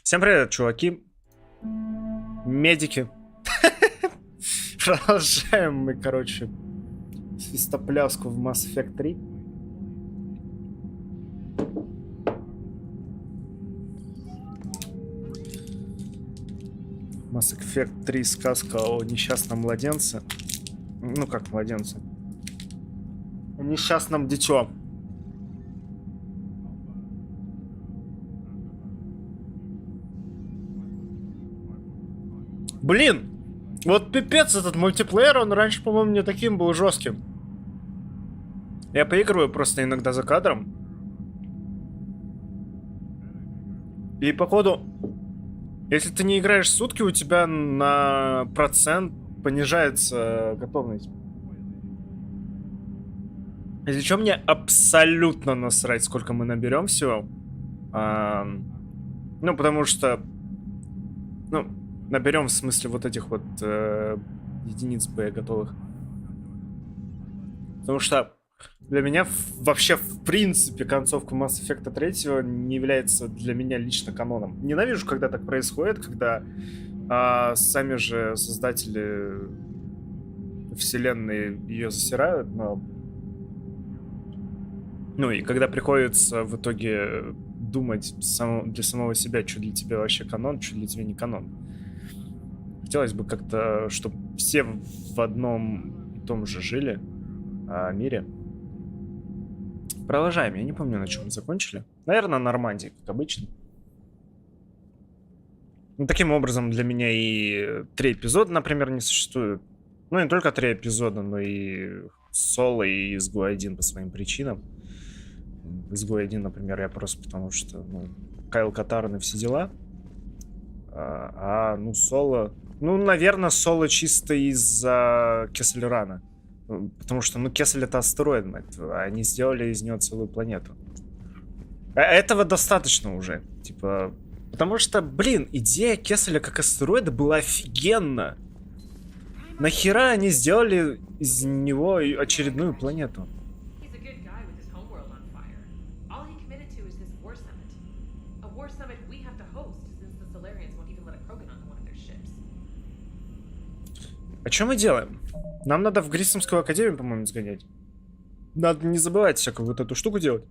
Всем привет, чуваки. Медики. Продолжаем мы, короче, свистопляску в Mass Effect 3. Mass Effect 3 сказка о несчастном младенце. Ну как младенце? О несчастном дитё. Блин! Вот пипец этот мультиплеер, он раньше, по-моему, не таким был жестким. Я поигрываю просто иногда за кадром. И походу, если ты не играешь сутки, у тебя на процент понижается готовность. Если что, мне абсолютно насрать, сколько мы наберем всего. Ну, потому что... Ну, наберем, в смысле, вот этих вот единиц готовых. Потому что для меня вообще, в принципе, концовка Mass Effect 3 не является для меня лично каноном. Ненавижу, когда так происходит, когда сами же создатели вселенной ее засирают, но... Ну и когда приходится в итоге думать для самого себя, что для тебя вообще канон, что для тебя не канон. Хотелось бы как-то, чтобы все в одном и том же жили мире. Продолжаем. Я не помню, на чем мы закончили. Наверное, на Нормандии, как обычно. Ну, таким образом, для меня и 3 эпизода, например, не существует. Ну, не только 3 эпизода, но и Соло, и Изгой 1 по своим причинам. Изгой 1, например, я просто потому что, ну, Кайл Катарн и все дела. Ну, Соло... Ну, наверное, Соло чисто из-за Кеслерана. Потому что, ну, Кеслер — это астероид, мать. Они сделали из него целую планету. Этого достаточно уже. Типа... Потому что, блин, идея Кеслера как астероида была офигенна. Нахера они сделали из него очередную планету? А что мы делаем? Нам надо в Гриссомскую академию, по-моему, сгонять. Надо не забывать всякую вот эту штуку делать.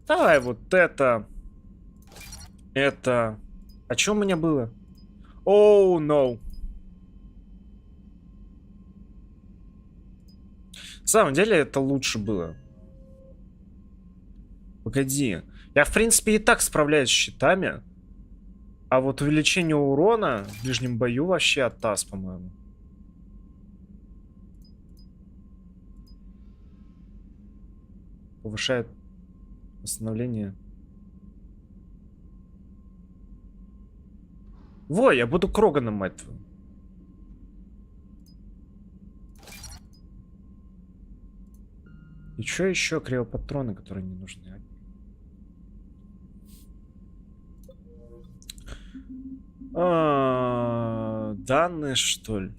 Давай вот это. Это. А что у меня было? Оу, no. На самом деле это лучше было. Погоди. Я, в принципе, и так справляюсь с щитами. А вот увеличение урона в ближнем бою вообще оттас, по-моему. Повышает восстановление. Во, я буду Кроганом, мать твою. И что еще? Криопатроны, которые не нужны. Данные, что ли?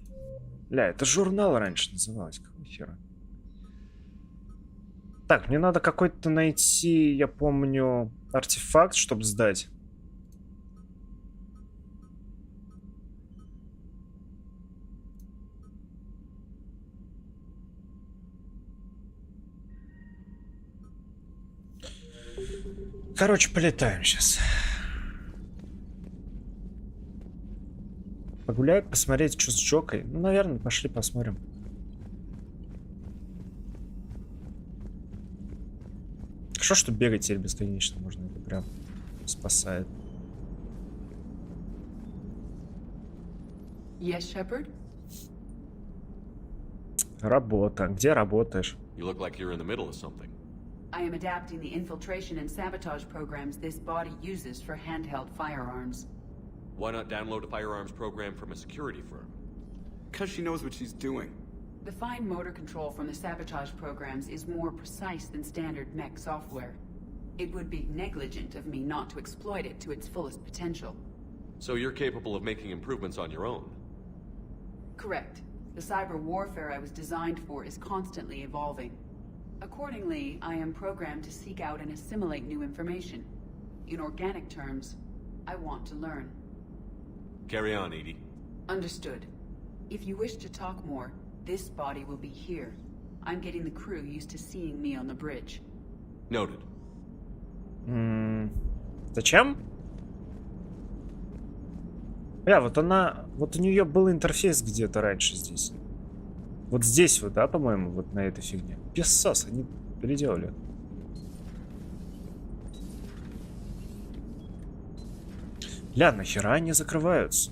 Бля, это журнал раньше называлось. Какого хера? Так, мне надо какой-то найти, я помню, артефакт, чтобы сдать. Короче, полетаем сейчас. Погулять, посмотреть, что с Джокой. Ну, наверное, пошли посмотрим. Хорошо, что бегать теперь бесконечно можно. Это прям спасает. Yes, Shepard? Работа. Где работаешь? You look like you're in the middle of something. I am adapting the infiltration and sabotage programs this body uses for handheld firearms. Why not download a firearms program from a security firm? Because she knows what she's doing. The fine motor control from the sabotage programs is more precise than standard mech software. It would be negligent of me not to exploit it to its fullest potential. So you're capable of making improvements on your own? Correct. The cyber warfare I was designed for is constantly evolving. Accordingly, I am programmed to seek out and assimilate new information. In organic terms, I want to learn. Carry on, Edie. Understood. If you wish to talk more, this body will be here. I'm getting the crew used to seeing me on the bridge. Noted. Зачем? Вот она... Вот у нее был интерфейс где-то раньше здесь. Вот здесь вот, да, по-моему, вот на этой фигне. Писсос, они переделали. Бля, нахера они закрываются?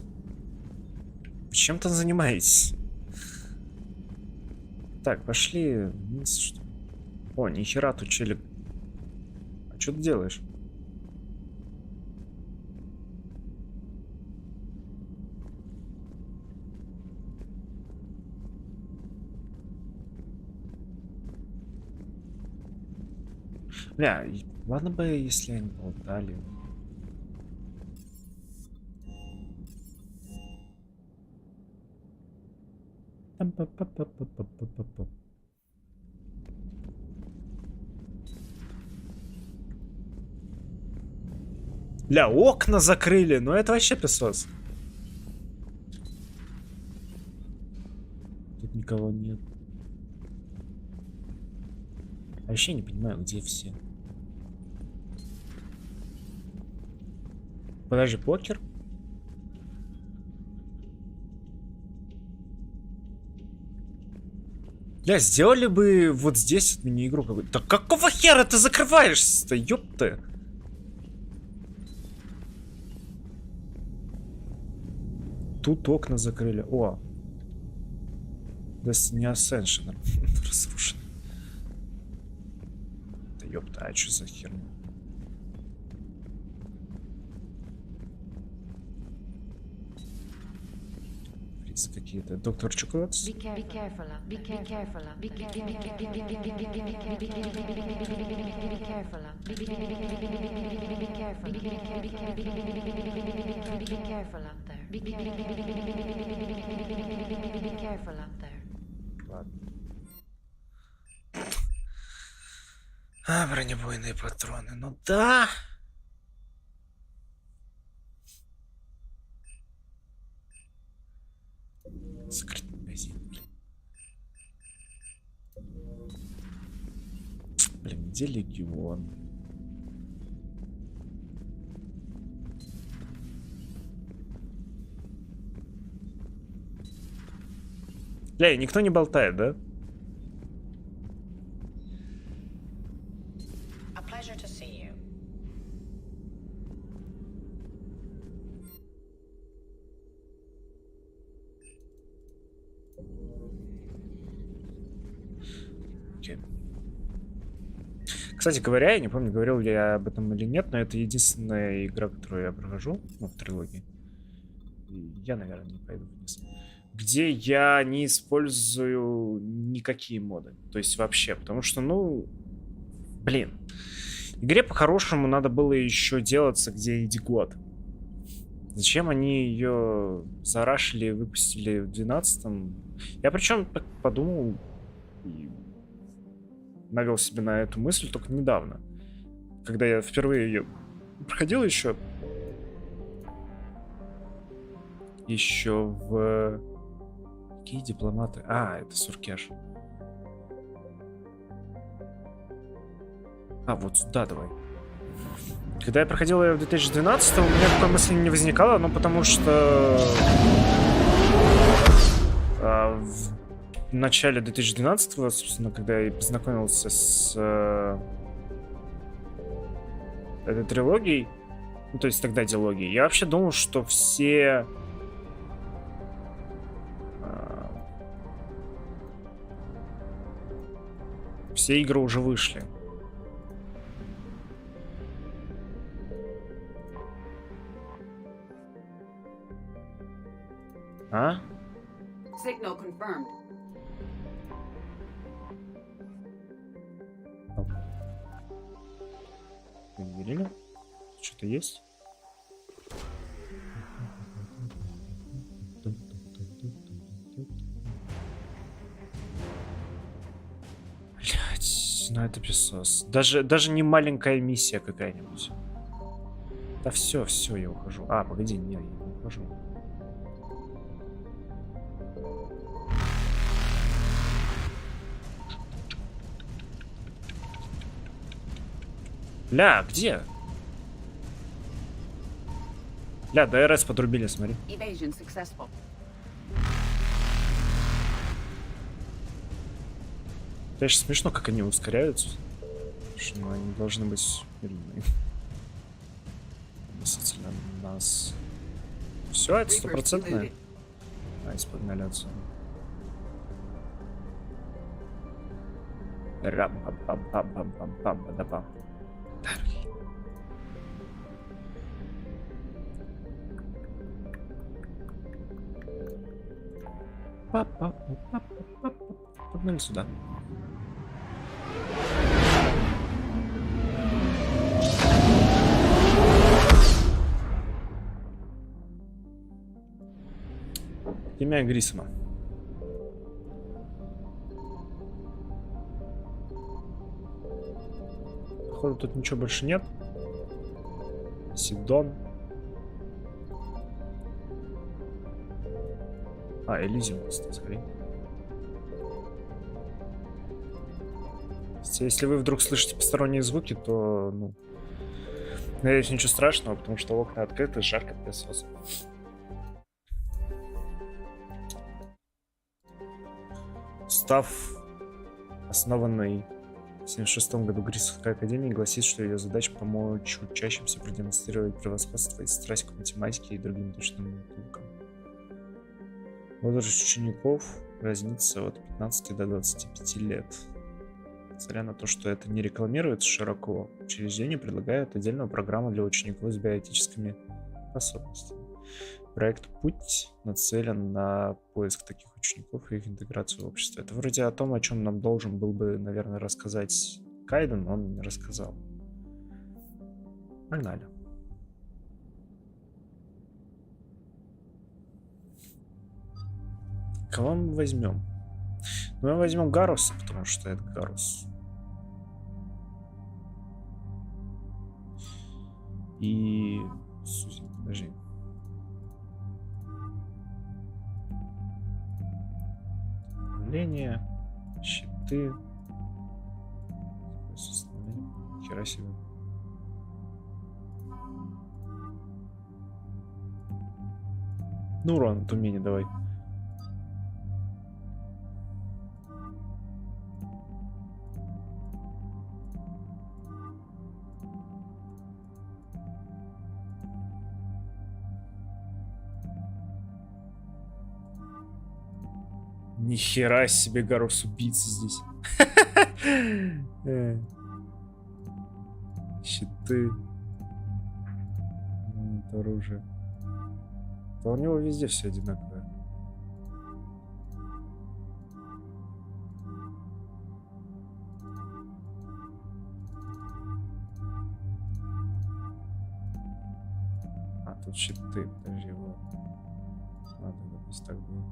Вы чем там занимаетесь? Так, пошли вниз, что ли? О, нихера тут челик. А что ты делаешь? Бля, ладно бы, если они болтали. Бля, окна закрыли, но это вообще песос. Тут никого нет. А вообще не понимаю, где все. Подожди, покер? Бля, сделали бы вот здесь вот мини-игру какую-то. Да какого хера ты закрываешься-то, ёпта? Тут окна закрыли. О. Destiny Ascension разрушен. Да ёпта, а что за херня? Какие-то доктор Чукотс. Ладно. А, бронебойные патроны. Ну да. Закрыть магазин. Блин, где легион? Бля, никто не болтает, да? Кстати говоря, я не помню, говорил ли я об этом или нет, но это единственная игра, которую я прохожу, ну, в трилогии. Я, наверное, не пойду вниз. Где я не использую никакие моды. То есть вообще, потому что, ну, блин. Игре по-хорошему надо было еще делаться, где иди год. Зачем они ее зарашили и выпустили в 12-м? Я причем подумал и навел себе на эту мысль только недавно. Когда я впервые ее проходил еще в... Какие дипломаты? А, это Суркеш. А, вот сюда давай. Когда я проходил ее в 2012, у меня такой мысли не возникало, ну потому что в начале 2012-го, собственно, когда я познакомился с этой трилогией, ну, то есть тогда диалогией, я вообще думал, что все игры уже вышли. А? Signal confirmed. Вы не видели? Что-то есть? Блять, ну это песос. Даже не маленькая миссия какая-нибудь. Да все, я ухожу. А, погоди, не, я не ухожу. Бля, где? Бля, ДРС подрубили, смотри. Evasion successful. Конечно, смешно, как они ускоряются. Потому что ну, они должны быть медленными. Относительно нас. Все, это стопроцентное. Найс, погнали отсюда. Рам-пам-пам-пам-пам-пам-пам-пам-пам. Погнали сюда. Имя Грисома. Походу тут ничего больше нет. Сидон. А, Элизиум, кстати. Если вы вдруг слышите посторонние звуки, то, ну, надеюсь, ничего страшного, потому что окна открыты, жарко песос. Устав, основанный в 1976 году Грисовской академией, гласит, что ее задача помочь учащимся продемонстрировать превосходство и страсть к математике и другим точным наукам. Возраст учеников разнится от 15 до 25 лет. Несмотря на то, что это не рекламируется широко, учреждение предлагает отдельную программу для учеников с биотическими способностями. Проект «Путь» нацелен на поиск таких учеников и их интеграцию в общество. Это вроде о том, о чем нам должен был бы, наверное, рассказать Кайден, но он не рассказал. Погнали. Кого мы возьмем? Ну, мы возьмем Гаруса, потому что это Гарус. И... Сузи, подожди. Управление, щиты. Хера себе. Ну, урон от умения давай. Нихера себе, Гарус убийца здесь. Щиты. Это оружие. Да у него везде все одинаковое. А, тут щиты. Подожди, вот. Ладно, пусть так будет.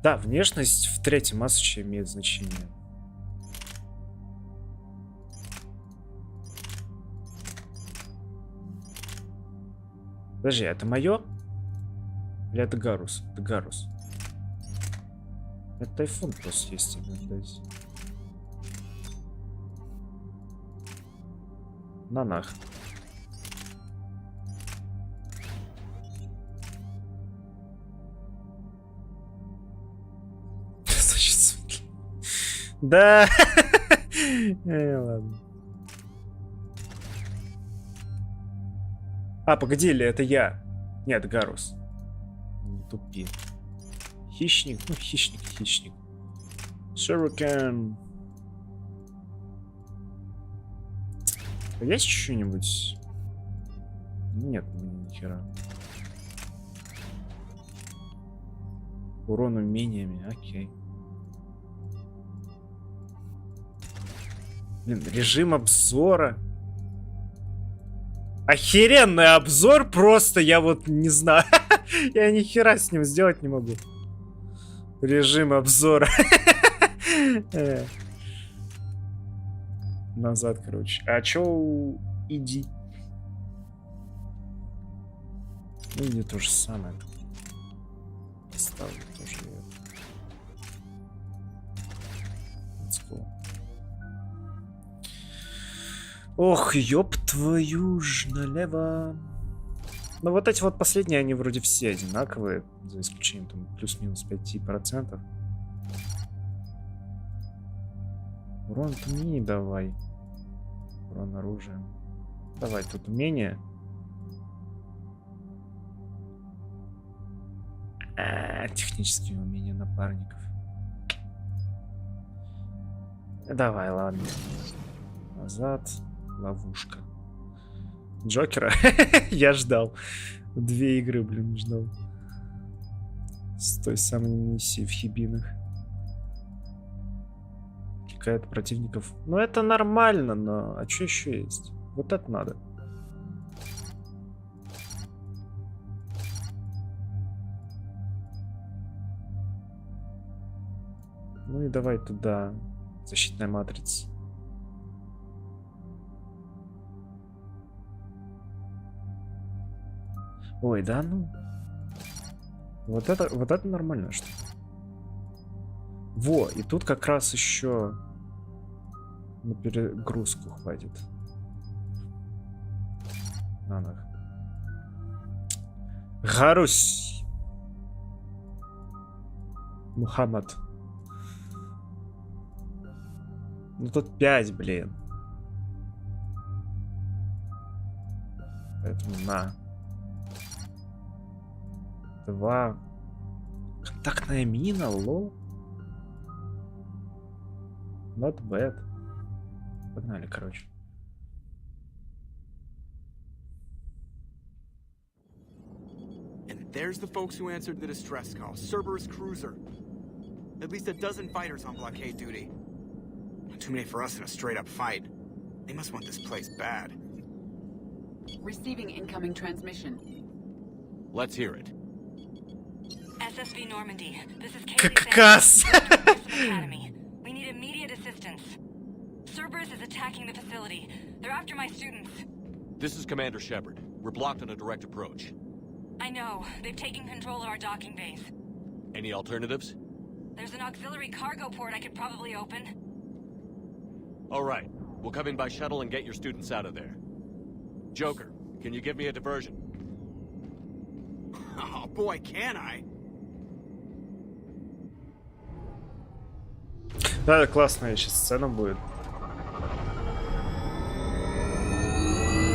Да, внешность в третьем матче имеет значение. Подожди, это мое? Или это Гарус? Это Гарус. Это тайфун просто есть здесь. На нах. Да. Ладно. А, погоди, или это я? Нет, Гарус. Не тупи. Хищник, ну хищник. Шурикен. Есть что-нибудь? Нет, ни хера. Урон умениями, окей. Блин, режим обзора. Охеренный обзор просто, я вот не знаю. Я ни хера с ним сделать не могу. Режим обзора. Назад, короче. А чё иди? Ну, иди то же самое. Ставлю тоже нет. Let's go. Ох, ёб твою ж налево. Ну, вот эти вот последние, они вроде все одинаковые. За исключением там плюс-минус 5%. Урон умение давай. Урон оружием. Давай тут умение. Технические умения напарников. Давай, ладно. Назад. Ловушка. Джокера? Я ждал. 2 игры, блин, ждал. С той самой миссии в Хибинах. Кикает противников. Ну, это нормально, но... А что еще есть? Вот это надо. Ну и давай туда. Защитная матрица. Ой, да ну. Вот это нормально, что ли? Во, и тут как раз еще на перегрузку хватит. На нах. Гарусь. Мухаммад. Ну тут 5, блин. Поэтому на. 2. Контактная мина, лол. Not bad. Погнали, короче. And there's the folks who answered the distress call. Cerberus cruiser. At least a dozen fighters on blockade duty. Not too many for us in a straight-up fight. They must want this place bad. Receiving incoming transmission. Let's hear it. SSV Normandy. This is Кас. Academy. We need immediate assistance. Cerberus is attacking the facility. They're after my students. This is Commander Shepard. We're blocked on a direct approach. I know. They've taken control of our docking base. Any alternatives? There's an auxiliary cargo port I could probably open. All right. We'll come in by shuttle and get your students out of there. Joker, can you give me a diversion? Oh boy, can I? Да, классная сейчас сцена будет.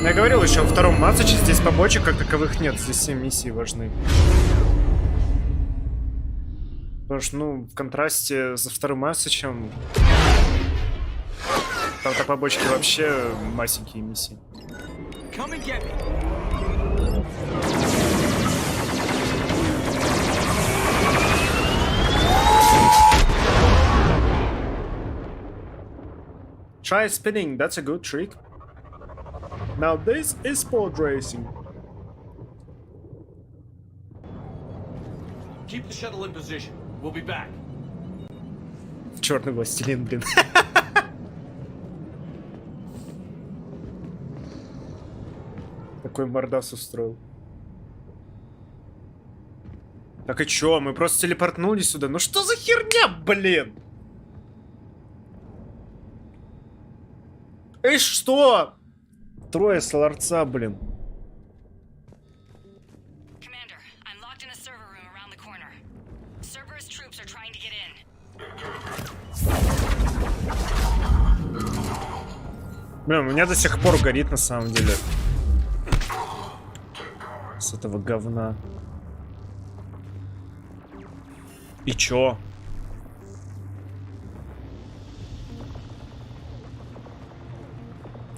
Я говорил еще во втором матче, здесь побочек как таковых нет, здесь все миссии важны. Потому что, ну, в контрасте со вторым матчем, там-то побочки вообще масенькие миссии. Come and get me. Try spinning, that's a good trick. Now this is pod racing. Keep the shuttle in position. We'll be back. Черный властелин, блин. Такой мордас устроил. Так и чё, мы просто телепортнулись сюда. Ну что за херня, блин? Эй, что? Трое с ларца, блин. Commander, I'm locked in a server room around the corner. Cerberus troops are trying to get in. Блин, у меня до сих пор горит на самом деле. С этого говна. И чё?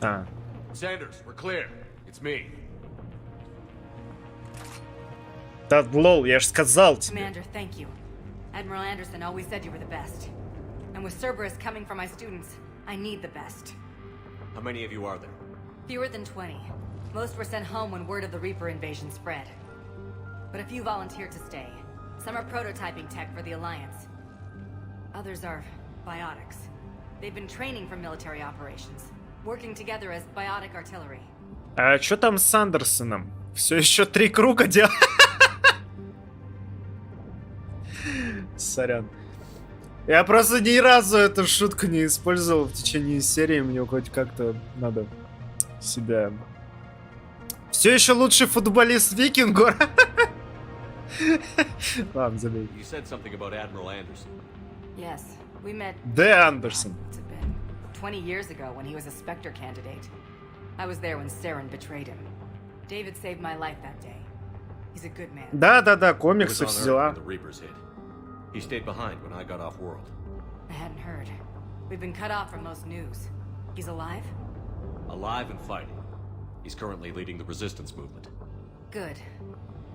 А. Sanders, we're clear. It's me. Да, лол, я же сказал тебе. Commander, thank you. Admiral Anderson always said you were the best. And with Cerberus coming for my students, I need the best. How many of you are there? Fewer than 20. Most were sent home when word of the Reaper invasion spread. But a few volunteered to stay. Some are prototyping tech for the Alliance. Others are Biotics. They've been training for military operations, working together as biotic artillery. А что там с Андерсоном? Все еще 3 круга делал. Сорян. Я просто ни разу эту шутку не использовал в течение серии. Мне хоть как-то надо себя... Все еще лучший футболист Викингу. Ладно, забей. You said something about Admiral Anderson. Yes, we met. Д. Андерсон. What's it been? 20 years ago when he was a Spectre candidate. I was there when Saren betrayed him. David saved my life that day. He's a good man. Да-да-да, He was комиксы, on все Earth дела. when the Reapers hit. He stayed behind when I got off world. I hadn't heard. We've been cut off from most news. He's alive? Alive and fighting. He's currently leading the resistance movement. Good.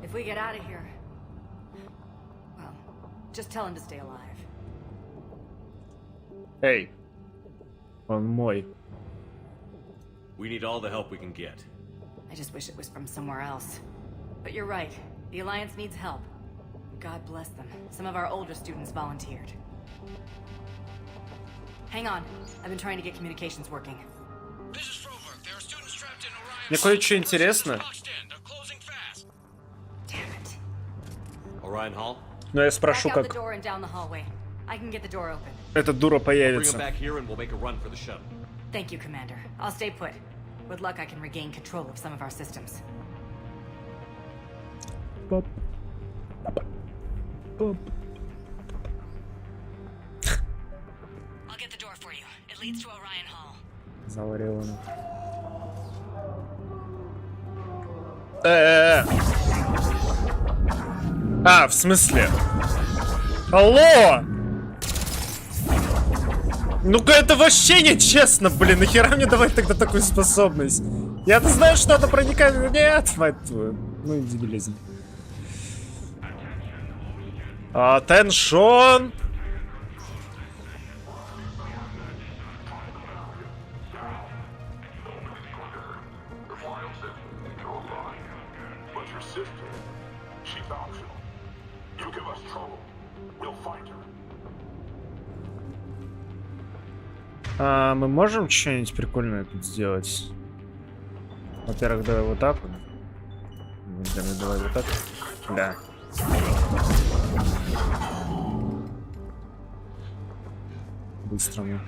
If we get out of here... Well, just tell him to stay alive. Эй, он мой. We need all the help we can get. I just wish it was from somewhere else. But you're right. The Alliance needs help. God bless them. Some of our older students volunteered. Hang on. I've been trying to get communications working. Мне кое-что интересно. Damn it. Orion Hall? Но я Back спрошу, out the как door and down the hallway. I can get the door open. эта дура Bring him появится. back here and we'll make a run for the shuttle. Thank you, Commander. I'll stay put. With luck, I can regain control of some of our systems. Поп. Поп. I'll get the door for you. It leads to Orion Hall. Заварила. А, в смысле? Алло! Ну-ка, это вообще нечестно, блин. Нахера мне давать тогда такую способность? Я-то знаю, что это проникает. Нет, мать твою. Ну и дебилизм. Attention! Мы можем что-нибудь прикольное тут сделать? Во-первых, давай вот так вот. Давай вот так. Да. Быстро мы.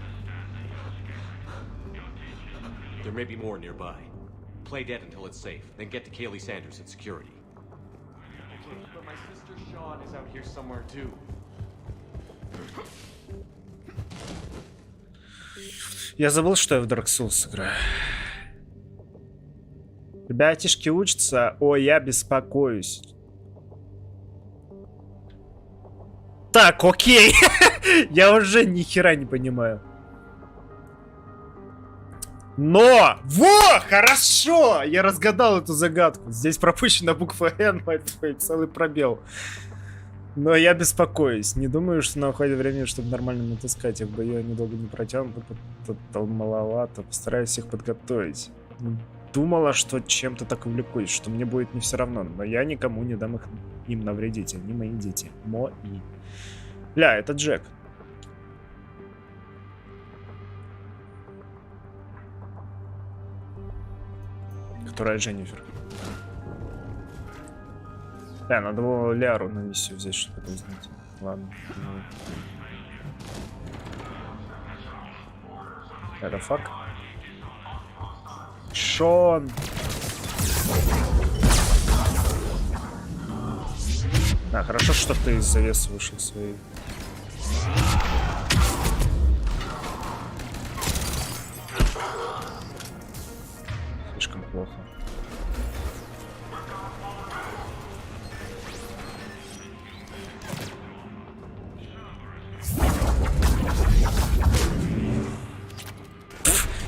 There may be more nearby. Play dead until it's safe, then get to Kaylee Sanders at security. Okay, but my sister Sean is out here somewhere too. Я забыл, что я в Dark Souls играю. Ребятишки учатся. Ой, я беспокоюсь. Так, окей. Я уже ни хера не понимаю. Но! Во! Хорошо! Я разгадал эту загадку. Здесь пропущена буква Н, мать твою, целый пробел. Но я беспокоюсь. Не думаю, что нам хватит времени, чтобы нормально натаскать их. Бою они долго не протянут, тут маловато. Постараюсь их подготовить. Думала, что чем-то так увлекусь, что мне будет не все равно. Но я никому не дам им навредить. Они мои дети. Мои. Бля, это Джек. Которая Дженнифер. Да, надо было Ляру на миссию взять, чтобы это узнать. Ладно. Это фак. Шон. А, хорошо, что ты из завесы вышел своей. Слишком плохо.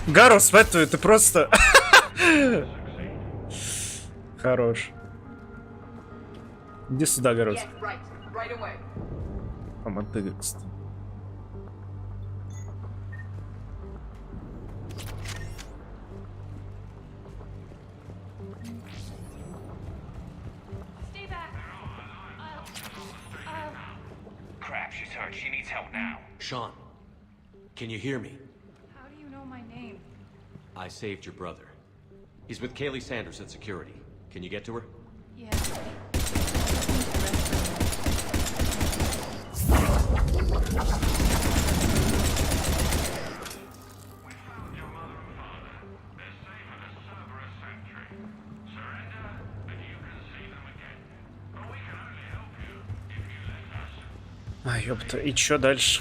Гарус, твою, ты просто... Хорош. Иди сюда, Гарус. А мотыга, кстати. Crap, she's hurt. She needs help now. Sean, Can you hear me? How do you know my name? I saved your brother. He's with Kaylee Sanders at security. Can you get to her? Yeah. А, ёпта, и чё дальше?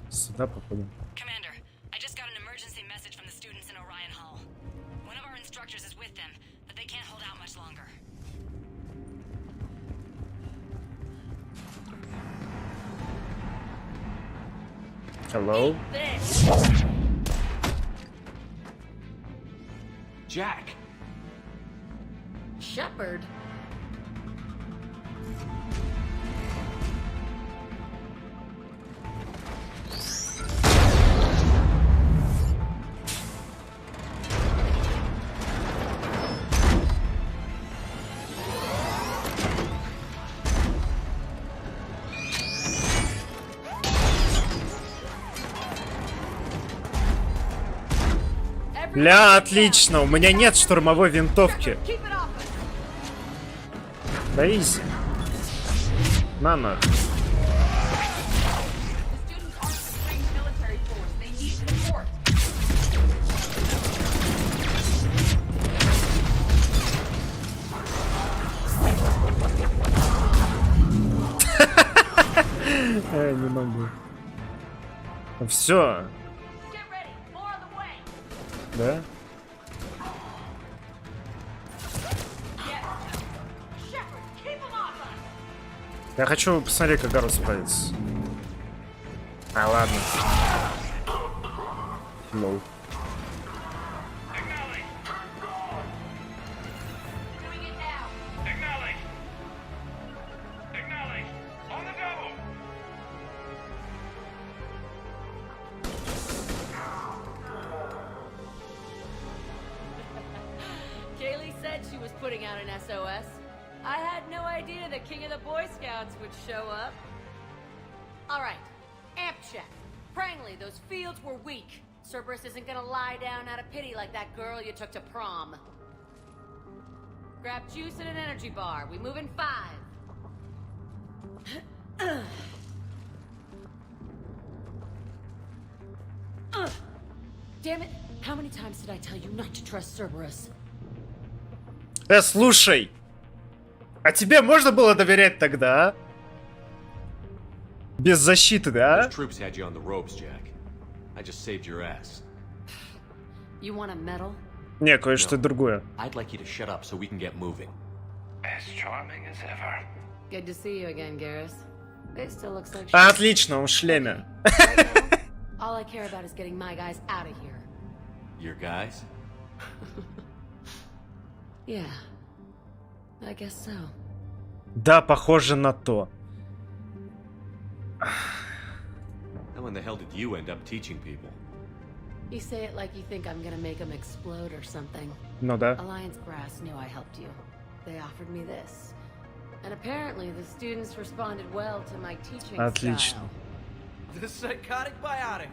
Сюда попадем. Commander, I just got an emergency message from the students in Orion Hall. One of our instructors is with them, but they can't hold out much longer. Hello? This! Jack! Shepard? Бля, отлично, у меня нет штурмовой винтовки. Keep it off us! Да изи. На нахуй. The students aren't the trained military force. They need support. Не могу. Все, Get ready. More on the way. да? Shepard, keep them off us. Я хочу посмотреть, как Гарус справится. А, ладно. Ну. Doing it now. Kaylee said she was putting out an SOS. I had no idea the king of the Boy Scouts would show up. All right, amp check. Prangley, those fields were weak. Cerberus isn't gonna lie down out of pity like that girl you took to prom. Grab juice and an energy bar. We move in 5. Damn it! How many times did I tell you not to trust Cerberus? Слушай. А тебе можно было доверять тогда, а? Без защиты, да? Those troops had you on the ropes, Jack. I just saved your ass. You want a medal? Не, кое-что другое. I'd like you to shut up so we can get moving. As charming as ever. Good to see you again, Garrus. It still looks like shit. Отлично, он в шлеме. All I care about is getting my guys out of here. Your guys? Yeah. I guess so. Да, похоже на то. How in the hell did you end up teaching people? You say it like you think I'm gonna make them explode or something. Ну да. Alliance Brass knew I helped you. They offered me this. And apparently the students responded well to my teaching Отлично. style. The psychotic biotic.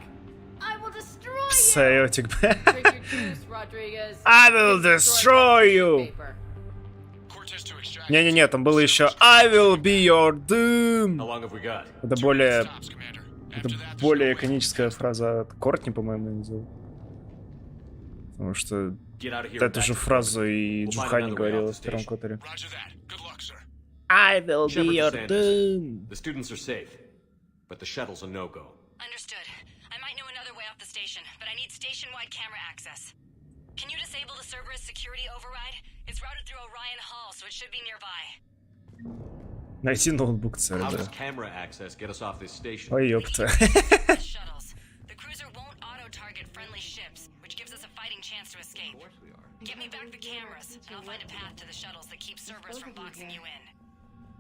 I will destroy you! Псиотик. Drink your juice, Rodriguez. I will destroy you! Paper. Не-не-не, там было еще I will be your How doom. long have we got? Это более иконическая фраза от Кортни, по-моему, я сделал. Потому что Get out of here. эту же фразу и We'll find Джухани another way говорила out в the первом station. Которе. Roger that. Good luck, sir. I will be Shepard your to Sanders. doom. The students are safe, but the shuttle's a no-go. Understood. I might know another way off the station, but I need station-wide camera access. Can you disable the Cerberus security override? It's routed through Orion Hall, so it should be nearby. Найти ноутбук How царя. does camera access get us off this station? Ой, ёпта. The shuttles. The cruiser won't auto-target friendly ships, which gives us a fighting chance to escape. Get me back the cameras, and I'll find a path to the shuttles that keep Cerberus from boxing you in.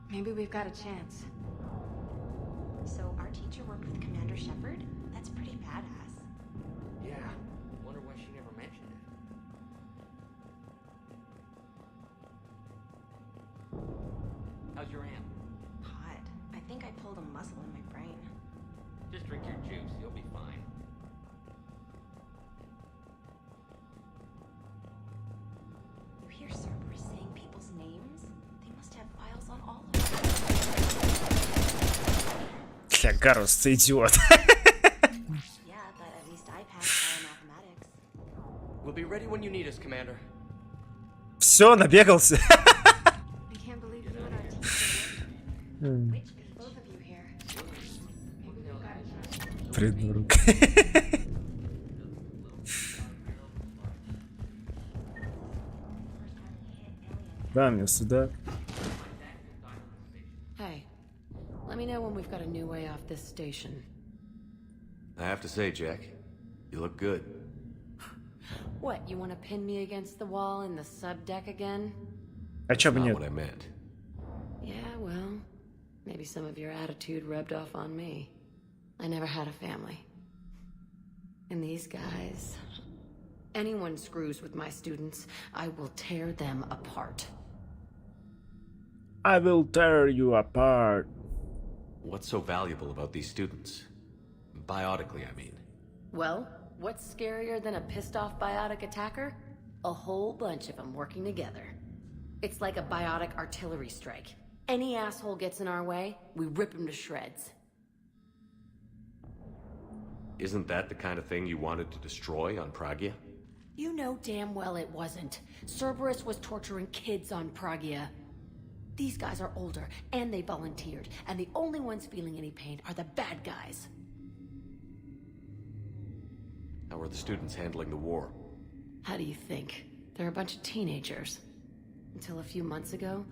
Maybe we've got a chance. So our teacher worked with Commander Shepard? That's pretty badass. Yeah. Wonder why she never mentioned it. How's your aunt? Hot. I think I pulled a muscle in my brain. Just drink your juice. You'll be fine. You hear Cerberus saying people's names? They must have files on all of them. Бля, Гарус, ты идиот. Yeah, but at least I passed biomathematics. We'll be ready when you need us, Commander. Все, набегался. I can't believe you and our teacher. Which both of you here? Придурок. Да, мне сюда. Hey, let me know when we've got a new way off this station. I have to say, Jack, you look good. What, you want to pin me against the wall in the subdeck again? А чё бы Not нет? what I meant. Yeah, well, maybe some of your attitude rubbed off on me. I never had a family. And these guys... Anyone screws with my students, I will tear them apart. I will tear you apart. What's so valuable about these students? Biotically, I mean. Well, what's scarier than a pissed-off biotic attacker? A whole bunch of them working together. It's like a biotic artillery strike. Any asshole gets in our way, we rip him to shreds. Isn't that the kind of thing you wanted to destroy on Pragia? You know damn well it wasn't. Cerberus was torturing kids on Pragia. These guys are older, and they volunteered, and the only ones feeling any pain are the bad guys. How are the students handling the war? How do you think? They're a bunch of teenagers. Until a few months ago,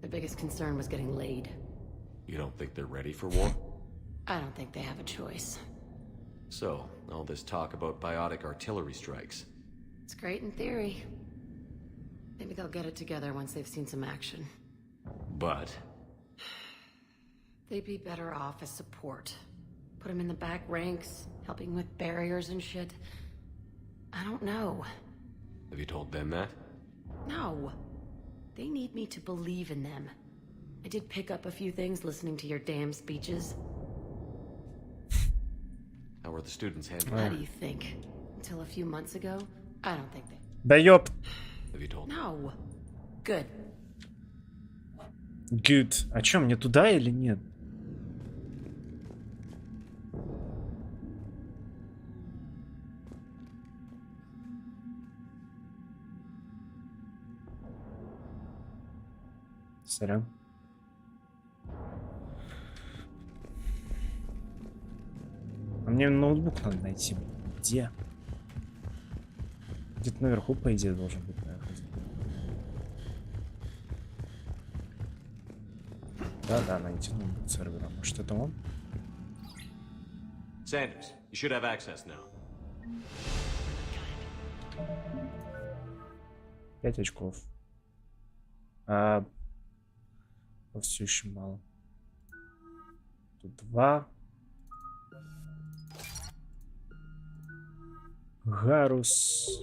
their biggest concern was getting laid. You don't think they're ready for war? I don't think they have a choice. So, all this talk about biotic artillery strikes. It's great in theory. Maybe they'll get it together once they've seen some action. But... They'd be better off as support. Put them in the back ranks, helping with barriers and shit. I don't know. have you told them that? No. They need me to believe in them. I did pick up a few things listening to your damn speeches. How are the students handling How it? do you think? Until a few months ago, I don't think they... Да ёп. Have you told them? No. Good. Good. А чё, мне туда или нет? Сорян. А мне ноутбук надо найти. Где? Где-то наверху, по идее, должен быть, наверное. Да, найти ноутбук сервера. Может, это он? Sanders, you should have access now. 5 очков. Все еще мало. Тут 2. Гарус.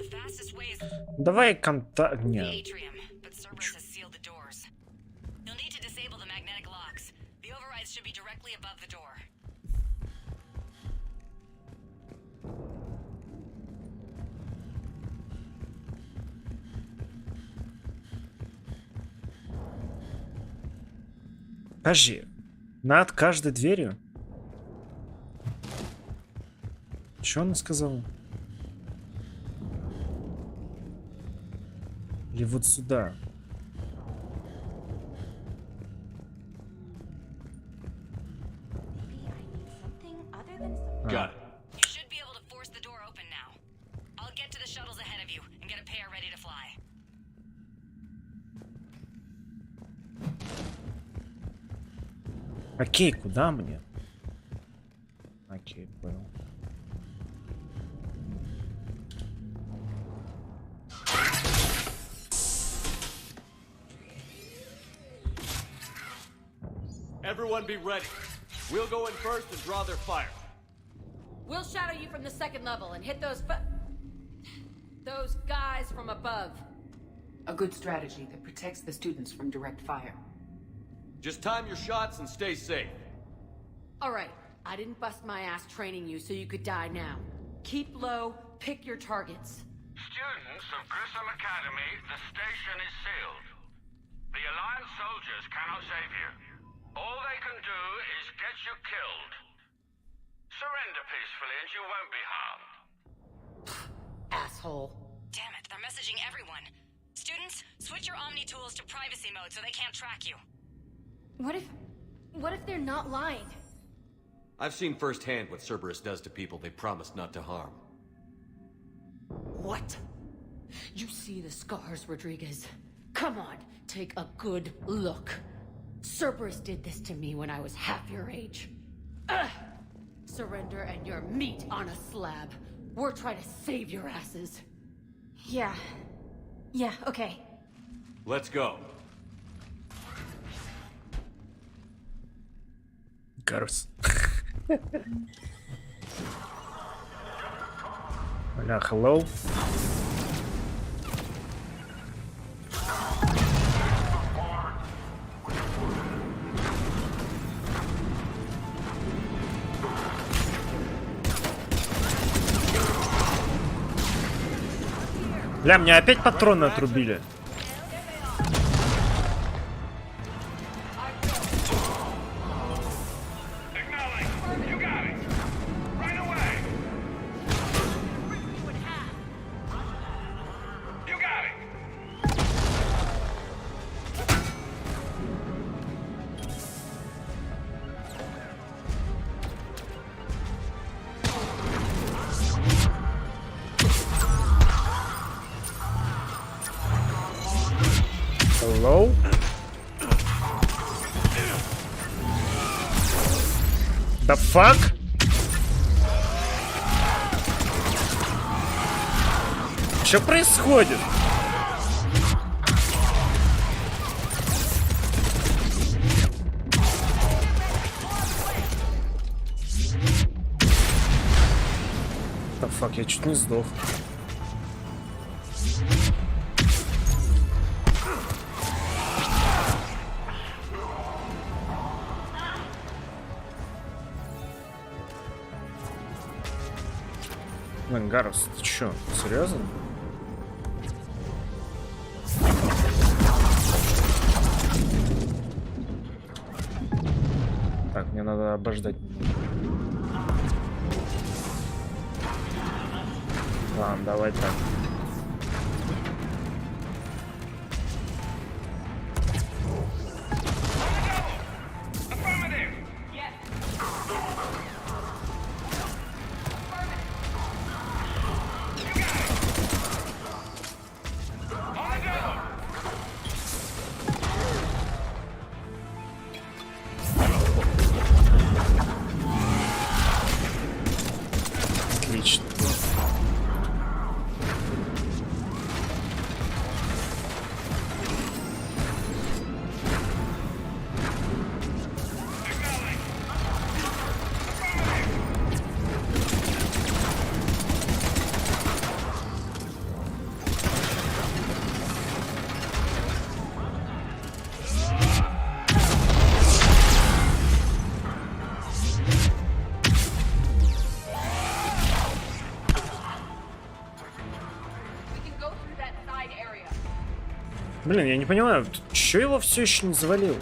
Давай контакт. Нет. Подожди. Над каждой дверью? Что она сказала? Или вот сюда? Got it. You should be able to force the door open now. I'll get to the shuttles ahead of you and get a pair ready to fly. Окей, куда мне? Окей, понял. Everyone be ready. We'll go in first and draw their fire. We'll shadow you from the second level and hit those guys from above. A good strategy that protects the students from direct fire. Just time your shots and stay safe. All right, I didn't bust my ass training you so you could die now. Keep low, pick your targets. Students of Grissom Academy, the station is sealed. The Alliance soldiers cannot save you. All they can do is get you killed. Surrender peacefully and you won't be harmed. Asshole. Damn it, they're messaging everyone. Students, switch your Omni tools to privacy mode so they can't track you. What if they're not lying? I've seen firsthand what Cerberus does to people they promised not to harm. What? You see the scars, Rodriguez? Come on, take a good look. Cerberus did this to me when I was half your age. Ugh! Surrender and you're meat on a slab. We're trying to save your asses. Yeah, okay. Let's go. Гарус. Бля, hello. Бля, мне опять патроны отрубили. Hello? The fuck? Что происходит? The fuck, я чуть не сдох. Блин, Гарус, ты чё, серьезно? Так, мне надо обождать. Ладно, давай так. Отлично. Блин, я не понимаю, чё его все еще не завалил?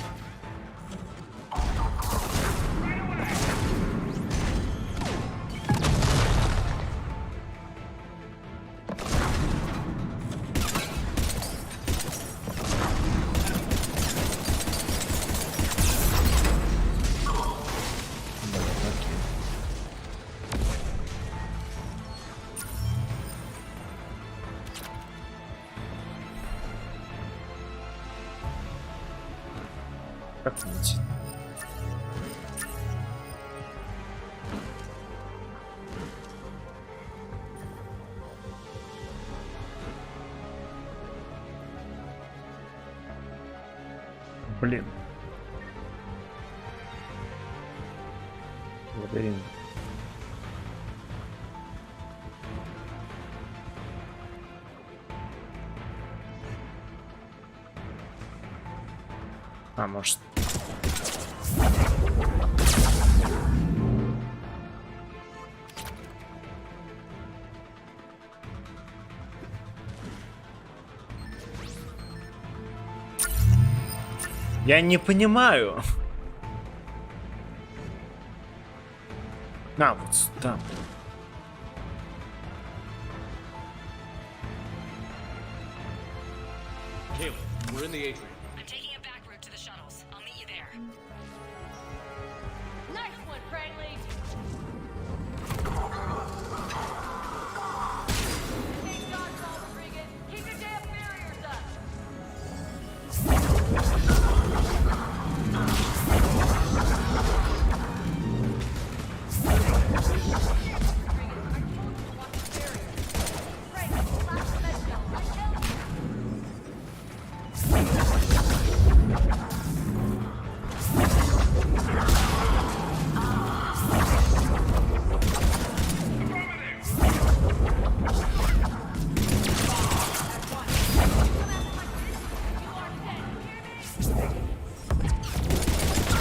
Как выйти? Блин. Лабиринт. А, может... Я не понимаю. А, вот там. Caleb, we're in the atrium. I'm taking a back route to the shuttles. I'll meet you there. Nice one, Prangley. Hey, Dodgeball Rodriguez, keep your damn barriers up.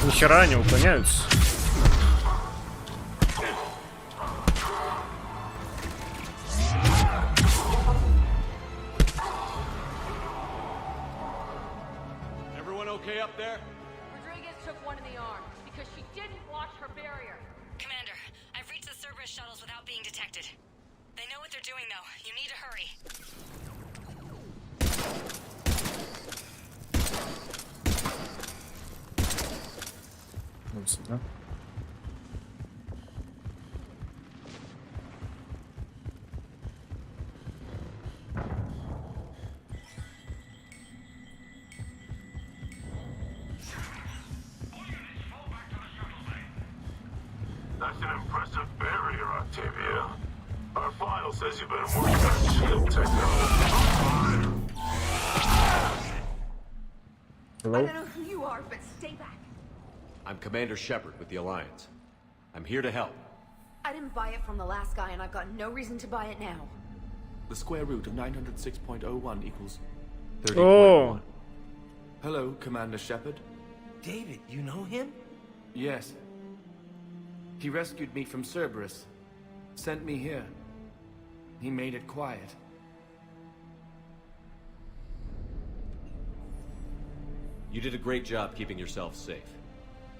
Нихера они уклоняются. Everyone okay up there? Rodriguez took one in the arm because she didn't watch her barrier. Commander, I've reached the Cerberus shuttles without being detected. They know what they're doing, though. You need to hurry. Вот сюда. That's an impressive barrier, Octavia. Our file says you've been working on shield technology. Hello? I don't know who you are, but stay back. I'm Commander Shepard with the Alliance. I'm here to help. I didn't buy it from the last guy, and I've got no reason to buy it now. The square root of 906.01 equals 30.1. Oh. Hello, Commander Shepard. David, you know him? Yes. He rescued me from Cerberus. Sent me here. He made it quiet. You did a great job keeping yourself safe.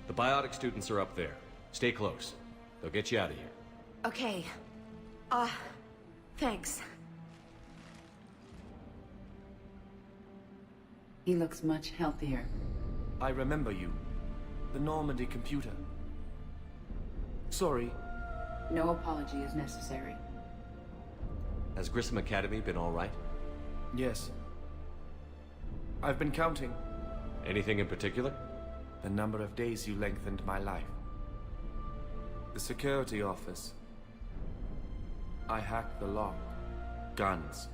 The biotic students are up there. Stay close. They'll get you out of here. Okay. Thanks. He looks much healthier. I remember you. The Normandy computer. Sorry. No apology is necessary. Has Grissom Academy been all right? Yes. I've been counting. Anything in particular? The number of days you lengthened my life. The security office. I hacked the lock. Guns.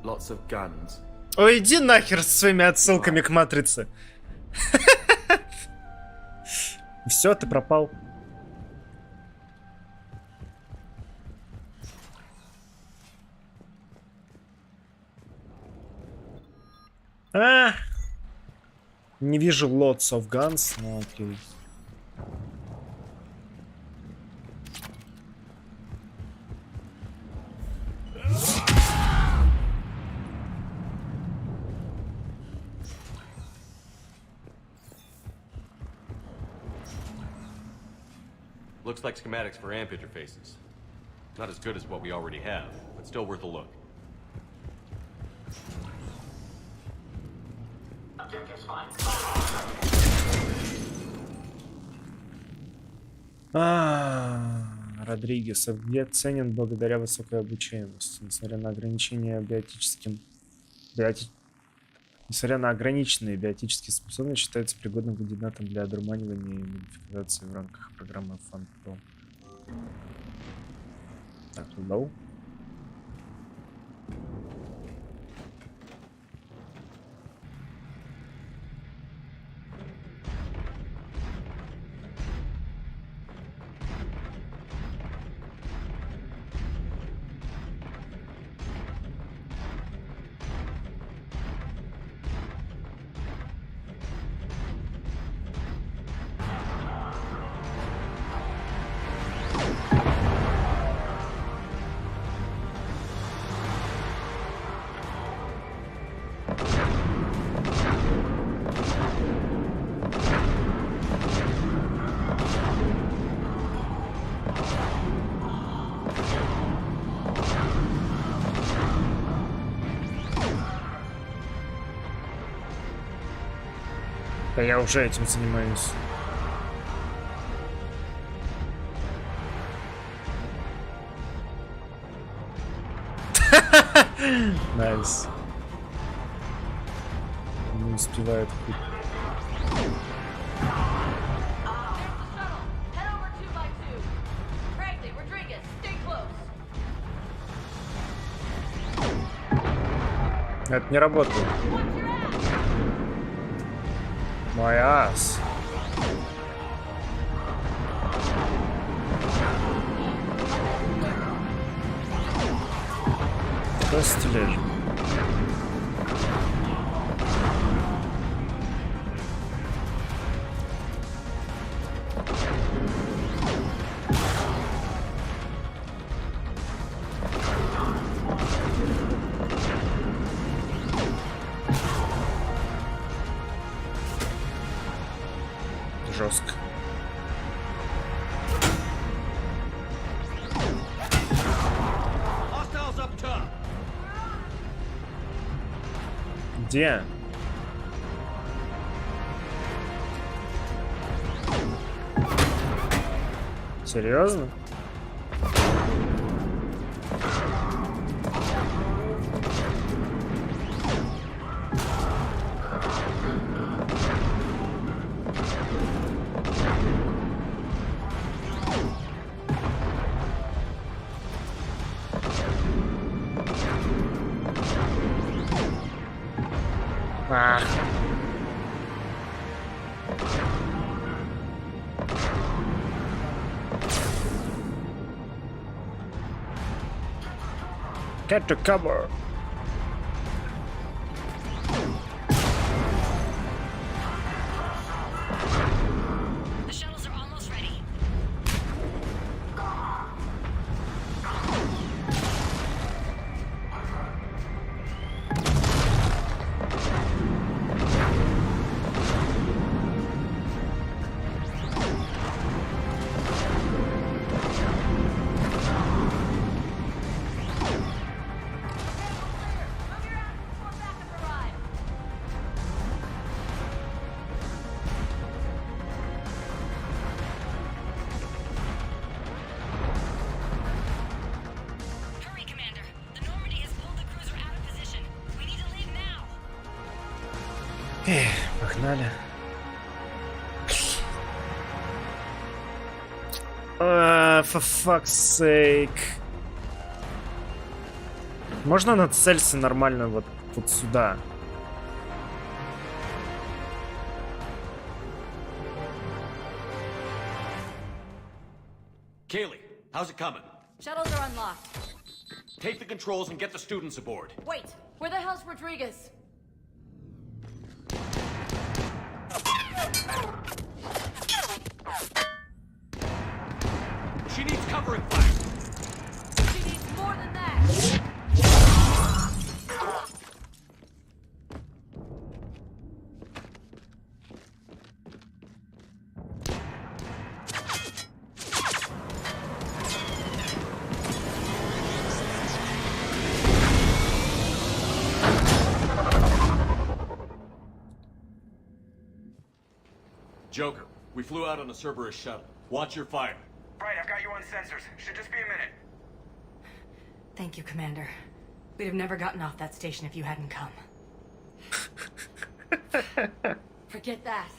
Lots of guns. Ой, иди нахер со своими отсылками к Матрице. Все, ты пропал. Не вижу lots of guns, но окей. Looks like schematics for amp interfaces. Not as good as what we already have, but still worth a look. Родригес. Объект ценен благодаря высокой обучаемости. Несмотря на ограниченные биотические способности, считается пригодным кандидатом для одурманивания и модификации в рамках программы Фантом. Так, hello. Да я уже этим занимаюсь. Найс. Не успевает. Это не работает. Мой ас. Кто стележит? Жестко. Где? Серьезно? Ах. Get to cover. The shuttles are almost ready. Hurry, Commander. The Normandy has pulled the cruiser out of position. We need to leave now. Погнали. For fuck's sake. Можно нацелиться нормально вот сюда? Kaylee, how's it coming? Shuttles are unlocked. Take the controls and get the students aboard. Wait, where the hell's Rodriguez? She needs covering fire. She needs more than that. Joker, we flew out on a Cerberus shuttle. Watch your fire. Right, I've got you on sensors. Should just be a minute. Thank you, Commander. We'd have never gotten off that station if you hadn't come. Forget that.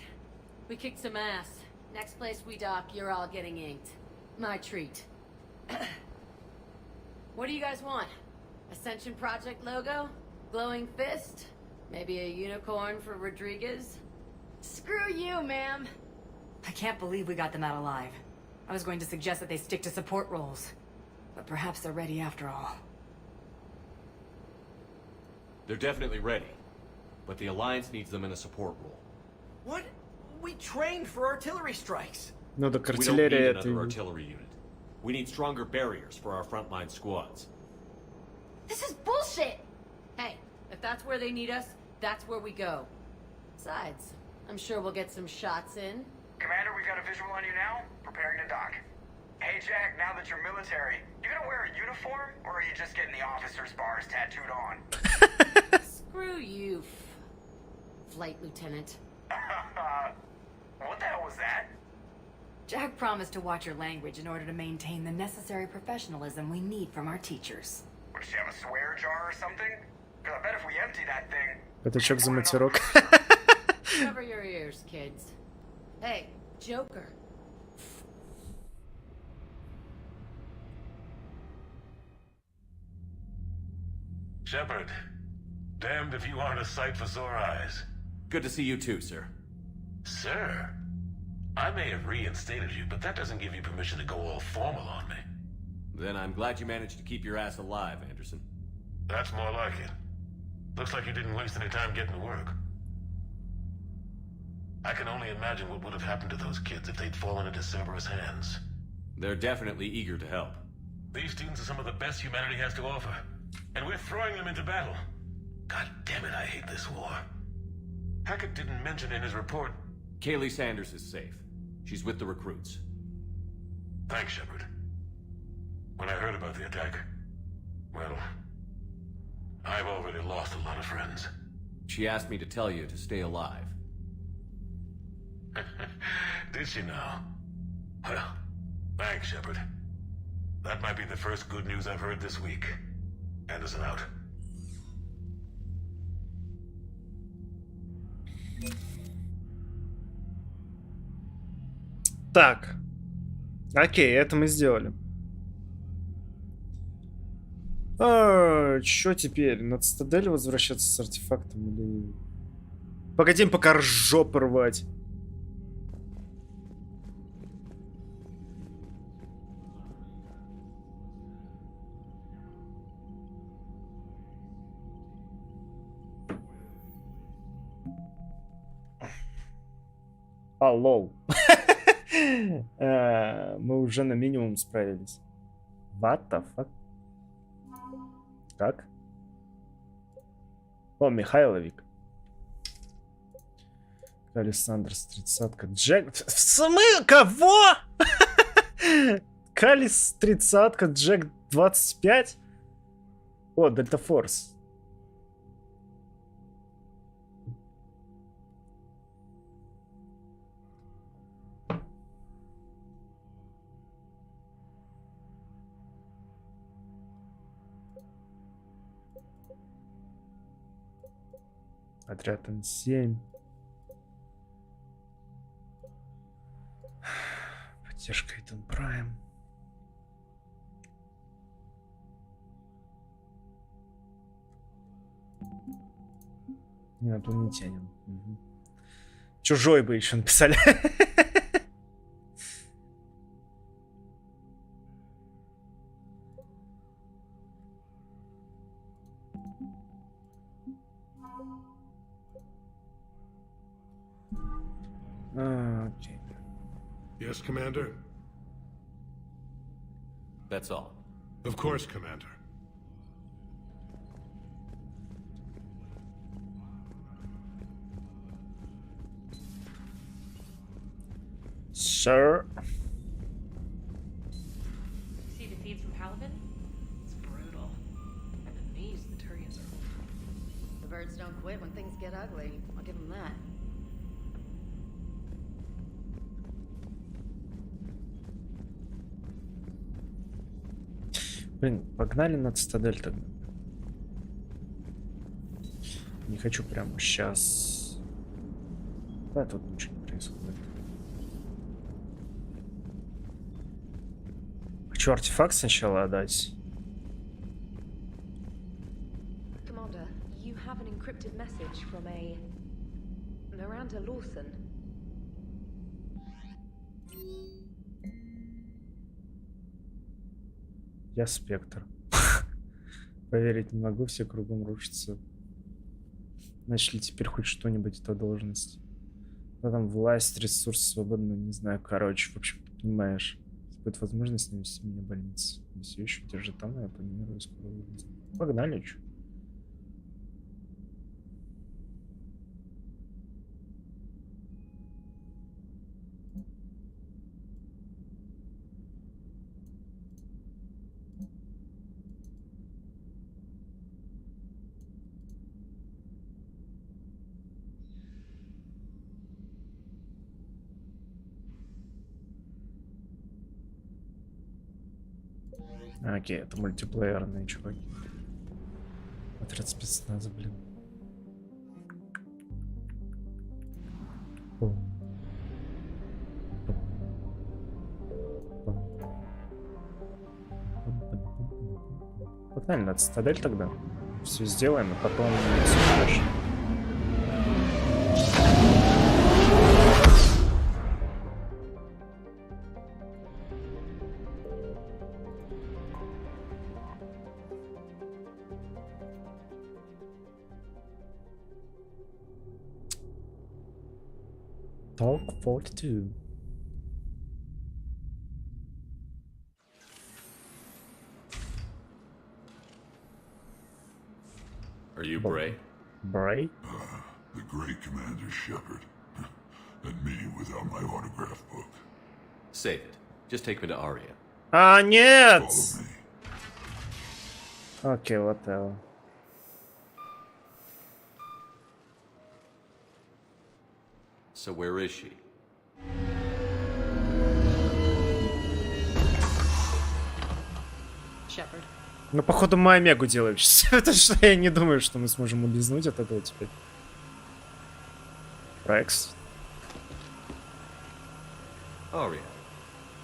We kicked some ass. Next place we dock, you're all getting inked. My treat. What do you guys want? Ascension Project logo? Glowing fist? Maybe a unicorn for Rodriguez? Screw you, ma'am. I can't believe we got them out alive. I was going to suggest that they stick to support roles. But perhaps they're ready after all. They're definitely ready. But the Alliance needs them in a support role. What? We trained for artillery strikes. Ну так We don't need артиллерия another это... artillery unit. We need stronger barriers for our frontline squads. This is bullshit! Hey, if that's where they need us, that's where we go. Besides, I'm sure we'll get some shots in. Commander, we've got a visual on you now. Preparing to dock. Hey, Jack, now that you're military, you gonna wear a uniform, or are you just getting the officer's bars tattooed on? Screw you, Flight Lieutenant. was that? Jack promised to watch your language in order to maintain the necessary professionalism we need from our teachers. Would she have a swear jar or something? Because I bet if we empty that thing... Пятачок за матерок. Cover your ears, kids. Hey, Joker. Shepard, damned if you aren't a sight for sore eyes. Good to see you too, sir. Sir, I may have reinstated you, but that doesn't give you permission to go all formal on me. Then I'm glad you managed to keep your ass alive, Anderson. That's more like it. Looks like you didn't waste any time getting to work. I can only imagine what would have happened to those kids if they'd fallen into Cerberus' hands. They're definitely eager to help. These students are some of the best humanity has to offer, and we're throwing them into battle. God damn it, I hate this war. Hackett didn't mention in his report... Kaylee Sanders is safe. She's with the recruits. Thanks, Shepard. When I heard about the attack, well, I've already lost a lot of friends. She asked me to tell you to stay alive. Did she now? Well, thanks, Shepard. That might be the first good news I've heard this week. Anderson out. Так. Окей, это мы сделали. Чё теперь? На цитадель возвращаться с артефактом или... Погодим, пока жопы рвать. Лол. Мы уже на минимум справились. What the fuck? Как? О, Михайловик. Александрс, 30-ка. Джек... В смысле? Кого? Калис 30-ка, Джек 25? О, Дельта Форс. Отряд Н7. Поддержка Эйден Прайм. Нет, он не тянем. Угу. Чужой бы еще написали. Okay. Yes, Commander? That's all. Of course, Commander. Sir. See the feeds from Paladin? It's brutal. I'm amazed the Turians are open. The birds don't quit when things get ugly. I'll give them that. Блин, погнали на цитадель тогда. Не хочу прямо сейчас. Да, тут ничего не происходит. Хочу артефакт сначала отдать. Commander, you have an encrypted message from a Miranda Lawson. Я Спектр. Поверить не могу, все кругом рушатся. Нашли теперь хоть что-нибудь о должности. Да там власть, ресурс, свободно, не знаю, короче, в общем, ты понимаешь. Если будет возможность, навести меня в больницу. Все еще держи там, а я планирую скоро вылезть. Погнали, чё. Окей, это мультиплеерные чуваки. Отряд спецназа, блин. Погнали на цитадель тогда. Все сделаем, и потом дальше. Talk 42. Are you Bray? Bray? The great Commander Shepard. And me without my autograph book. Save it. Just take me to Aria. А, нет! Follow me. Окей, whatever. So where is she? Shepard. Ну, походу, мы Омегу делаем сейчас. Это что, я не думаю, что мы сможем улизнуть от этого теперь. Рекс. Aria.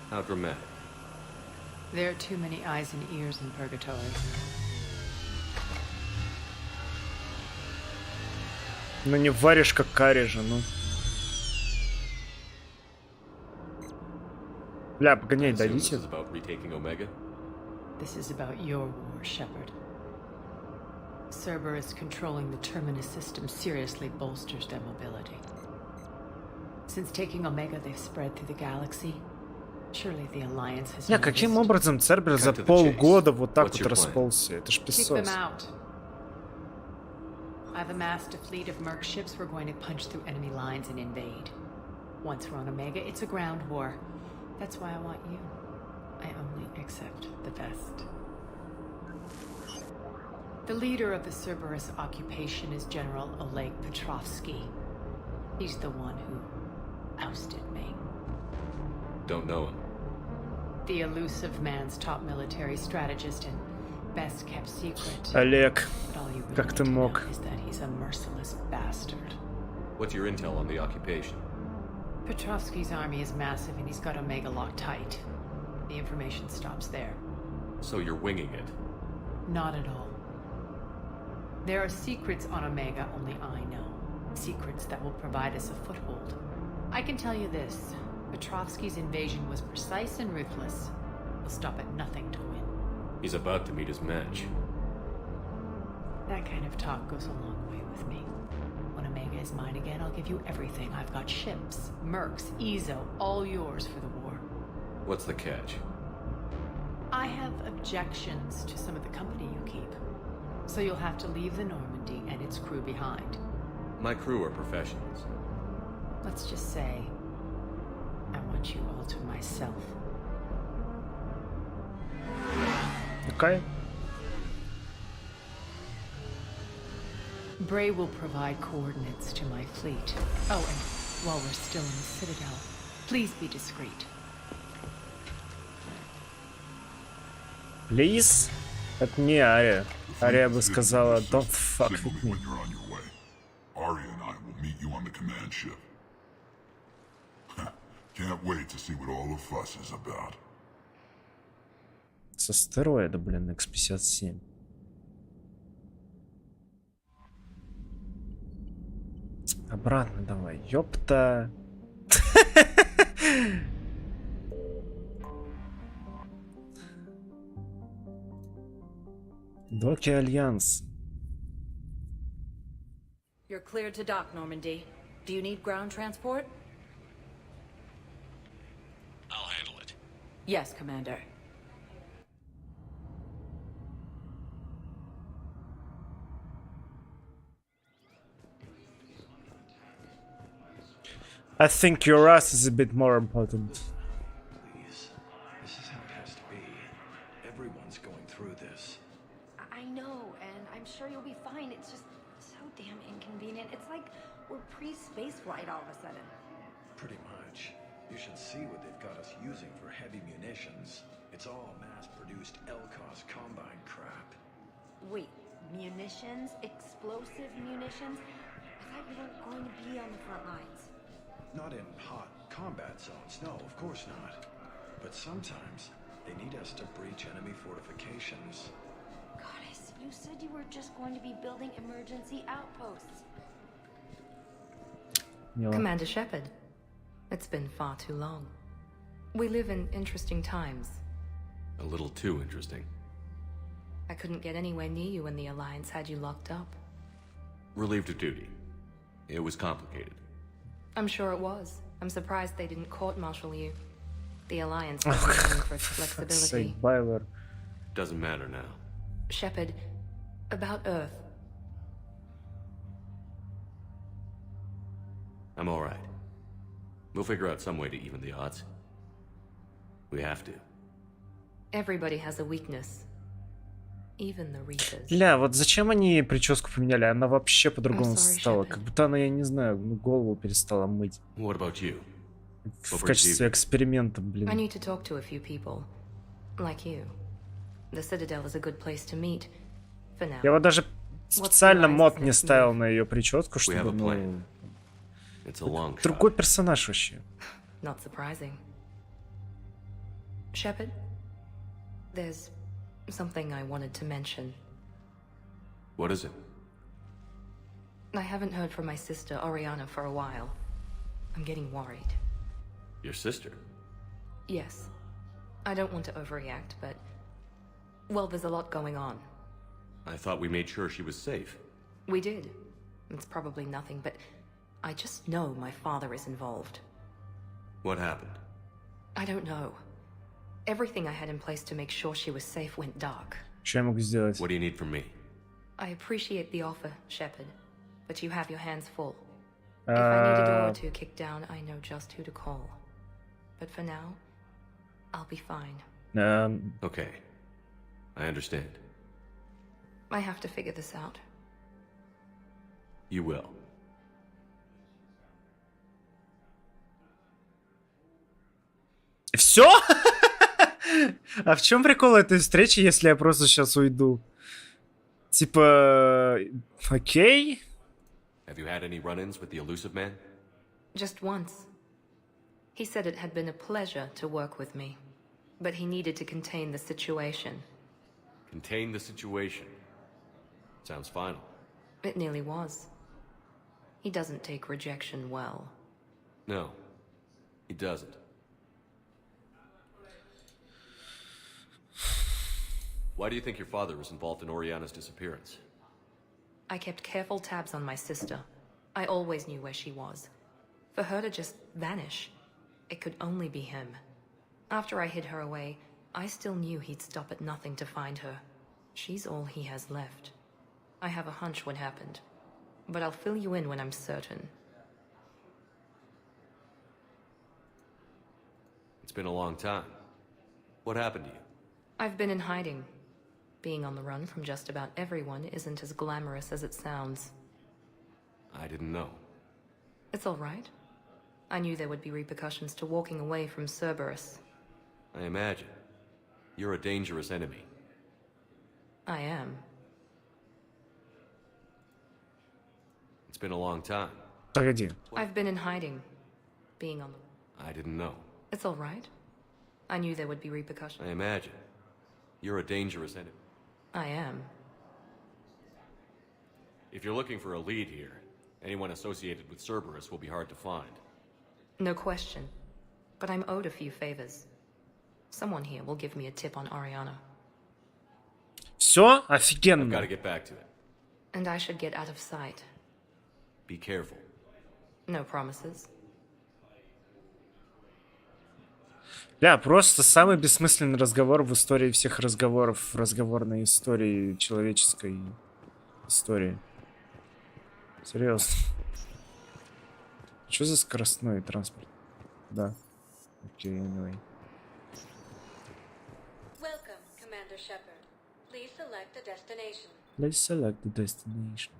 How dramatic. There are too many eyes and ears in Purgatory. Ну, не варишь, как карри же, ну. Бля, погоняй, дадите. This is about your war, Shepard. Cerberus controlling the Terminus system seriously bolsters their mobility. Since taking Omega, they've spread through the galaxy. Surely the Alliance has... Не, каким образом Цербер за полгода вот так вот расползся? Это ж Keep песос. them out. I've amassed a fleet of merc ships. We're going to punch through enemy lines and invade. Once we're on Omega, it's a ground war. That's why I want you. I only accept the best. The leader of the Cerberus occupation is General Oleg Petrovsky. He's the one who ousted me. Don't know him. The elusive man's top military strategist and best kept secret. Олег, But all you really как need ты to мог? know is that he's a merciless bastard. What's your intel on the occupation? Petrovsky's army is massive and he's got Omega locked tight. The information stops there. So you're winging it. Not at all. There are secrets on Omega only I know. Secrets that will provide us a foothold. I can tell you this. Petrovsky's invasion was precise and ruthless. He'll stop at nothing to win. He's about to meet his match. That kind of talk goes a long way with me. When Omega is mine again, I'll give you everything. I've got ships, mercs, Ezo, all yours for the war. What's the catch? I have objections to some of the company you keep. So you'll have to leave the Normandy and its crew behind. My crew are professionals. Let's just say, I want you all to myself. Okay. Bray will provide coordinates to my fleet. Oh, and while we're still in the Citadel, please be discreet. Please? Это не Ария. Ария бы сказала, don't fuck with me. When you're on your way, Aria and I will meet you on the command ship. Can't wait to see what all the fuss is about. С астероида, блин, X-57. Обратно давай, ёпта. Доки Альянс. You're cleared to dock, Normandy. Do you need ground transport? I'll handle it. Yes, Commander. I think your ass is a bit more important. Please. This is how it has to be. Everyone's going through this. I know, and I'm sure you'll be fine. It's just so damn inconvenient. It's like we're pre-space flight all of a sudden. Pretty much. You should see what they've got us using for heavy munitions. It's all mass-produced LCOS combine crap. Wait, munitions? Explosive munitions? I thought you weren't going to be on the front lines. Not in hot combat zones, no, of course not. But sometimes they need us to breach enemy fortifications. Goddess, you said you were just going to be building emergency outposts. Commander Shepard, it's been far too long. We live in interesting times. A little too interesting. I couldn't get anywhere near you when the Alliance had you locked up. Relieved of duty. It was complicated. I'm sure it was. I'm surprised they didn't court-martial you. The Alliance was known for its flexibility. Doesn't matter now. Shepard, about Earth. I'm all right. We'll figure out some way to even the odds. We have to. Everybody has a weakness. Even the Reapers. Бля, вот зачем они прическу поменяли? Она вообще по-другому стала. Как будто она, я не знаю, голову перестала мыть. What about you? В качестве эксперимента, блин. I need to talk to a few people. Like you. The Citadel is a good place to meet. For now. Я вот даже специально мод не ставил на ее прическу, чтобы, ну... Другой персонаж вообще. Not surprising. Shepard, there's something I wanted to mention. What is it? I haven't heard from my sister, Oriana, for a while. I'm getting worried. Your sister? Yes. I don't want to overreact, but... Well, there's a lot going on. I thought we made sure she was safe. We did. It's probably nothing, but... I just know my father is involved. What happened? I don't know. Everything I had in place to make sure she was safe went dark. Что я могу сделать? What do you need from me? I appreciate the offer, Shepard, but you have your hands full. If I need a door or two kicked down, I know just who to call. But for now, I'll be fine. Okay. I understand. I have to figure this out. You will. Все? А в чем прикол этой встречи, если я просто сейчас уйду? Типа, окей? Have you had any run-ins with the elusive man? Just once. He said it had been a pleasure to work with me, but he needed to contain the situation. Contain the situation. Sounds final. It nearly was. He doesn't take rejection well. No, he doesn't. Why do you think your father was involved in Oriana's disappearance? I kept careful tabs on my sister. I always knew where she was. For her to just vanish, it could only be him. After I hid her away, I still knew he'd stop at nothing to find her. She's all he has left. I have a hunch what happened, but I'll fill you in when I'm certain. It's been a long time. What happened to you? I've been in hiding. Being on the run from just about everyone isn't as glamorous as it sounds. I didn't know. It's all right. I knew there would be repercussions to walking away from Cerberus. I imagine. You're a dangerous enemy. I am. It's been a long time. Погоди. I've been in hiding. Being on the... I didn't know. It's all right. I knew there would be repercussions. I imagine. You're a dangerous enemy. I am. If you're looking for a lead here, anyone associated with Cerberus will be hard to find. No question. But I'm owed a few favors. Someone here will give me a tip on Oriana. Все? Офигенно. I've got to get back to it. And I should get out of sight. Be careful. No promises. Бля, просто самый бессмысленный разговор в истории всех разговоров, в разговорной истории, человеческой истории. Серьезно. Что за скоростной транспорт? Да. Окей, anyway. Welcome, Commander Shepard. Please select a destination. Let's select the destination.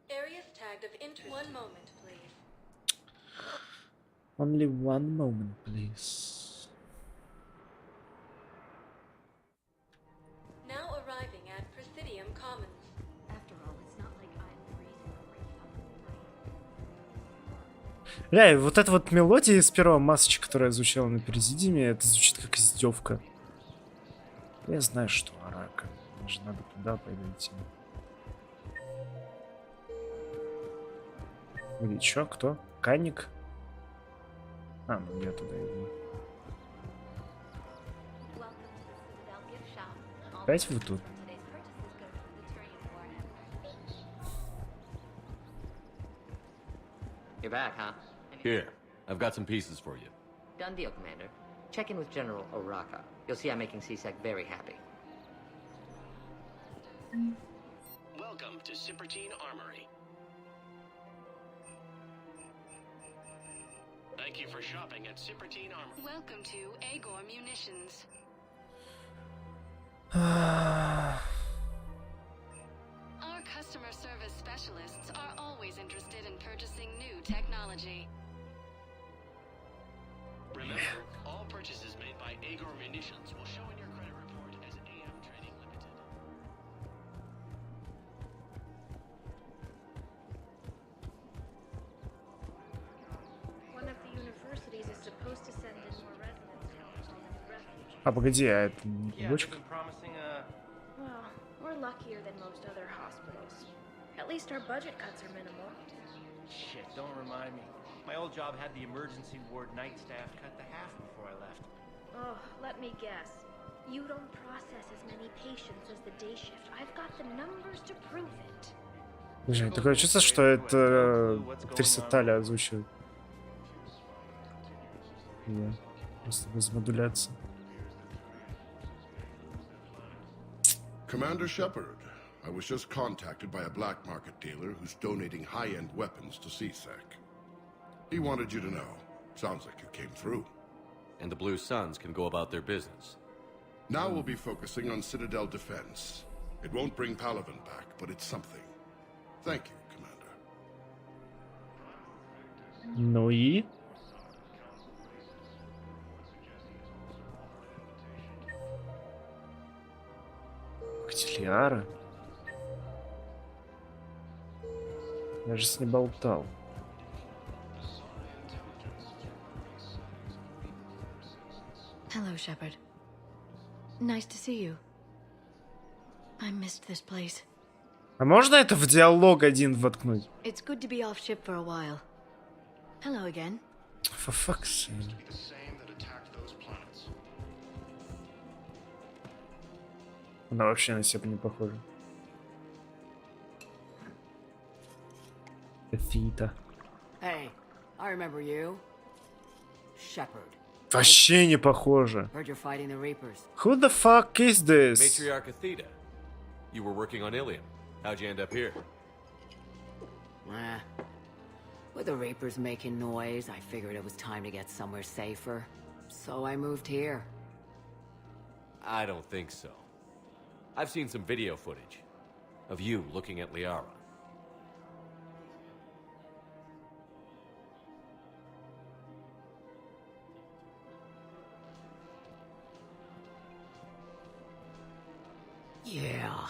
Areas tagged of interest. One moment, please. Only one moment, please. Now arriving at Presidium Commons. After all, it's not like I'm the reason we're Бля, вот эта вот мелодия из первого Масочи, которая звучала на Президиуме, это звучит как издевка. Я знаю, что Арака. Мне же надо туда пойти. Или чё, кто? Канник? А, ну я туда иду. Опять вы тут? You're back, huh? Here, I've got some pieces for you. Done deal, Commander. Check in with General Oraka. You'll see I'm making CSEC very happy. Welcome to Cypertine Armory. Thank you for shopping at Cypertine Armory. Welcome to Agor Munitions. Our customer service specialists are always interested in purchasing new technology. Remember, all purchases made by Agor Munitions will show in your credit report as AM Trading Limited. One of the universities is supposed to send in more residence counseling and refugees. А погоди, а это не бочка? Well, we're luckier than most other hospitals. At least our budget cuts are minimal. Shit, don't remind me. My old job had the emergency ward night staff cut to half before I left. Oh, let me guess. You don't process as many patients as the day shift. I've got the numbers to prove it. Слушай, такое чувство, что это актриса Таля озвучивает. Да, просто без модуляции. Commander Shepard, I was just contacted by a black market dealer who's donating high-end weapons to CSEC. He wanted you to know. Sounds like you came through. And the Blue Suns can go about their business. Now we'll be focusing on Citadel defense. It won't bring Palaven back, but it's something. Thank you, Commander. Ну и? Катилиара? Я же с ней болтал. Hello, Shepard. Nice to see you. I missed this place. А можно это в диалог один воткнуть? It's good to be off ship for a while. Hello again. For fuck's sake. Она вообще на себя не похожа. Эфита. Hey, I remember you. Shepard. Вообще не похоже. Heard you're fighting the Reapers. Who the fuck is this? Matriarch Athena. You were working on Ilium. How'd you end up here? With the Reapers making noise, I figured it was time to get somewhere safer. So I moved here. I don't think so. I've seen some video footage of you looking at Liara. Yeah.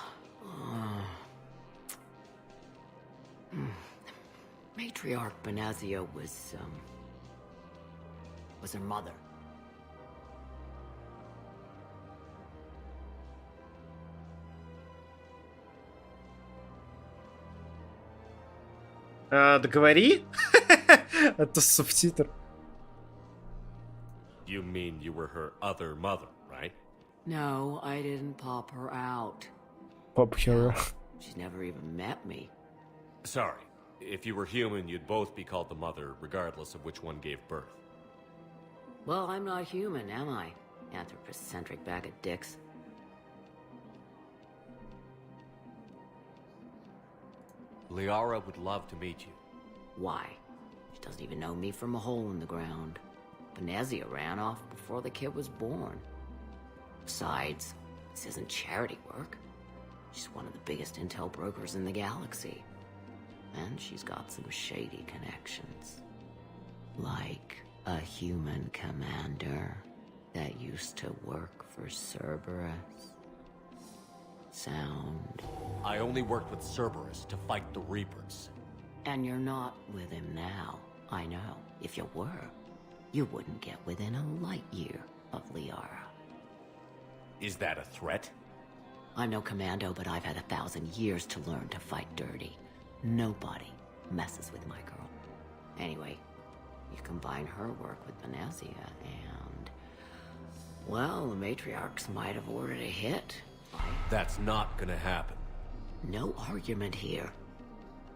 Matriarch Benazia was her mother. Договори? Это субтитр. You mean you were her other mother, right? No, I didn't pop her out. Pop her. She's never even met me. Sorry. If you were human, you'd both be called the mother, regardless of which one gave birth. Well, I'm not human, am I? Anthropocentric bag of dicks. Liara would love to meet you. Why? She doesn't even know me from a hole in the ground. Benazia ran off before the kid was born. Besides, this isn't charity work. She's one of the biggest intel brokers in the galaxy. And she's got some shady connections. Like a human commander that used to work for Cerberus. Sound. I only worked with Cerberus to fight the Reapers. And you're not with him now. I know. If you were, you wouldn't get within a light year of Liara. Is that a threat? I'm no commando, but I've had 1,000 years to learn to fight dirty. Nobody messes with my girl. Anyway, you combine her work with Venezia and... well, the matriarchs might have ordered a hit. That's not gonna happen. No argument here.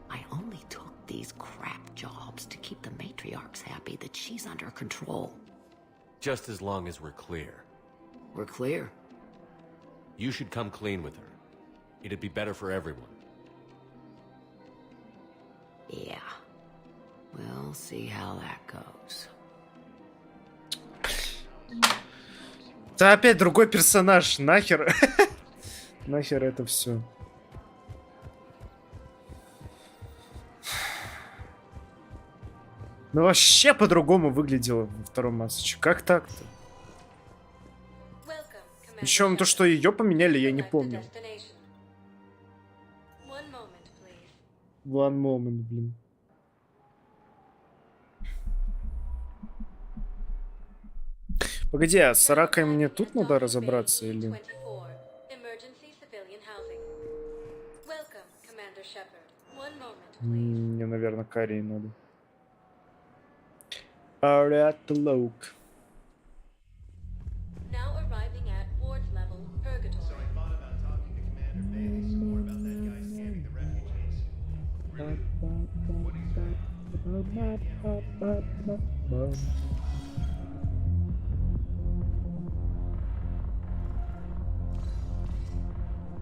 I only took these crap jobs to keep the matriarchs happy that she's under control. Just as long as we're clear. We're clear? You should come clean with her. It'd be better for everyone. Yeah. We'll see how that goes. Да опять другой персонаж. Нахер. Нахер это все. Ну вообще по-другому выглядело во втором матче. Как так-то? Причем то, что ее поменяли, я не помню. One moment, блин. Погоди, а с Аракой мне тут надо разобраться или... Мне, наверное, Карии надо. Alright, look.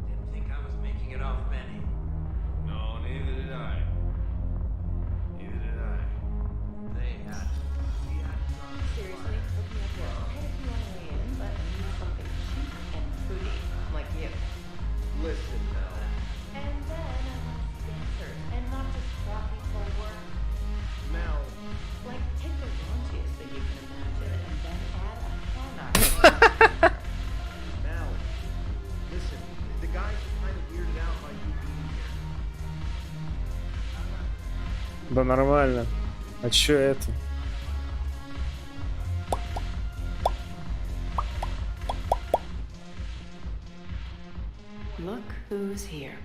Didn't think I was making it off many. No, neither did I. Neither did I. They had. Seriously, looking up your head if you want to weigh in, but I need something cheap and fruity, like you. Listen, Mel. And then I want dancers, and not just crappy for work. Mel. Like, take the raunchiest that you can imagine, and then add a hammer. Mel. Listen, the guys are kind of weirded out by you being here. Да нормально. А чё это? Look who's here.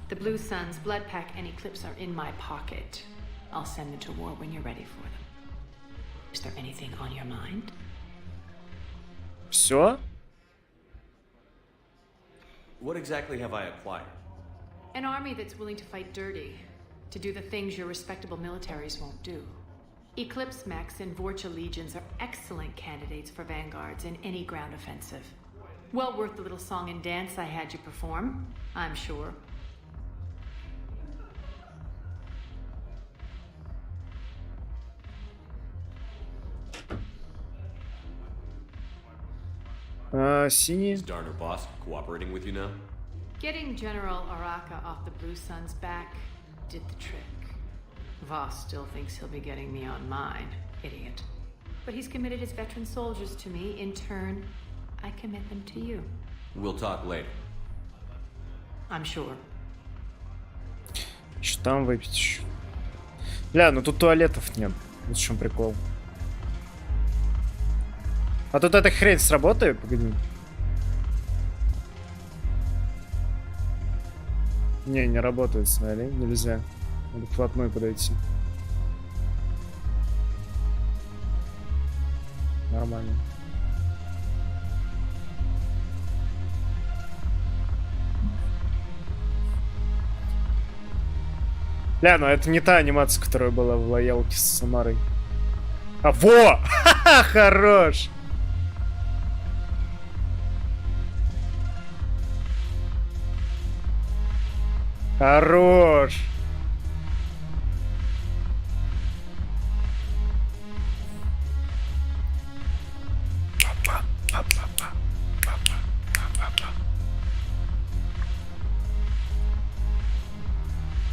The Blue Suns, Blood Pack, and Eclipse are in my pocket. I'll send them to war when you're ready for them. Is there anything on your mind? Все? What exactly have I acquired? An army that's willing to fight dirty, to do the things your respectable militaries won't do. Eclipse Mechs and Vorcha Legions are excellent candidates for vanguards in any ground offensive. Well worth the little song and dance I had you perform, I'm sure. Синий. Is Darner Boss cooperating with you now? Getting General Araka off the Blue Sun's back did the trick. Voss still thinks he'll be getting me on mine, idiot. But he's committed his veteran soldiers to me. In turn, I commit them to you. We'll talk later. I'm sure. Что там выпить еще? Бля, ну тут туалетов нет. Вот в чем прикол. А тут эта хрень сработает? Погоди. Не работает, смотри, нельзя. Надо вплотную подойти. Нормально. Бля, ну это не та анимация, которая была в лоялке с Самарой. А, во! Ха-ха, хорош! Хорош!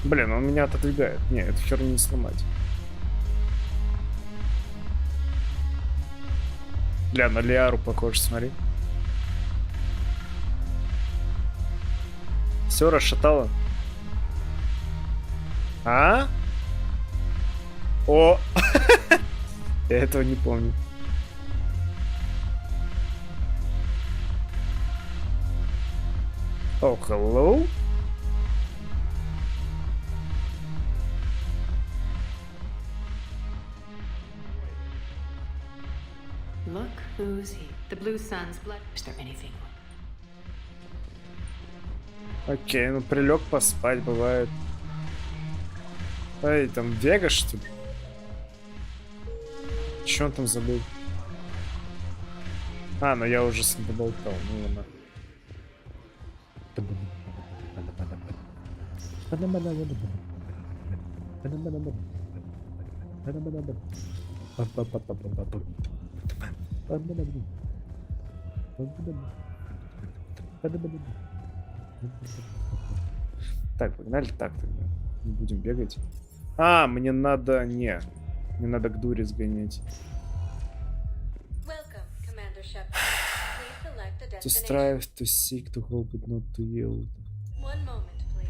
Блин, он меня отодвигает. Не, эту херню не сломать. Бля, на Лиару похож, смотри. Все расшатало. А? О! Я этого не помню. О, hello? Look who's here. The blue sun's blood. Is there anything? Окей, ну прилег поспать, бывает. Эй, там Вега, что ли? Че он там забыл? А, ну я уже с ним поболтал, ну ладно. Так, погнали так тогда. Не будем бегать. А, мне надо... Не. Мне надо к дуре сгонять. To strive, to seek, to hope, but not to yield. One moment, please.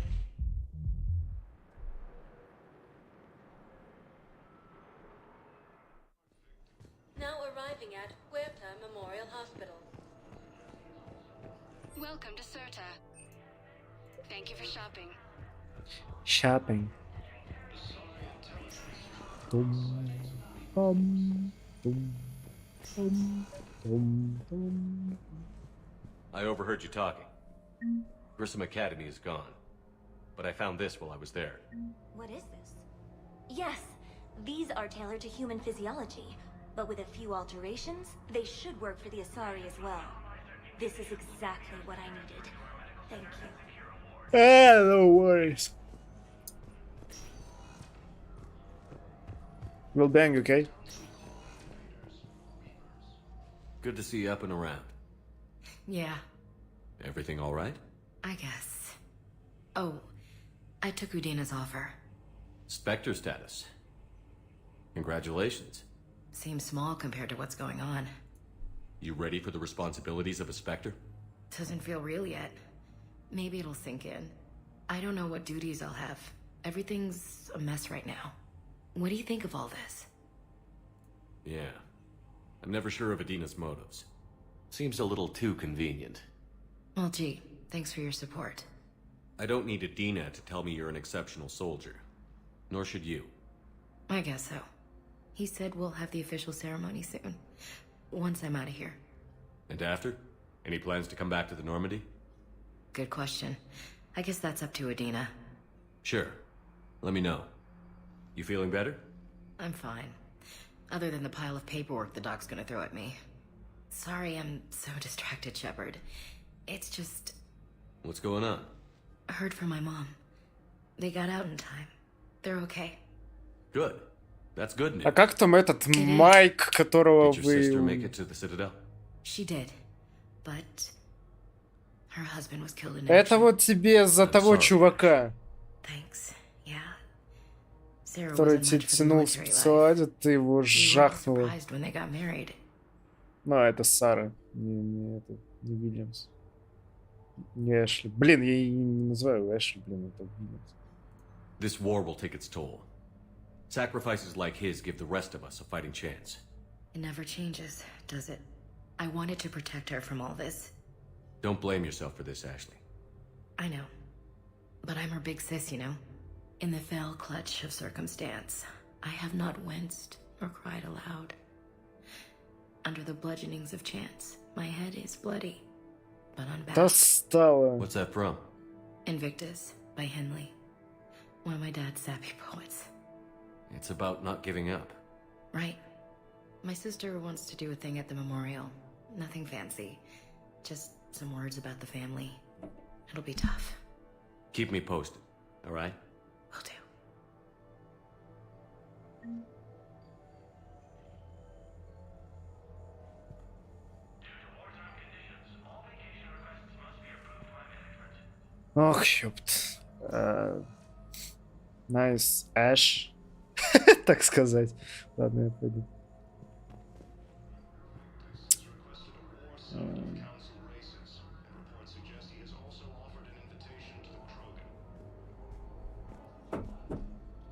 Now arriving at Huerta Memorial Hospital. Welcome to Certa. Thank you for shopping. Shopping. Dum, dum, dum, dum, dum, dum. I overheard you talking. Grissom Academy is gone. But I found this while I was there. What is this? Yes, these are tailored to human physiology, but with a few alterations, they should work for the Asari as well. This is exactly what I needed. Thank you. No worries. We'll bang, okay? Good to see you up and around. Yeah, Everything all right? I guess. Oh, I took Udina's offer. Spectre status. Congratulations. Seems small compared to what's going on. You ready for the responsibilities of a Spectre? Doesn't feel real yet. Maybe it'll sink in. I don't know what duties I'll have. Everything's a mess right now. What do you think of all this? Yeah. I'm never sure of Adina's motives. Seems a little too convenient. Well, gee, thanks for your support. I don't need Adina to tell me you're an exceptional soldier. Nor should you. I guess so. He said we'll have the official ceremony soon. Once I'm out of here. And after? Any plans to come back to the Normandy? Good question. I guess that's up to Adina. Sure. Let me know. You feeling better? I'm fine. Other than the pile of paperwork the doc's gonna throw at me. Sorry I'm so distracted, Shepard. It's just... What's going on? I heard from my mom. They got out in time. They're okay. Good. That's good news. А как там этот Майк, которого Did your sister make вы... it to the Citadel? She did. But... her husband was killed in Это action. вот тебе за того чувака, Thanks. Yeah. Sarah который wasn't тебя much for the тянул в military life. спецоаде, ты его We weren't жахнула. surprised when they got married. Ну, это Сара, не Уильямс. Не Эшли. Блин, я ее не называю Эшли, блин, это Уильямс. This war will take its toll. Sacrifices like his give the rest of us a fighting chance. It never changes, does it? I wanted to protect her from all this. Don't blame yourself for this, Ashley. I know. But I'm her big sis, you know? In the fell clutch of circumstance, I have not winced or cried aloud. Under the bludgeonings of chance, my head is bloody, but unbound. Достала. What's that from? Invictus by Henley. One of my dad's sappy poets. It's about not giving up. Right. My sister wants to do a thing at the memorial. Nothing fancy. Just some words about the family. It'll be tough. Keep me posted, all right? Will do. Ох, ёпт. Найс Эш. Так сказать. Ладно, я пойду.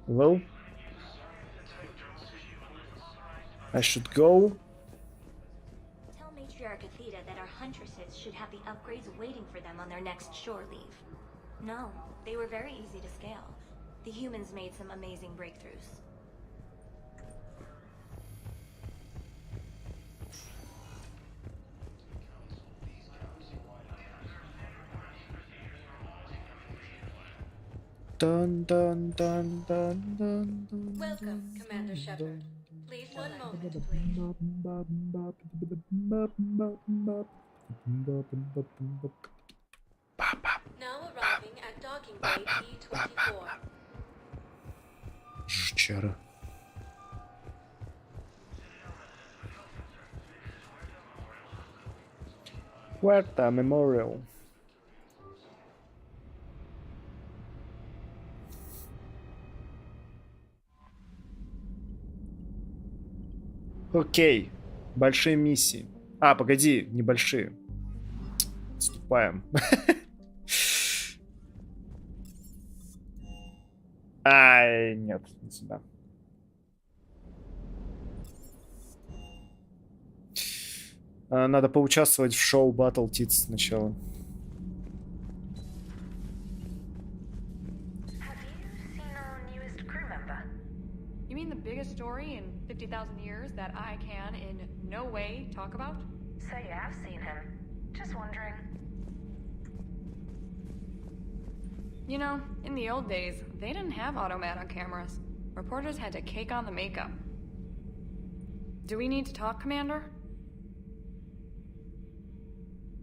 Hello? I should go. Tell Matriarch Athena that our huntresses should have the upgrades waiting for them on their next shore leave. No, they were very easy to scale. The humans made some amazing breakthroughs. Dun dun dun dun dun dun. Welcome, Commander Shepard. Please, one moment, please. Now arriving at docking bay B24. Жучара. Puerta Memorial. Окей. Большие миссии. А, погоди, небольшие. Отступаем. Ай, нет, не сюда. Надо поучаствовать в шоу Battle Tits сначала. You mean the biggest story in 50,000 years that I can in no way talk about? So you have seen him. Just wondering. You know, in the old days, they didn't have automatic cameras. Reporters had to cake on the makeup. Do we need to talk, Commander?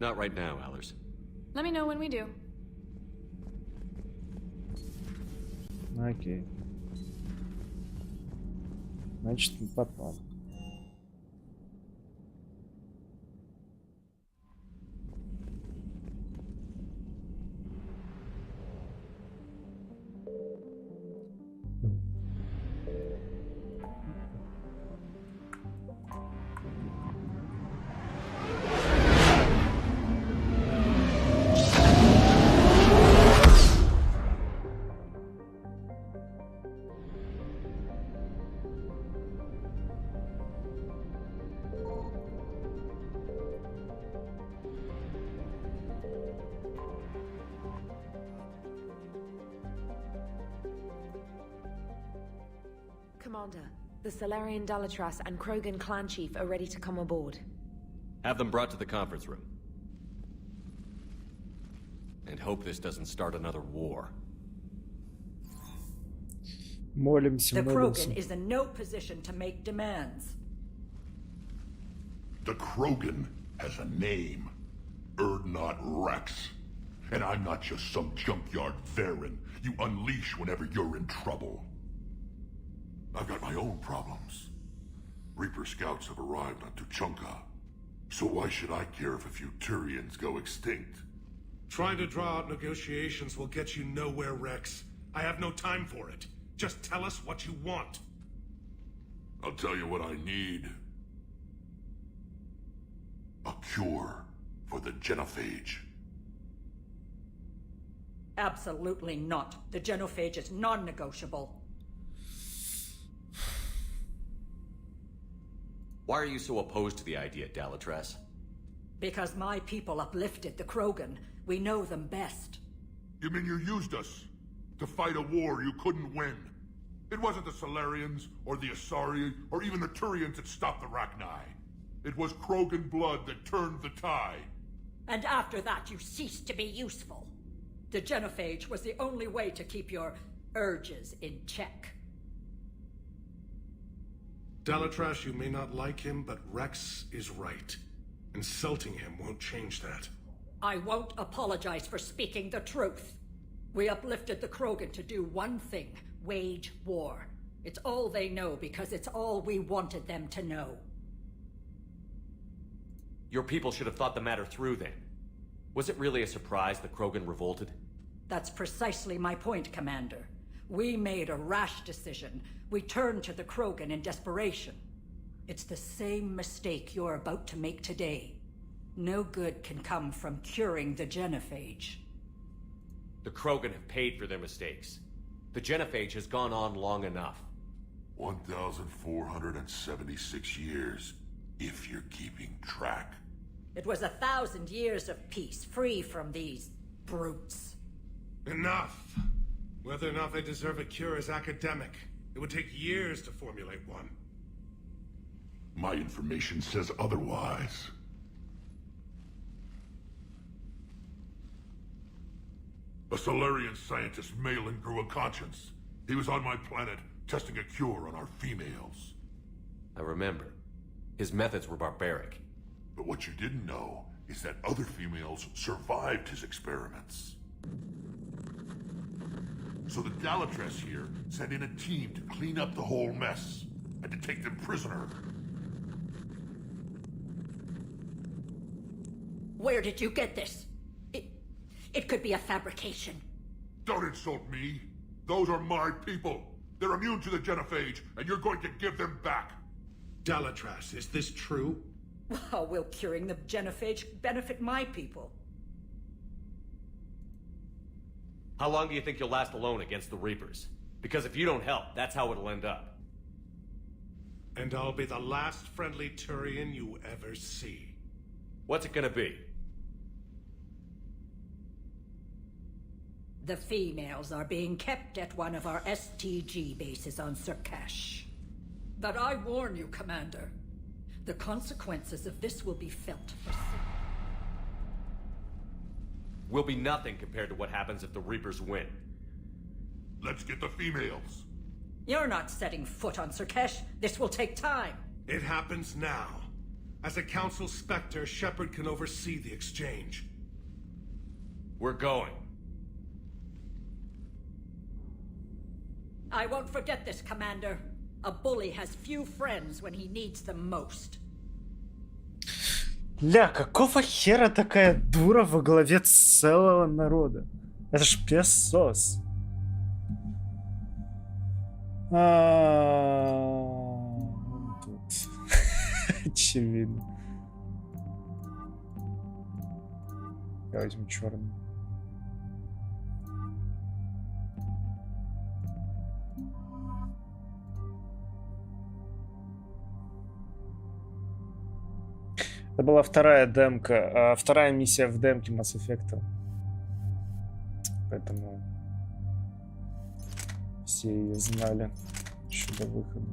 Not right now, Allers. Let me know when we do. Окей. Значит, потом. Commander, the Solarian Dalatras and Krogan clan chief are ready to come aboard. Have them brought to the conference room. And hope this doesn't start another war. Молимся, The молимся. Krogan is in no position to make demands. The Krogan has a name. Erdnot Rex. And I'm not just some junkyard Varen you unleash whenever you're in trouble. I've got my own problems. Reaper scouts have arrived on Tuchanka. So why should I care if a few Turians go extinct? Trying to draw out negotiations will get you nowhere, Rex. I have no time for it. Just tell us what you want. I'll tell you what I need. A cure for the genophage. Absolutely not. The genophage is non-negotiable. Why are you so opposed to the idea, Dalatras? Because my people uplifted the Krogan. We know them best. You mean you used us to fight a war you couldn't win? It wasn't the Solarians, or the Asari, or even the Turians that stopped the Rachni. It was Krogan blood that turned the tide. And after that, you ceased to be useful. The genophage was the only way to keep your urges in check. Dalatras, you may not like him, but Rex is right. Insulting him won't change that. I won't apologize for speaking the truth. We uplifted the Krogan to do one thing, wage war. It's all they know because it's all we wanted them to know. Your people should have thought the matter through then. Was it really a surprise the Krogan revolted? That's precisely my point, Commander. We made a rash decision. We turned to the Krogan in desperation. It's the same mistake you're about to make today. No good can come from curing the genophage. The Krogan have paid for their mistakes. The genophage has gone on long enough. 1,476 years, if you're keeping track. It was 1,000 years of peace, free from these brutes. Enough! Whether or not they deserve a cure is academic. It would take years to formulate one. My information says otherwise. A Solarian scientist Malin grew a conscience. He was on my planet, testing a cure on our females. I remember. His methods were barbaric. But what you didn't know is that other females survived his experiments. So the Dalatress here sent in a team to clean up the whole mess, and to take them prisoner. Where did you get this? It could be a fabrication. Don't insult me. Those are my people. They're immune to the genophage, and you're going to give them back. Dalatrass, is this true? How will curing the genophage benefit my people? How long do you think you'll last alone against the Reapers? Because if you don't help, that's how it'll end up. And I'll be the last friendly Turian you ever see. What's it gonna be? The females are being kept at one of our STG bases on Surkash. But I warn you, Commander, the consequences of this will be felt for Will be nothing compared to what happens if the Reapers win. Let's get the females. You're not setting foot on Surkash. This will take time. It happens now. As a Council Spectre, Shepard can oversee the exchange. We're going. I won't forget this, Commander. A bully has few friends when he needs them most. Ля, какого хера такая дура во главе целого народа? Это ж песос. Тут очевидно. Я возьму черный. Это была вторая демка, вторая миссия в демке Mass Effect. Поэтому все ее знали еще до выхода.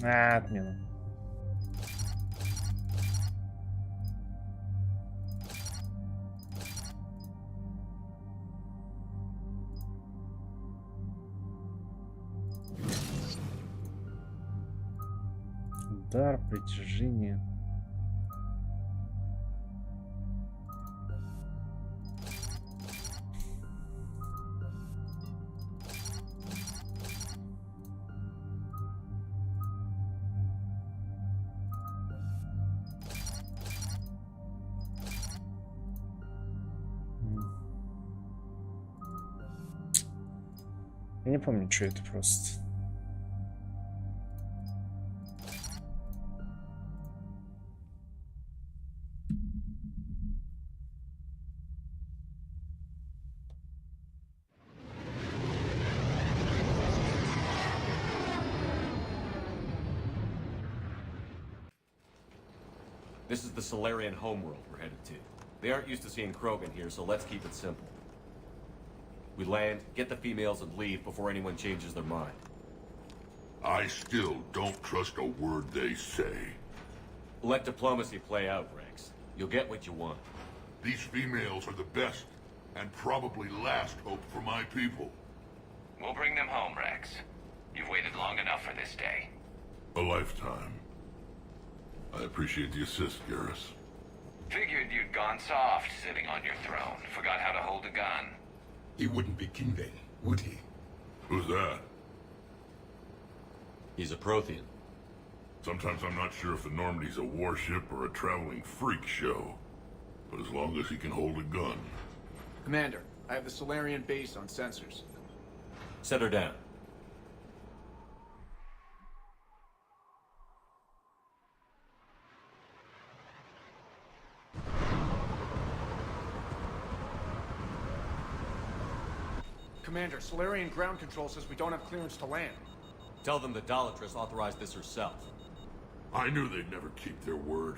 Отмена. Удар, притяжение. Я не помню, что это просто. This is the Solarian homeworld we're headed to. They aren't used to seeing Krogan here, so let's keep it simple. We land, get the females, and leave before anyone changes their mind. I still don't trust a word they say. Let diplomacy play out, Rex. You'll get what you want. These females are the best, and probably last hope for my people. We'll bring them home, Rex. You've waited long enough for this day. A lifetime. I appreciate the assist, Garrus. Figured you'd gone soft sitting on your throne. Forgot how to hold a gun. He wouldn't be king then, would he? Who's that? He's a Prothean. Sometimes I'm not sure if the Normandy's a warship or a traveling freak show. But as long as he can hold a gun. Commander, I have the Solarian base on sensors. Set her down. Commander, Solarian ground control says we don't have clearance to land. Tell them the Dolatress authorized this herself. I knew they'd never keep their word.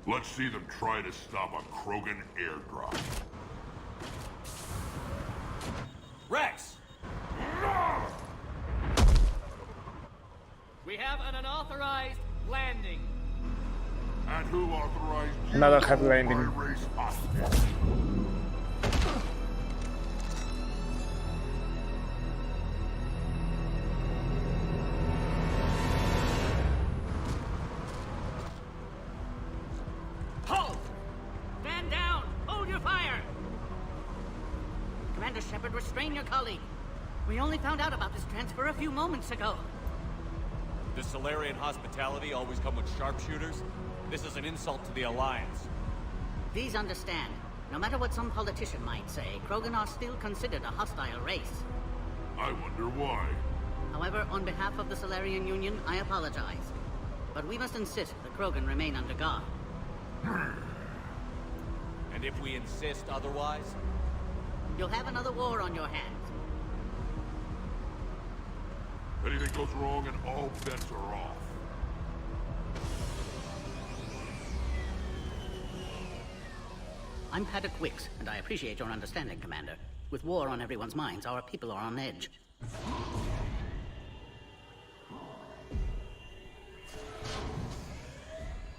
Let's see them try to stop a Krogan airdrop. Rex! We have an unauthorized landing. And who authorized you? Another hard landing. My race hostage? Halt! Stand down! Hold your fire! Commander Shepard, restrain your colleague. We only found out about this transfer a few moments ago. Does Solarian hospitality always come with sharpshooters? This is an insult to the Alliance. Please understand, no matter what some politician might say, Krogan are still considered a hostile race. I wonder why. However, on behalf of the Solarian Union, I apologize. But we must insist the Krogan remain under guard. And if we insist otherwise? You'll have another war on your hands. Anything goes wrong and all bets are off. I'm Paddock Wicks, and I appreciate your understanding, Commander. With war on everyone's minds, our people are on edge.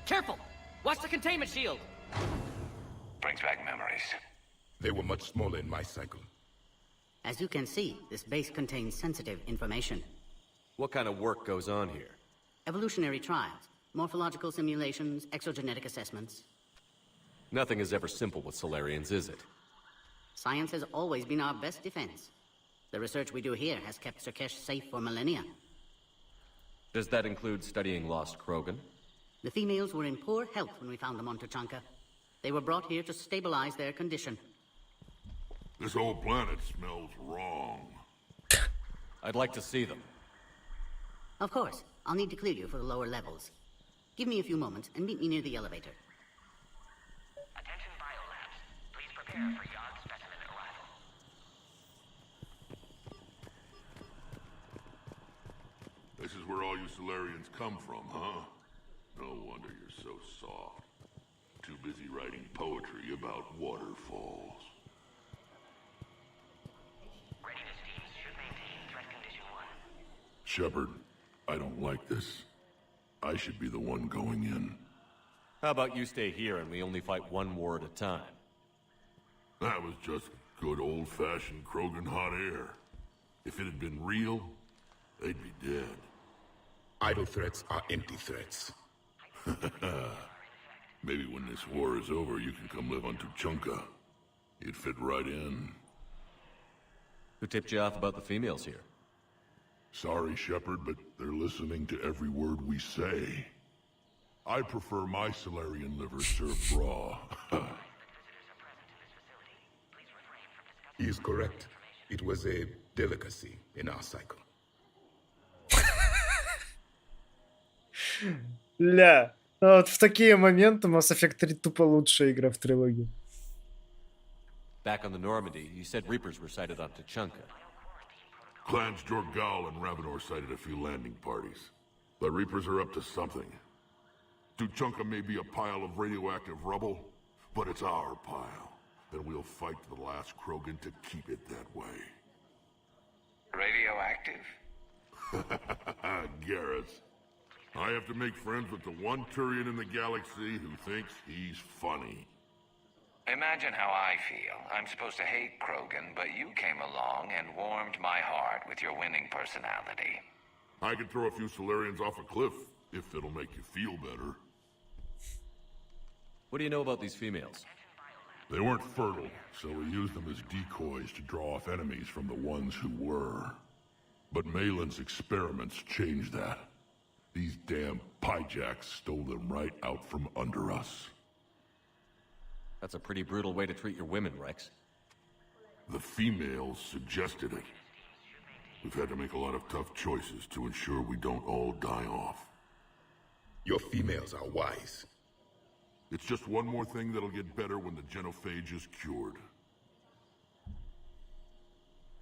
Careful! Watch the containment shield! Brings back memories. They were much smaller in my cycle. As you can see, this base contains sensitive information. What kind of work goes on here? Evolutionary trials, morphological simulations, exogenetic assessments. Nothing is ever simple with Solarians, is it? Science has always been our best defense. The research we do here has kept Surkesh safe for millennia. Does that include studying lost Krogan? The females were in poor health when we found them on Tuchanka. They were brought here to stabilize their condition. This whole planet smells wrong. I'd like to see them. Of course. I'll need to clear you for the lower levels. Give me a few moments and meet me near the elevator. Attention biolabs. Please prepare for Yod specimen arrival. This is where all you Solarians come from, huh? No wonder you're so soft. Too busy writing poetry about waterfalls. Readiness teams should maintain threat condition 1. Shepard, I don't like this. I should be the one going in. How about you stay here and we only fight one war at a time? That was just good old-fashioned Krogan hot air. If it had been real, they'd be dead. Idle threats are empty threats. Maybe when this war is over, you can come live on Tuchanka. You'd fit right in. Who tipped you off about the females here? Sorry, Shepard, but they're listening to every word we say. I prefer my Solarian liver served raw. He is correct. It was a delicacy in our cycle. Ля. Ну вот в такие моменты Mass Effect 3 тупо лучшая игра в трилогии. Back on the Normandy, you said Reapers were sighted on Tuchanka. Clans Jorgal and Ravenor sighted a few landing parties. The Reapers are up to something. Tuchanka may be a pile of radioactive rubble, but it's our pile. Then we'll fight to the last Krogan to keep it that way. Radioactive? Garrus. I have to make friends with the one Turian in the galaxy who thinks he's funny. Imagine how I feel. I'm supposed to hate Krogan, but you came along and warmed my heart with your winning personality. I could throw a few Solarians off a cliff, if it'll make you feel better. What do you know about these females? They weren't fertile, so we used them as decoys to draw off enemies from the ones who were. But Malin's experiments changed that. These damn pyjacks stole them right out from under us. That's a pretty brutal way to treat your women, Rex. The females suggested it. We've had to make a lot of tough choices to ensure we don't all die off. Your females are wise. It's just one more thing that'll get better when the genophage is cured.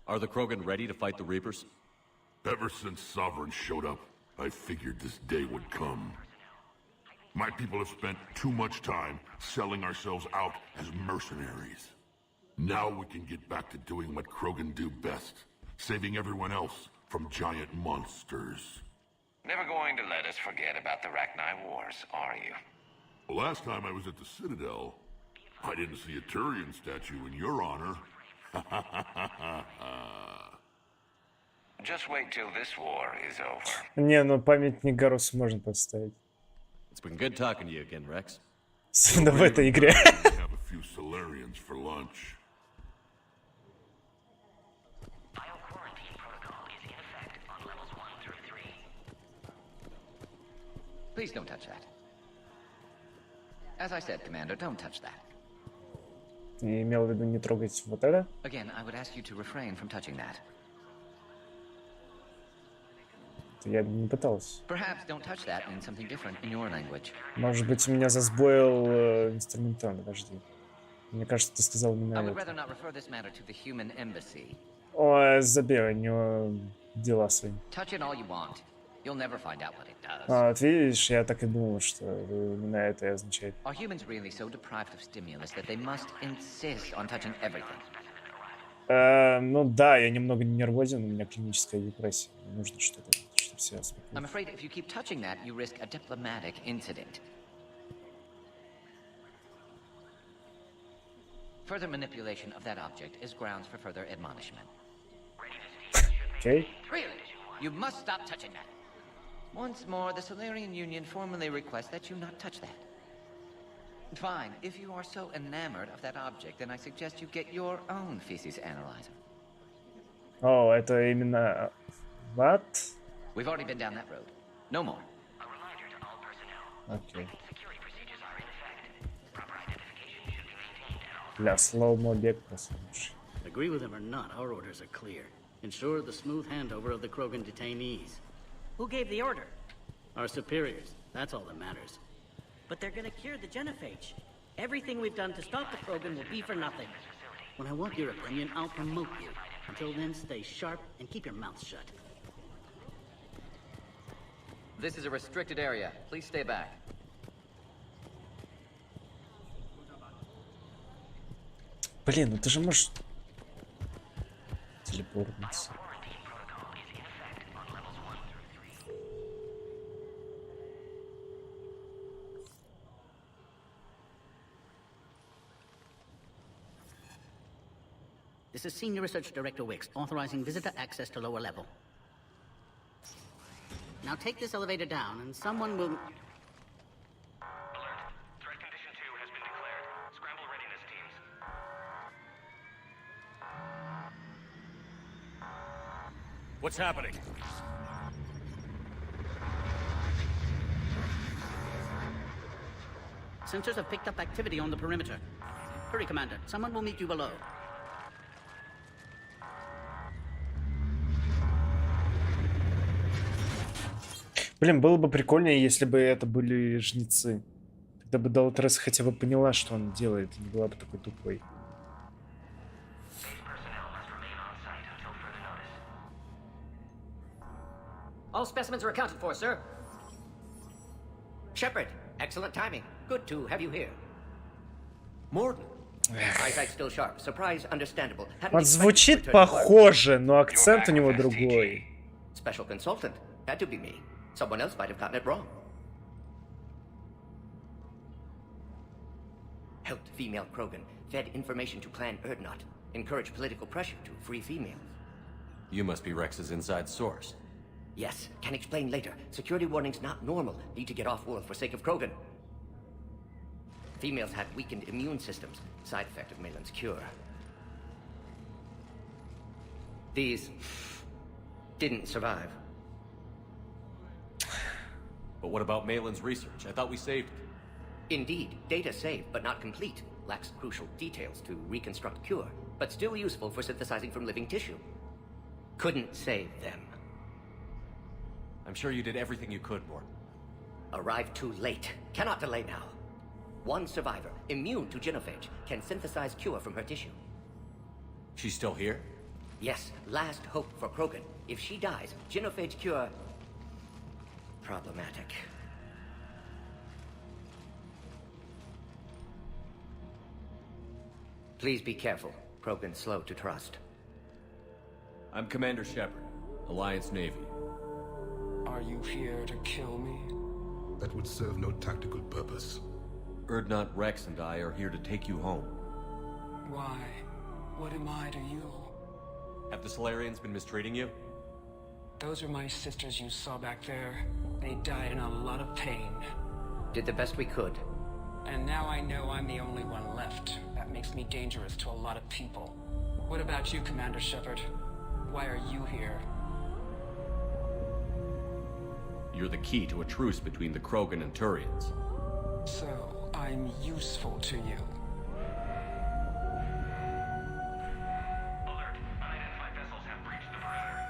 Are the Krogan ready to fight the Reapers? Ever since Sovereign showed up, I figured this day would come. My people have spent too much time selling ourselves out as mercenaries. Now we can get back to doing what Krogan do best, saving everyone else from giant monsters. Never going to let us forget about the Rachni Wars, are you? The last time I was at the Citadel, I didn't see a Turian statue in your honor. Just wait till this war is over. Не, ну памятник Гарусу можно поставить. It's been good talking to you again, Rex. Особенно в этой игре. Have a few Solarians for lunch. Please don't touch that. As I said, Commander, don't touch that. Ты имел в виду не трогать вот это? Again, I would ask you to refrain from touching that. Я не пытался. Perhaps don't touch that in something different in your language. Может быть, у меня засбоил инструментон, подожди. Мне кажется, ты сказал именно I would это. rather not refer this matter to the human embassy. Ой, забей, у него дела свои. Touch it all you want. You'll never find out what it does. А, вот видишь, я так и думал, что именно это и означает. Are humans really so deprived of stimulus that they must insist on touching everything? Ну да, я немного нервозен, у меня клиническая депрессия. Мне нужно что-то, чтобы все успокоить. I'm afraid if you keep touching that, you risk a diplomatic incident. Further manipulation of that object is grounds for further admonishment. Okay. Really? You must stop touching that. Once more, the Solarian Union formally requests that you not touch that. Fine. If you are so enamored of that object, then I suggest you get your own feces analyzer. О, это именно... What? We've already been down that road. No more. Окей. Бля, слоумо бег послушай. Agree with him or not, our orders are clear. Ensure the smooth handover of the Krogan detainees. Who gave the order? Our superiors. That's all that matters. But they're gonna cure the genophage. Everything we've done to stop the Krogan will be for nothing. When I want your opinion, I'll promote you. Until then, stay sharp and keep your mouth shut. This is a restricted area. Please stay back. Блин, ну ты же можешь телепортнуться. This is Senior Research Director Wicks, authorizing visitor access to lower level. Now take this elevator down, and someone will... What's happening? Sensors have picked up activity on the perimeter. Hurry, Commander. Someone will meet you below. Блин, было бы прикольнее, если бы это были жнецы. Тогда бы Долотрес хотя бы поняла, что он делает, и не была бы такой тупой. All specimens are accounted for, sir. Shepard, excellent timing. Good to have you here. Morden. Eyesight still sharp. Surprise understandable. Он звучит похоже, но акцент у него другой. Special consultant. Had to be me. Someone else might have gotten it wrong. Helped female Krogan. Fed information to Clan Erdnot. Encouraged political pressure to free females. You must be Rex's inside source. Yes, can explain later. Security warnings not normal. Need to get off-world for sake of Krogan. Females had weakened immune systems, side effect of Malin's cure. These didn't survive. But what about Malin's research? I thought we saved it. Indeed, data saved, but not complete. Lacks crucial details to reconstruct cure, but still useful for synthesizing from living tissue. Couldn't save them. I'm sure you did everything you could, Morton. Arrived too late. Cannot delay now. One survivor, immune to genophage, can synthesize cure from her tissue. She's still here? Yes, last hope for Krogan. If she dies, genophage cure... problematic. Please be careful. Krogan's slow to trust. I'm Commander Shepard, Alliance Navy. Are you here to kill me? That would serve no tactical purpose. Urdnot Rex and I are here to take you home. Why? What am I to you? Have the Solarians been mistreating you? Those are my sisters you saw back there. They died in a lot of pain. Did the best we could. And now I know I'm the only one left. That makes me dangerous to a lot of people. What about you, Commander Shepard? Why are you here? You're the key to a truce between the Krogan and Turians. So, I'm useful to you. Alert. Unidentified vessels have breached the perimeter.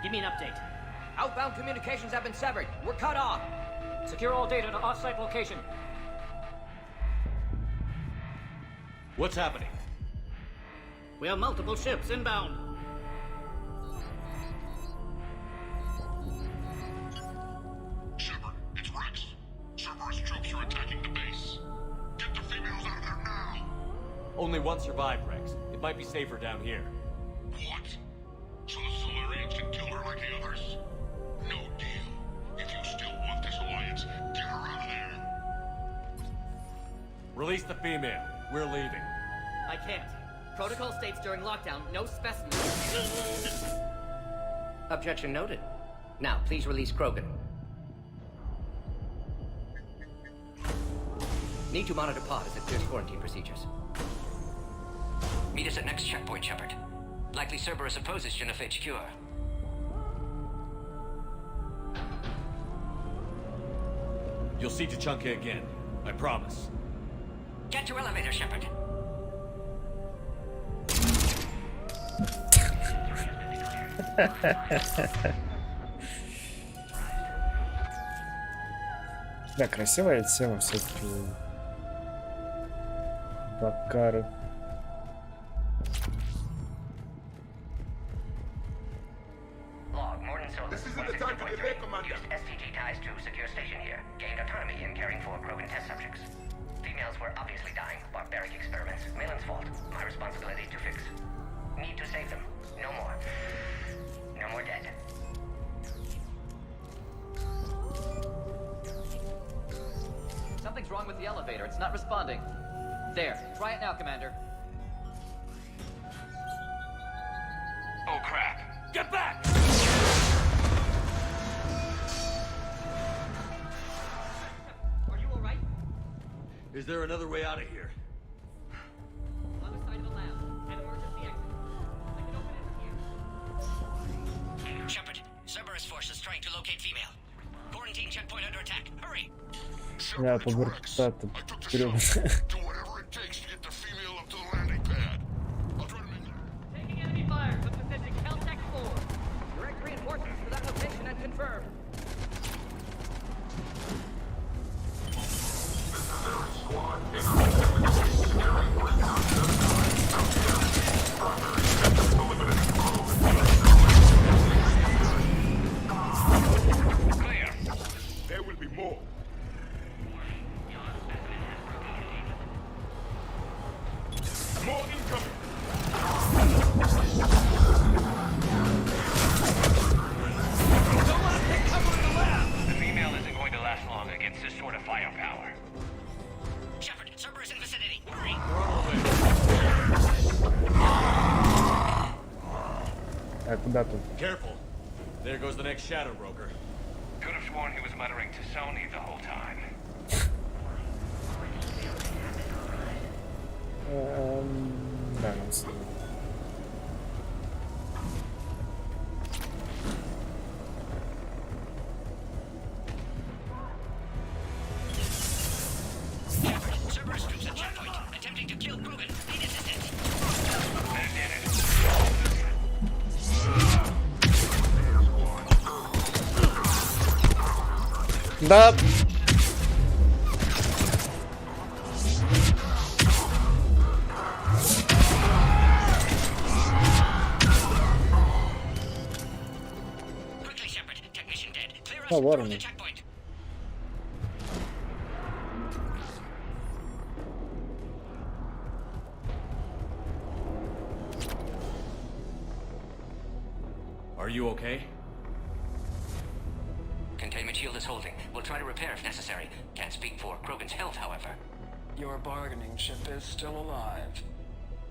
Give me an update. Outbound communications have been severed. We're cut off. Secure all data to off-site location. What's happening? We have multiple ships inbound. Shepard, it's Rex. Cerberus troops are attacking the base. Get the females out of there now! Only one survived, Rex. It might be safer down here. What? So the Solarians can kill her like the others? No deal. If you still want this alliance, get her out of there. Release the female. We're leaving. I can't. Protocol states during lockdown, no specimens. Objection noted. Now, please release Krogan. Need to monitor pod as it clears quarantine procedures. Meet us at next checkpoint, Shepard. Likely Cerberus opposes genophage cure. You'll see Tachanka again. I promise. Get to elevator, Shepard. Да, красивая тема все-таки. Бакары. Log, Morton Silver. This isn't the time to delay, Commander. Used STG ties to secure station here. Gained autonomy in caring for Krogan test subjects. Females were obviously dying. Barbaric experiments. Malin's fault. My responsibility to fix. Need to save them. No more. No more dead. Something's wrong with the elevator. It's not responding. There. Try it now, Commander. Oh, crap. Get back! Are you alright? Is there another way out of here? Other side of the lab. An emergency exit. I can open it from here. Shepard, Cerberus forces trying to locate female. Quarantine checkpoint under attack. Hurry! Я по борту вперед. Do whatever it takes to get the female up to the landing pad. I'll try to make it. Taking enemy fire. Subsystem Caltech 4. Direct reinforcements for that location and confirmed. Clear. There will be more. More incoming. Don't let him take cover in the lab. The female isn't going to last long against this sort of firepower. Shepard, Cerberus in vicinity. Hurry! А куда тут? Careful. There goes the next shadow broker. Could have sworn he was muttering to Sony the whole time. Да, нам с... Да. Oh, ладно. Are you okay? Containment shield is holding. We'll try to repair if necessary. Can't speak for Krogan's health, however. Your bargaining chip is still alive.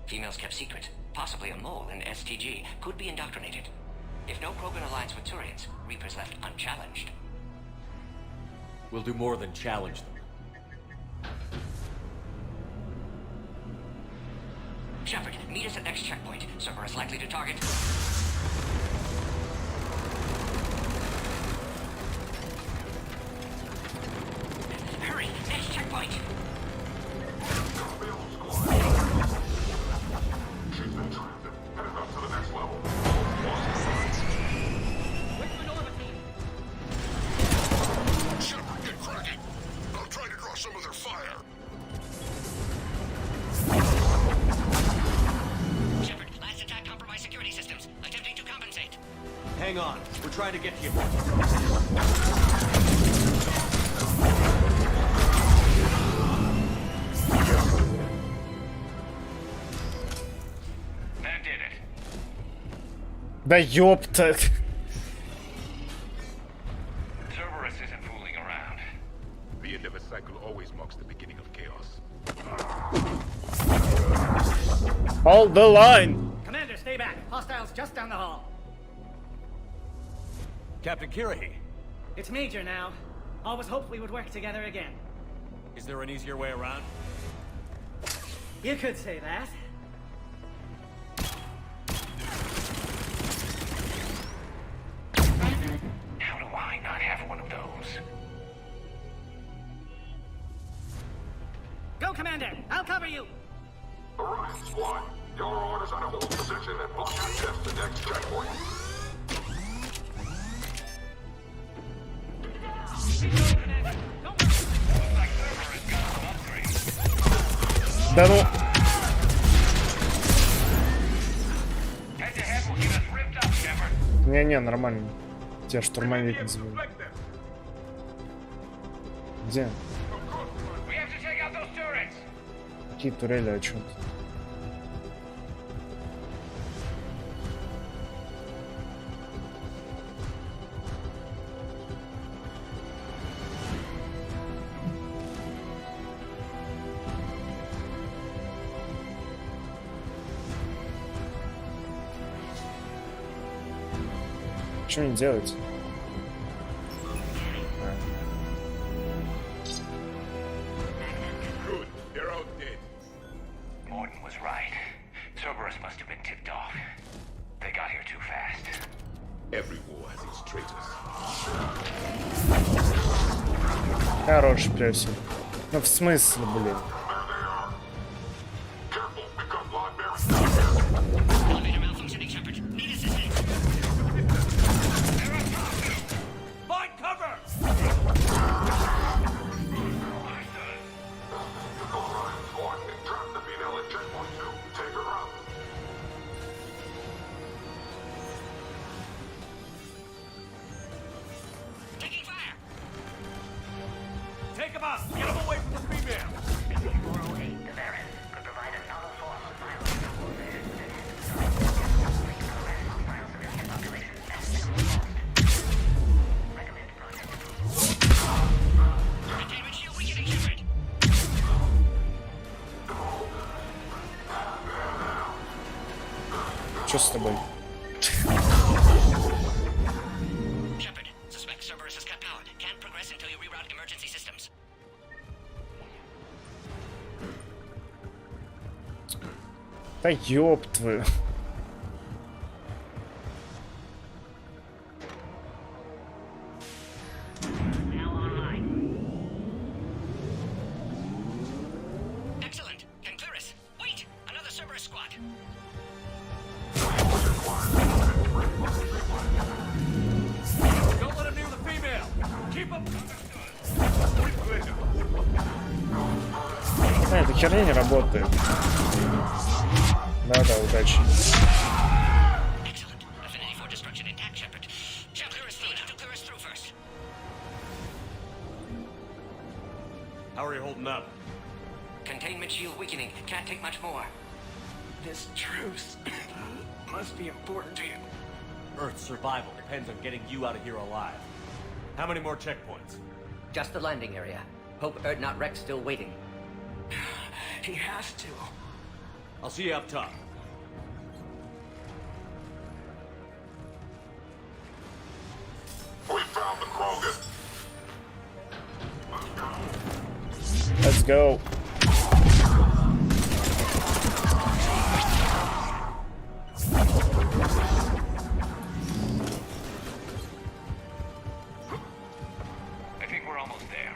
Females kept secret. Possibly a mole in STG. Could be indoctrinated. If no Krogan aligns with Turians, Reaper's left unchallenged. We'll do more than challenge them. Shepard, meet us at next checkpoint. Cerberus likely to target. Hurry, next checkpoint. Hang on. We're trying to get to you. That did it. Да ёпта. Cerberus isn't fooling around. The end of a cycle always marks the beginning of chaos. Hold the line. Commander, stay back. Hostiles just down the hall. Captain Kirahi. It's Major now. Always hoped we would work together again. Is there an easier way around? You could say that. How do I not have one of those? Go, Commander! I'll cover you! Alright, squad. Your orders on a hold position and block access to the next checkpoint. Да ну. Не-не, нормально. Тебя штурмовик называют. Где? Какие турели, о чем ты? Что мне делать? Good. They're all dead. Morton was right. Cerberus must have been tipped off. They got here too fast. Every war has its traitors. Хороший песен. Ну в смысле, блин? Что с тобой? Shepard, suspect Cerberus has cut power. Can't progress until you reroute emergency systems. Да ёб твою. Excellent. Can clear us. Wait, another Cerberus squad. Don't let him near the female. Keep him. Эта херня не работает. Да-да, удачи. How are you holding up? Containment shield weakening. Can't take much more. This truce must be important to you. Earth's survival depends on getting you out of here alive. How many more checkpoints? Just the landing area. Hope Erdnot Rex still waiting. He has to. I'll see you up top. We found the Krogan. Let's go. I think we're almost there.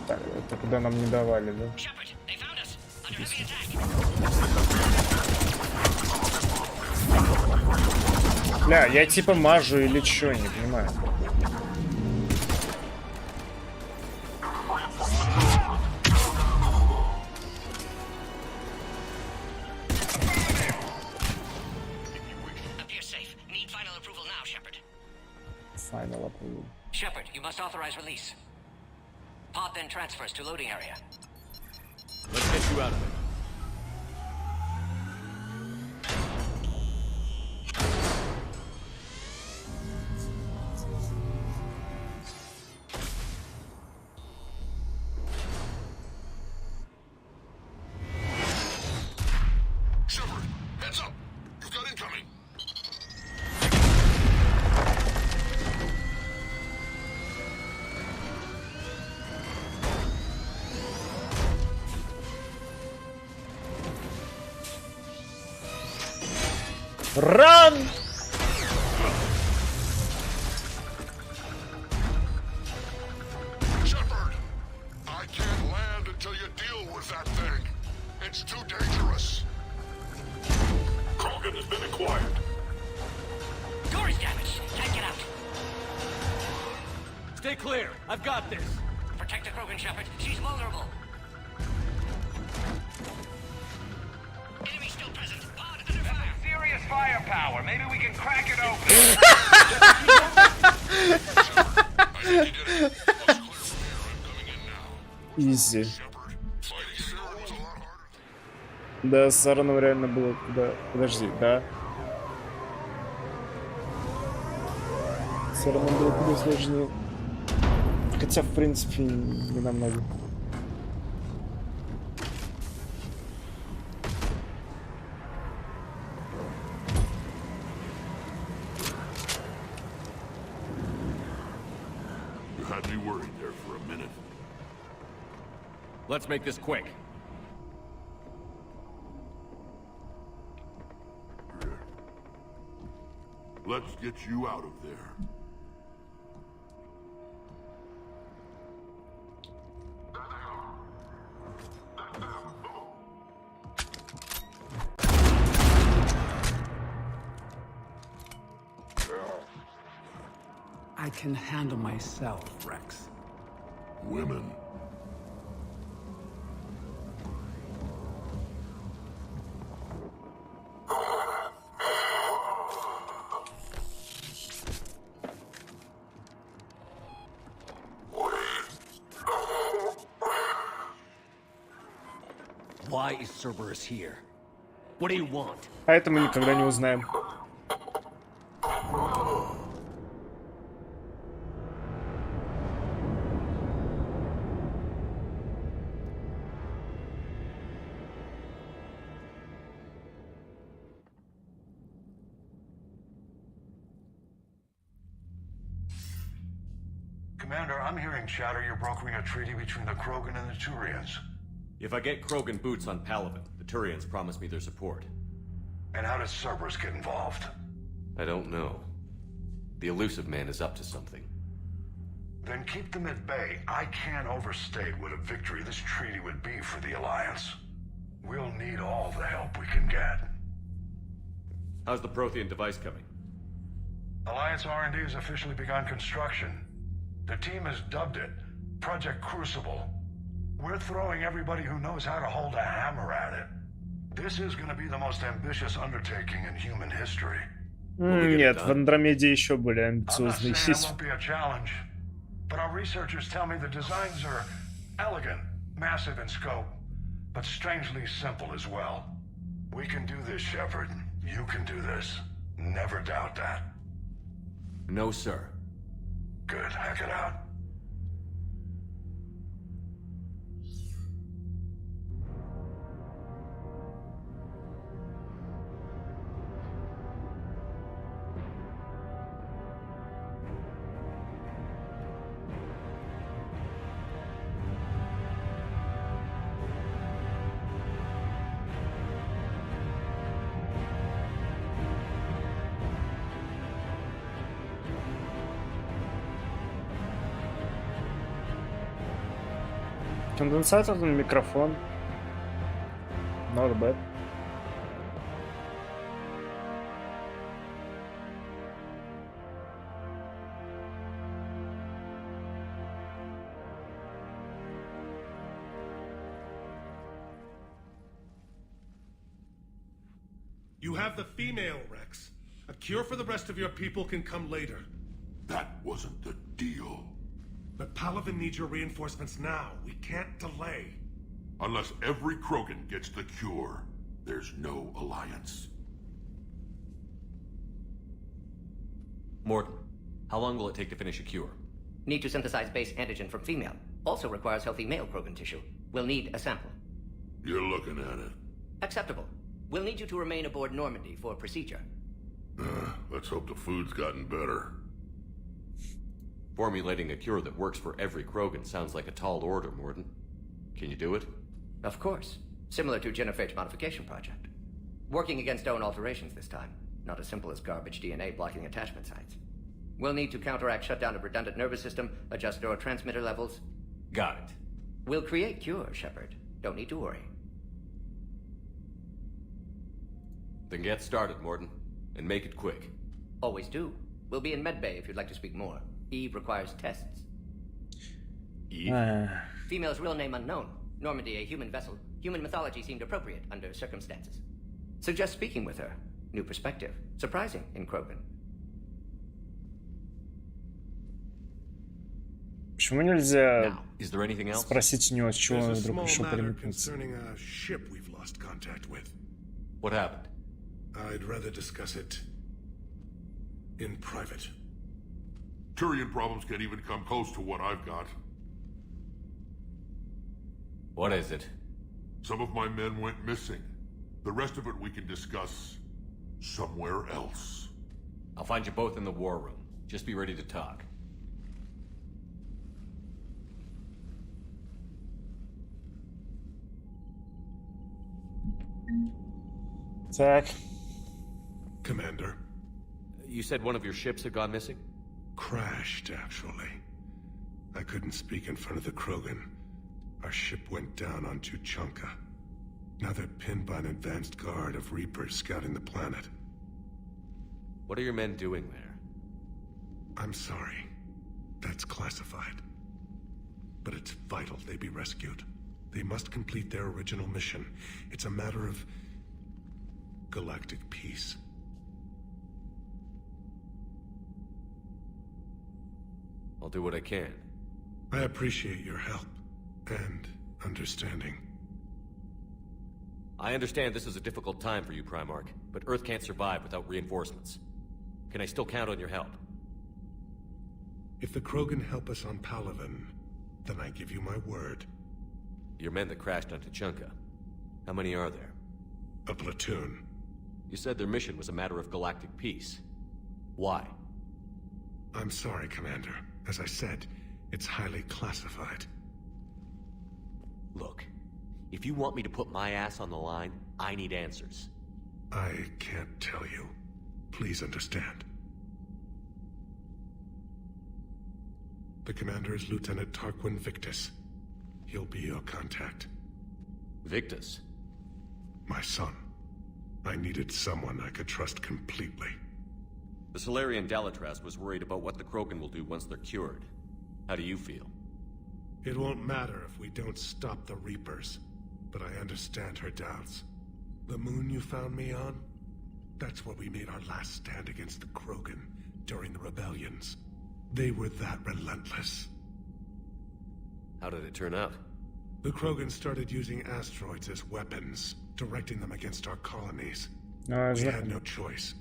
Так, это куда нам не давали, да? Бля, я типа мажу или чё, не понимаю. Final approval. Shepard, you must authorize release. Pod then transfers to loading area. Let's get you out of it. Shepard, heads up. You've got incoming. Run! Shepard, I can't land until you deal with that thing. It's too dangerous. Krogan has been acquired. Door is damaged. Can't get out. Stay clear. I've got this. Protect the Krogan, Shepard. She's vulnerable. Enemy still present. Pod under fire. Serious firepower. Maybe we can crack it open. Изи. Да, с Аароном реально было куда... Подожди, да? С Аароном было куда сложнее. Хотя, в принципе, не намного. You had me worried there for a minute. Let's make this quick. Let's get you out of there. I can handle myself, Rex. Women. Why is Cerberus here? What do you want? А это мы никогда не узнаем. Commander, I'm hearing chatter you're brokering a treaty between the Krogan and the Turians. If I get Krogan boots on Palaven, the Turians promise me their support. And how does Cerberus get involved? I don't know. The Elusive Man is up to something. Then keep them at bay. I can't overstate what a victory this treaty would be for the Alliance. We'll need all the help we can get. How's the Prothean device coming? Alliance R&D has officially begun construction. The team has dubbed it Project Crucible. We're throwing everybody who knows how to hold a hammer at it. This is going to be the most ambitious undertaking in human history. Нет, в Андромеде еще более амбициозный. I'm not saying it won't be a challenge, but our researchers tell me the designs are elegant, massive in scope, but strangely simple as well. We can do this, Shepard. You can do this. Never doubt that. No, sir. Good. Hack it out. Конденсатор, микрофон. Not bad. You have the female, Rex. A cure for the rest of your people can come later. That wasn't the deal. But Palaven needs your reinforcements now. We can't delay. Unless every Krogan gets the cure, there's no alliance. Morton, how long will it take to finish a cure? Need to synthesize base antigen from female. Also requires healthy male Krogan tissue. We'll need a sample. You're looking at it. Acceptable. We'll need you to remain aboard Normandy for procedure. Let's hope the food's gotten better. Formulating a cure that works for every Krogan sounds like a tall order, Morton. Can you do it? Of course. Similar to Genophage Modification Project. Working against DON alterations this time. Not as simple as garbage DNA blocking attachment sites. We'll need to counteract shutdown of redundant nervous system, adjust neurotransmitter levels. Got it. We'll create cure, Shepard. Don't need to worry. Then get started, Morton. And make it quick. Always do. We'll be in medbay if you'd like to speak more. Eve requires tests. Eve? Female's real name unknown. Normandy, a human vessel. Human mythology seemed appropriate under circumstances. Suggest speaking with her. New perspective. Surprising in Krogan. Почему нельзя Is there anything else? спросить у него, с чего он There's a вдруг small решил matter переметнуться? concerning a ship we've lost contact with. What happened? I'd rather discuss it in private. Turian problems can't even come close to what I've got. What is it? Some of my men went missing. The rest of it we can discuss somewhere else. I'll find you both in the war room. Just be ready to talk. Так. Commander. You said one of your ships had gone missing? Crashed, actually. I couldn't speak in front of the Krogan. Our ship went down on Tuchanka. Now they're pinned by an advanced guard of Reapers scouting the planet. What are your men doing there? I'm sorry. That's classified. But it's vital they be rescued. They must complete their original mission. It's a matter of galactic peace. I'll do what I can. I appreciate your help and understanding. I understand this is a difficult time for you, Primarch, but Earth can't survive without reinforcements. Can I still count on your help? If the Krogan help us on Palaven, then I give you my word. Your men that crashed on Tuchanka. How many are there? A platoon. You said their mission was a matter of galactic peace. Why? I'm sorry, Commander. As I said, it's highly classified. Look, If you want me to put my ass on the line, I need answers. I can't tell you. Please understand. The commander is Lieutenant Tarquin Victus. He'll be your contact. Victus? My son. I needed someone I could trust completely. The Solarian Dalatras was worried about what the Krogan will do once they're cured. How do you feel? It won't matter if we don't stop the Reapers, but I understand her doubts. The moon you found me on? That's where we made our last stand against the Krogan during the rebellions. They were that relentless. How did it turn out? The Krogan started using asteroids as weapons, directing them against our colonies. We had no choice.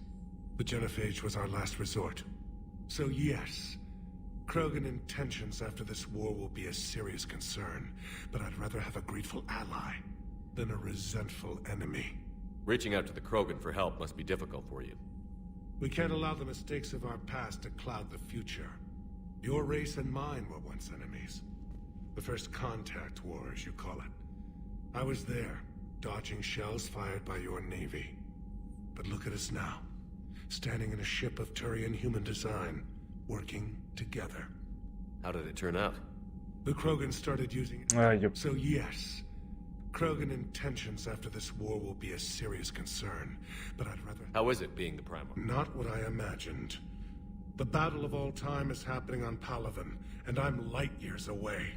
The genophage was our last resort. So yes, Krogan intentions after this war will be a serious concern, but I'd rather have a grateful ally than a resentful enemy. Reaching out to the Krogan for help must be difficult for you. We can't allow the mistakes of our past to cloud the future. Your race and mine were once enemies. The first contact war, as you call it. I was there, dodging shells fired by your navy. But look at us now, standing in a ship of Turian human design, working together. How did it turn out? The Krogan started using... So yes, Krogan intentions after this war will be a serious concern, but I'd rather... How is it being the Primal? Not what I imagined. The battle of all time is happening on Palaven, and I'm light years away,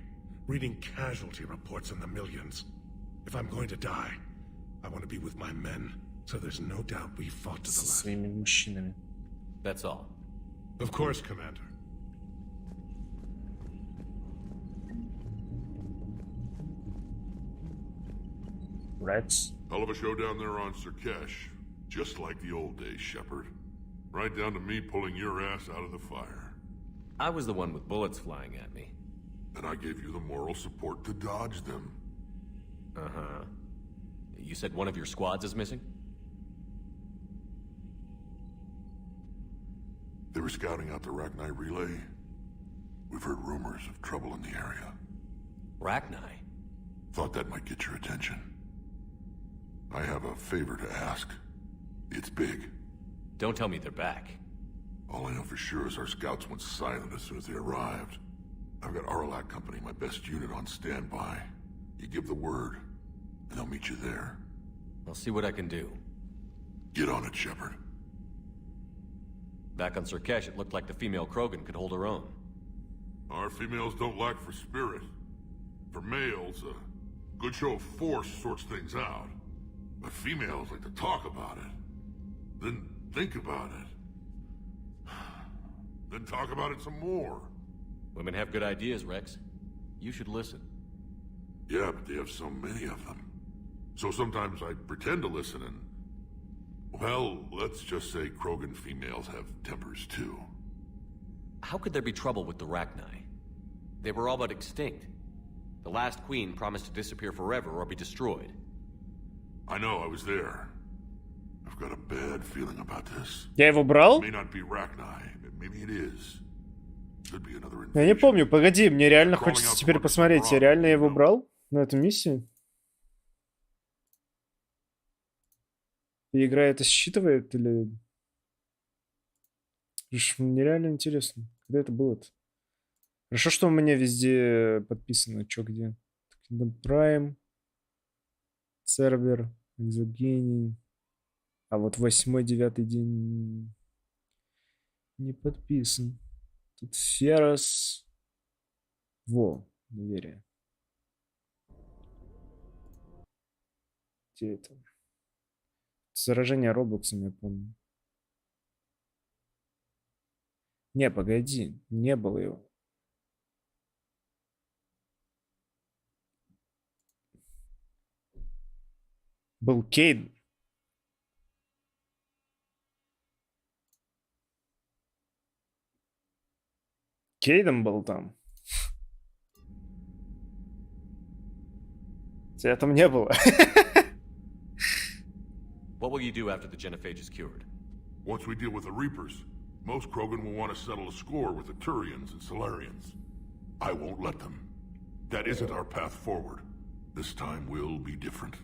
reading casualty reports in the millions. If I'm going to die, I want to be with my men, so there's no doubt we fought to the last. That's all. Of course, Commander. Rex? Hell of a show down there on Sirkesh. Just like the old days, Shepard. Right down to me pulling your ass out of the fire. I was the one with bullets flying at me. And I gave you the moral support to dodge them. Uh-huh. You said one of your squads is missing? They were scouting out the Rachni relay. We've heard rumors of trouble in the area. Rachni? Thought that might get your attention. I have a favor to ask. It's big. Don't tell me they're back. All I know for sure is our scouts went silent as soon as they arrived. I've got Aralac Company, my best unit, on standby. You give the word, and they'll meet you there. I'll see what I can do. Get on it, Shepard. Back on Sirkesh, it looked like the female Krogan could hold her own. Our females don't lack for spirit. For males, a good show of force sorts things out. But females like to talk about it. Then think about it. Then talk about it some more. Women have good ideas, Rex. You should listen. Yeah, but they have so many of them. So sometimes I pretend to listen and... Well, let's just say Krogan females have tempers too. How could there be trouble with the Rachni? They were all but extinct. The last queen promised to disappear forever or be destroyed. I know, I was there. I've got a bad feeling about this. Я его брал? It may not be Rachni, maybe it is. Could be another Я не помню, погоди, мне реально хочется теперь посмотреть, я реально его брал на эту миссию? И игра это считывает или... Мне реально интересно, когда это было-то? Хорошо, что у меня везде подписано, что где. Prime, сервер, экзогений. А вот 8-9 день не подписан. Тут Ферос. Во, доверие. Где это? Заражение Роблоксом, я помню. Не, погоди, не было его. Был Кейд. Кейдом был там. Тебя там не было. What will you do after the genophage is cured? Once we deal with the Reapers, most Krogan will want to settle a score with the Turians and Solarians. I won't let them. That isn't our path forward. This time will be different.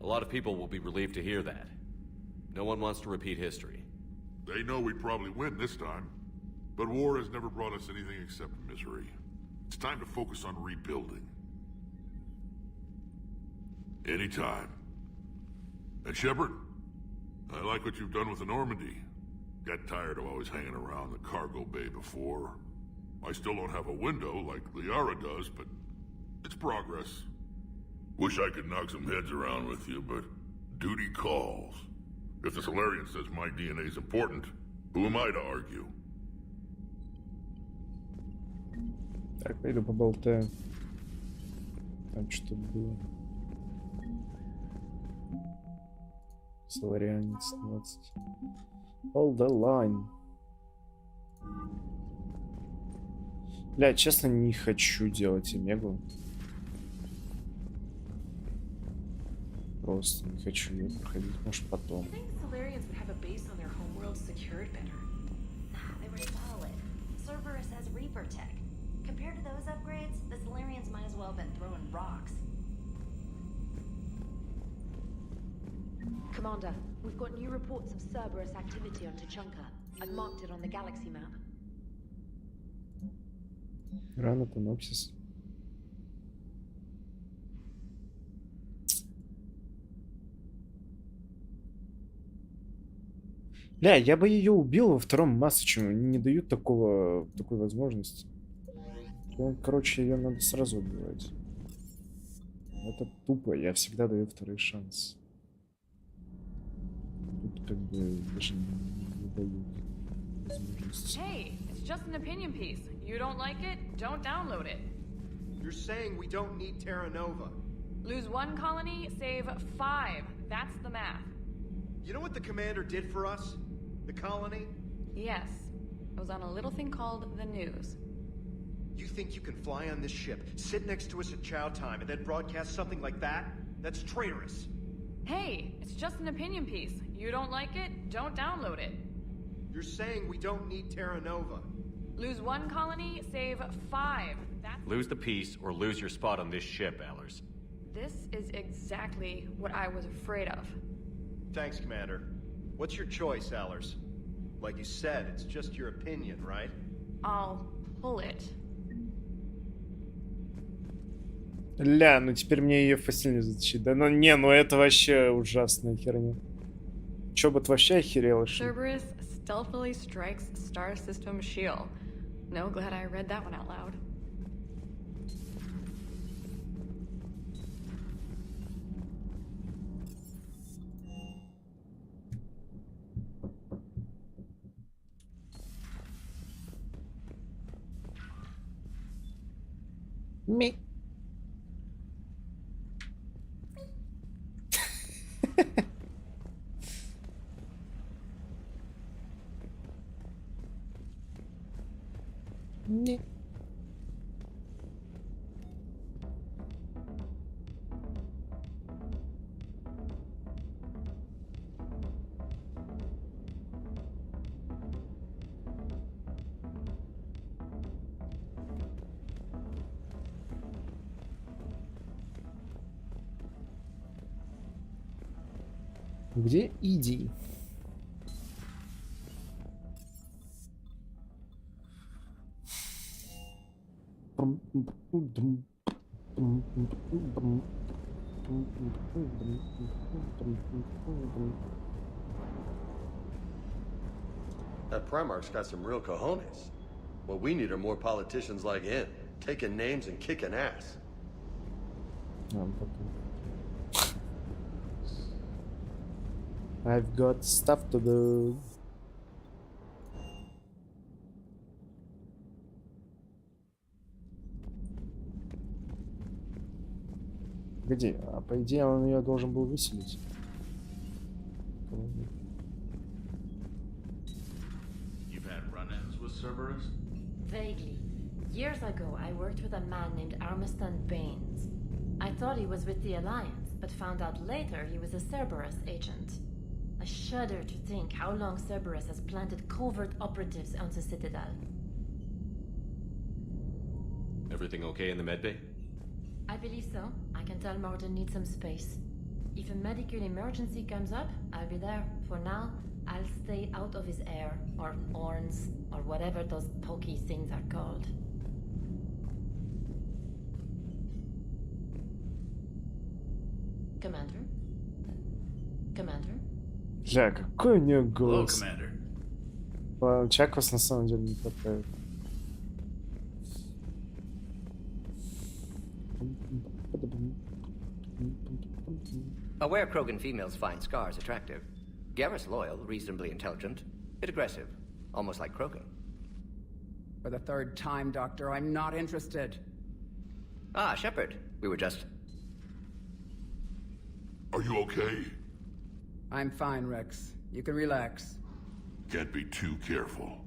A lot of people will be relieved to hear that. No one wants to repeat history. They know we'd probably win this time. But war has never brought us anything except misery. It's time to focus on rebuilding. Anytime. And Shepard, I like what you've done with the Normandy. Got tired of always hanging around the cargo bay before. I still don't have a window like Liara does, but it's progress. Wish I could knock some heads around with you, but duty calls. If the Solarian says my DNA's important, who am I to argue? Так, пойду поболтаю. Там что было. Соларианец 20. Hold the line. Бля, честно, не хочу делать Омегу. Просто не хочу ее проходить, может потом. Solarians would have a base on their homeworld secured better. Nah, they were solid. Cerberus has Reaper tech. Compared to those upgrades, the Solarians might as well have been throwing rocks. Commander, we've got new reports of Cerberus activity on Tuchanka. I've marked it on the galaxy map. Рано Панопсис. Бля, я бы ее убил во втором Массаче, они не дают такой возможности. Короче, ее надо сразу убивать. Это тупо, я всегда даю второй шанс. Тут как бы даже не дают возможности. Hey, it's just an opinion piece. You don't like it, don't download it. You're saying we don't need Terra Nova. Lose 1 colony, save 5. That's the math. You know what the commander did for us? The colony? Yes. It was on a little thing called the news. You think you can fly on this ship, sit next to us at chow time, and then broadcast something like that? That's traitorous. Hey, it's just an opinion piece. You don't like it, don't download it. You're saying we don't need Terra Nova. Lose 1 colony, save 5. That's... Lose the peace or lose your spot on this ship, Allers. This is exactly what I was afraid of. Thanks, Commander. What's your choice, Allers? Like you said, it's just your opinion, right? I'll pull it. Ля, ну теперь мне ее фасильно затащить. Да ну не, ну это вообще ужасная херня. Чобот вообще охерел. Cerberus stealthily strikes Star System shield. No, glad I read that one out loud. Me. Не. Где иди? That Primarch's got some real cojones. What we need are more politicians like him, taking names and kicking ass. I've got stuff to do. Где? А по идее он ее должен был выселить. You've had run-ins with Cerberus? Vaguely. Years ago, I worked with a man named Armiston Baines. I thought he was with the Alliance, but found out later he was a Cerberus agent. I shudder to think how long Cerberus has planted covert operatives on the Citadel. Everything okay in the medbay? I believe so. I can tell Morton needs some space. If a medical emergency comes up, I'll be there. For now, I'll stay out of his air, or horns, or whatever those pokey things are called. Commander? Commander? Бля, какой у нее голос. Commander. Человек вас на самом деле не хватает. Aware Krogan females find scars attractive. Garrus loyal, reasonably intelligent, bit aggressive, almost like Krogan. For the third time, Doctor, I'm not interested. Ah, Shepard. We were just... Are you okay? I'm fine, Rex. You can relax. Can't be too careful,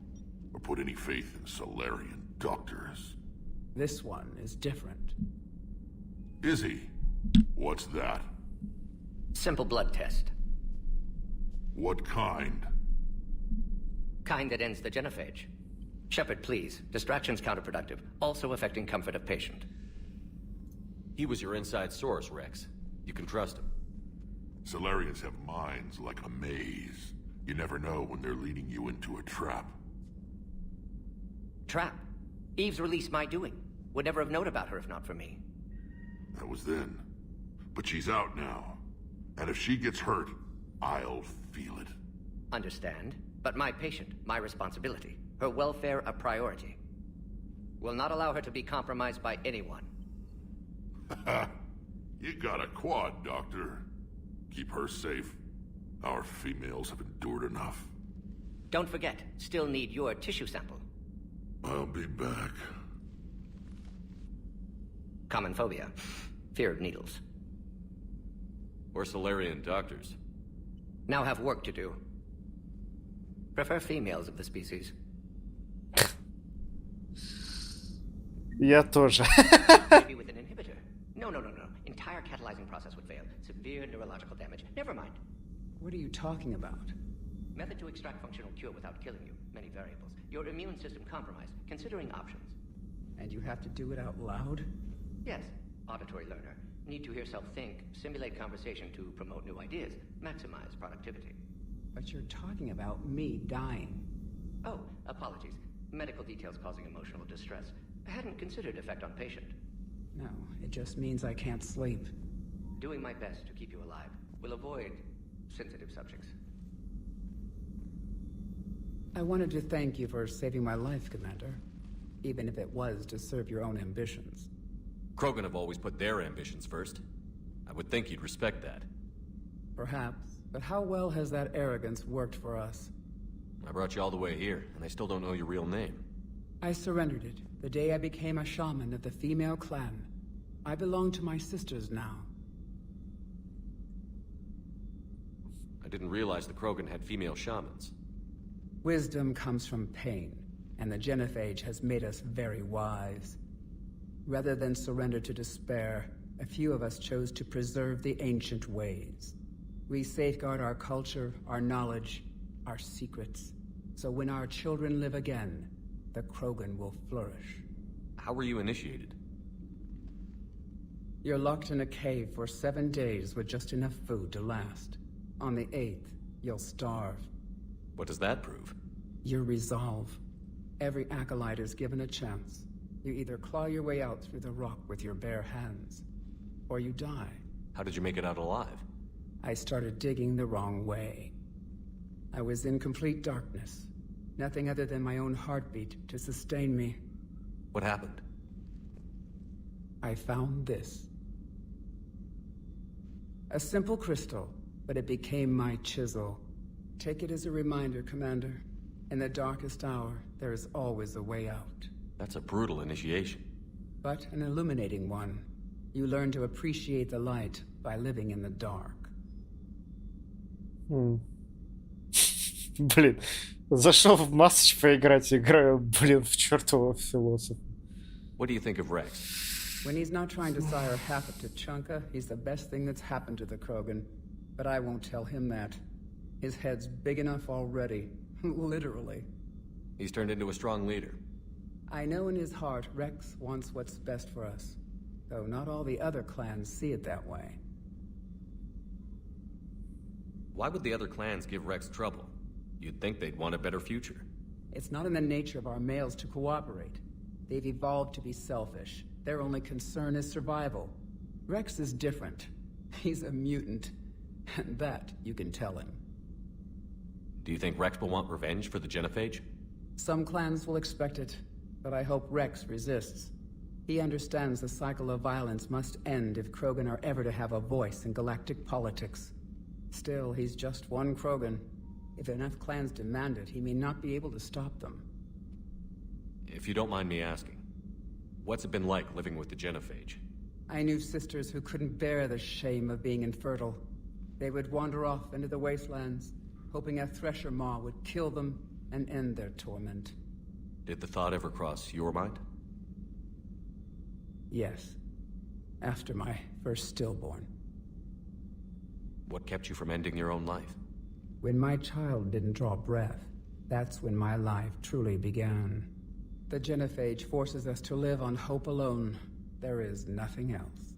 or put any faith in Solarian doctors. This one is different. Is he? What's that? Simple blood test. What kind? Kind that ends the genophage. Shepard, please. Distraction's counterproductive, also affecting comfort of patient. He was your inside source, Rex. You can trust him. Solarians have minds like a maze. You never know when they're leading you into a trap. Trap? Eve's release my doing. Would never have known about her if not for me. That was then. But she's out now. And if she gets hurt, I'll feel it. Understand. But my patient, my responsibility. Her welfare a priority. Will not allow her to be compromised by anyone. You got a quad, Doctor. Keep her safe. Our females have endured enough. Don't forget, still need your tissue sample. I'll be back. Common phobia. Fear of needles. Or Solarian doctors. Now have work to do. Prefer females of the species. Я тоже. Maybe with an inhibitor. No. Entire catalyzing process would fail. Severe neurological damage. Never mind. What are you talking about? Method to extract functional cure without killing you. Many variables. Your immune system compromised. Considering options. And you have to do it out loud? Yes. Auditory learner. Need to hear self think. Simulate conversation to promote new ideas. Maximize productivity. But you're talking about me dying. Oh, apologies. Medical details causing emotional distress. I hadn't considered effect on patient. No, it just means I can't sleep. Doing my best to keep you alive. Will avoid sensitive subjects. I wanted to thank you for saving my life, Commander. Even if it was to serve your own ambitions. Krogan have always put their ambitions first. I would think you'd respect that. Perhaps. But how well has that arrogance worked for us? I brought you all the way here, and I still don't know your real name. I surrendered it the day I became a shaman of the female clan. I belong to my sisters now. I didn't realize the Krogan had female shamans. Wisdom comes from pain, and the genophage has made us very wise. Rather than surrender to despair, a few of us chose to preserve the ancient ways. We safeguard our culture, our knowledge, our secrets. So when our children live again, the Krogan will flourish. How were you initiated? You're locked in a cave for 7 days with just enough food to last. On the 8th, you'll starve. What does that prove? Your resolve. Every acolyte is given a chance. You either claw your way out through the rock with your bare hands, or you die. How did you make it out alive? I started digging the wrong way. I was in complete darkness. Nothing other than my own heartbeat to sustain me. What happened? I found this. A simple crystal, but it became my chisel. Take it as a reminder, Commander. In the darkest hour, there is always a way out. That's a brutal initiation. But an illuminating one. You learn to appreciate the light by living in the dark. Блин, зашел в Масч поиграть, играю, блин, в чертового философа. What do you think of Rex? When he's not trying to sire half of Tuchanka, he's the best thing that's happened to the Krogan. But I won't tell him that. His head's big enough already. Literally. He's turned into a strong leader. I know in his heart Rex wants what's best for us, though not all the other clans see it that way. Why would the other clans give Rex trouble? You'd think they'd want a better future. It's not in the nature of our males to cooperate. They've evolved to be selfish. Their only concern is survival. Rex is different. He's a mutant. And that you can tell him. Do you think Rex will want revenge for the Genophage? Some clans will expect it, but I hope Rex resists. He understands the cycle of violence must end if Krogan are ever to have a voice in galactic politics. Still, he's just one Krogan. If enough clans demand it, he may not be able to stop them. If you don't mind me asking, what's it been like living with the Genophage? I knew sisters who couldn't bear the shame of being infertile. They would wander off into the wastelands, hoping a Thresher Maw would kill them and end their torment. Did the thought ever cross your mind? Yes. After my first stillborn. What kept you from ending your own life? When my child didn't draw breath, that's when my life truly began. The Genophage forces us to live on hope alone. There is nothing else.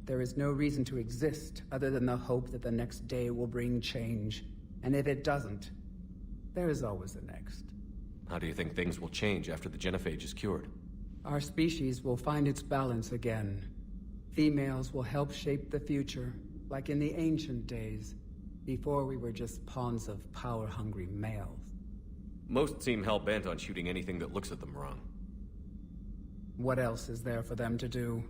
There is no reason to exist other than the hope that the next day will bring change. And if it doesn't, there is always the next. How do you think things will change after the Genophage is cured? Our species will find its balance again. Females will help shape the future, like in the ancient days, before we were just pawns of power-hungry males. Most seem hell-bent on shooting anything that looks at them wrong. What else is there for them to do?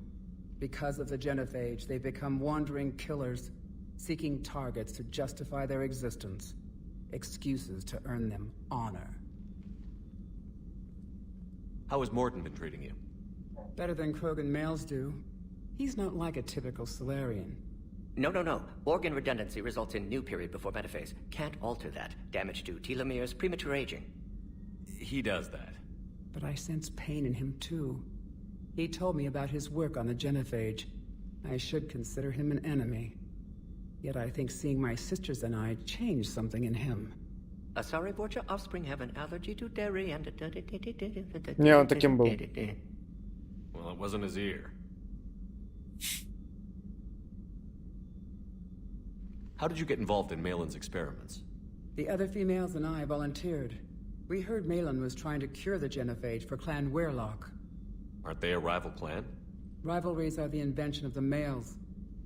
Because of the Genophage, they become wandering killers, seeking targets to justify their existence, excuses to earn them honor. How has Morden been treating you? Better than Krogan males do. He's not like a typical Solarian. No. Organ redundancy results in new period before metaphase. Can't alter that. Damage to telomeres, premature aging. He does that. But I sense pain in him too. He told me about his work on the Genophage. I should consider him an enemy. Yet I think seeing my sisters and I changed something in him. Sorry, Borgia, offspring have an allergy to dairy and... Не, он таким был. Well, it wasn't his ear. How did you get involved in Malin's experiments? The other females and I volunteered. We heard Malin was trying to cure the Genophage for Clan Weirlock. Aren't they a rival clan? Rivalries are the invention of the males.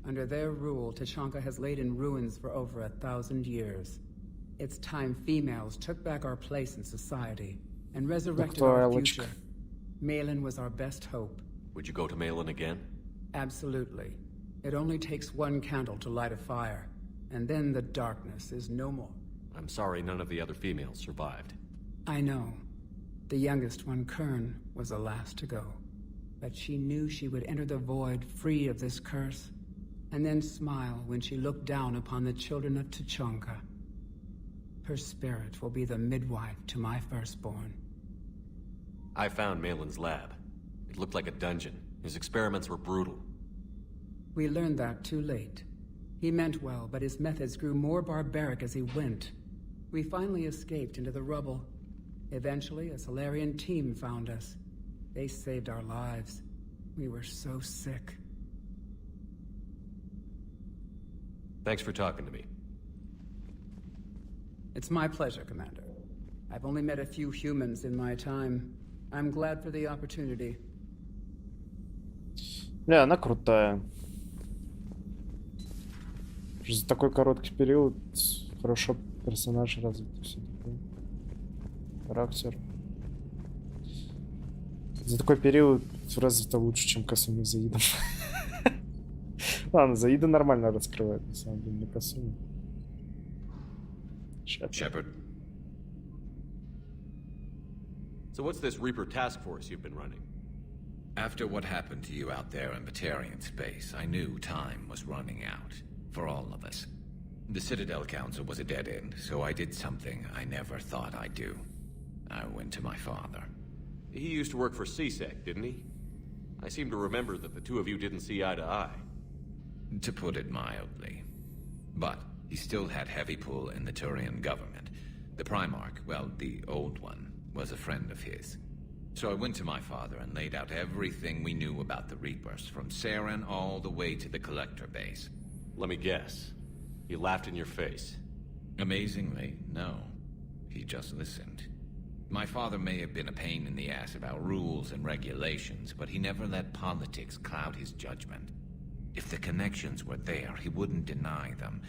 Under their rule, Tuchanka has laid in ruins for over 1,000 years. It's time females took back our place in society and resurrected our future. Malin was our best hope. Would you go to Malin again? Absolutely. It only takes one candle to light a fire, and then the darkness is no more. I'm sorry none of the other females survived. I know. The youngest one, Kern, was the last to go. But she knew she would enter the void free of this curse, and then smile when she looked down upon the children of Tuchanka. Her spirit will be the midwife to my firstborn. I found Malin's lab. It looked like a dungeon. His experiments were brutal. We learned that too late. He meant well, but his methods grew more barbaric as he went. We finally escaped into the rubble. Eventually, a Solarian team found us. They saved our lives. We were so sick. Thanks for talking to me. It's my pleasure, Commander. I've only met a few humans in my time. I'm glad for the opportunity. Бля, она крутая. За такой короткий период хорошо персонаж развит, все такое. Характер. За такой период развито лучше, чем Касуми с Заидом. Ладно, Заида нормально раскрывает, на самом деле, на Касуми. Shepard. So what's this Reaper task force you've been running? After what happened to you out there in Batarian space, I knew time was running out. For all of us. The Citadel Council was a dead end, so I did something I never thought I'd do. I went to my father. He used to work for CSEC, didn't he? I seem to remember that the two of you didn't see eye to eye. To put it mildly. But he still had heavy pull in the Turian government. The Primarch, well, the old one, was a friend of his. So I went to my father and laid out everything we knew about the Reapers, from Saren all the way to the Collector base. Let me guess. He laughed in your face. Amazingly, no. He just listened. My father may have been a pain in the ass about rules and regulations, but he never let politics cloud his judgment. If the connections were there, he wouldn't deny them,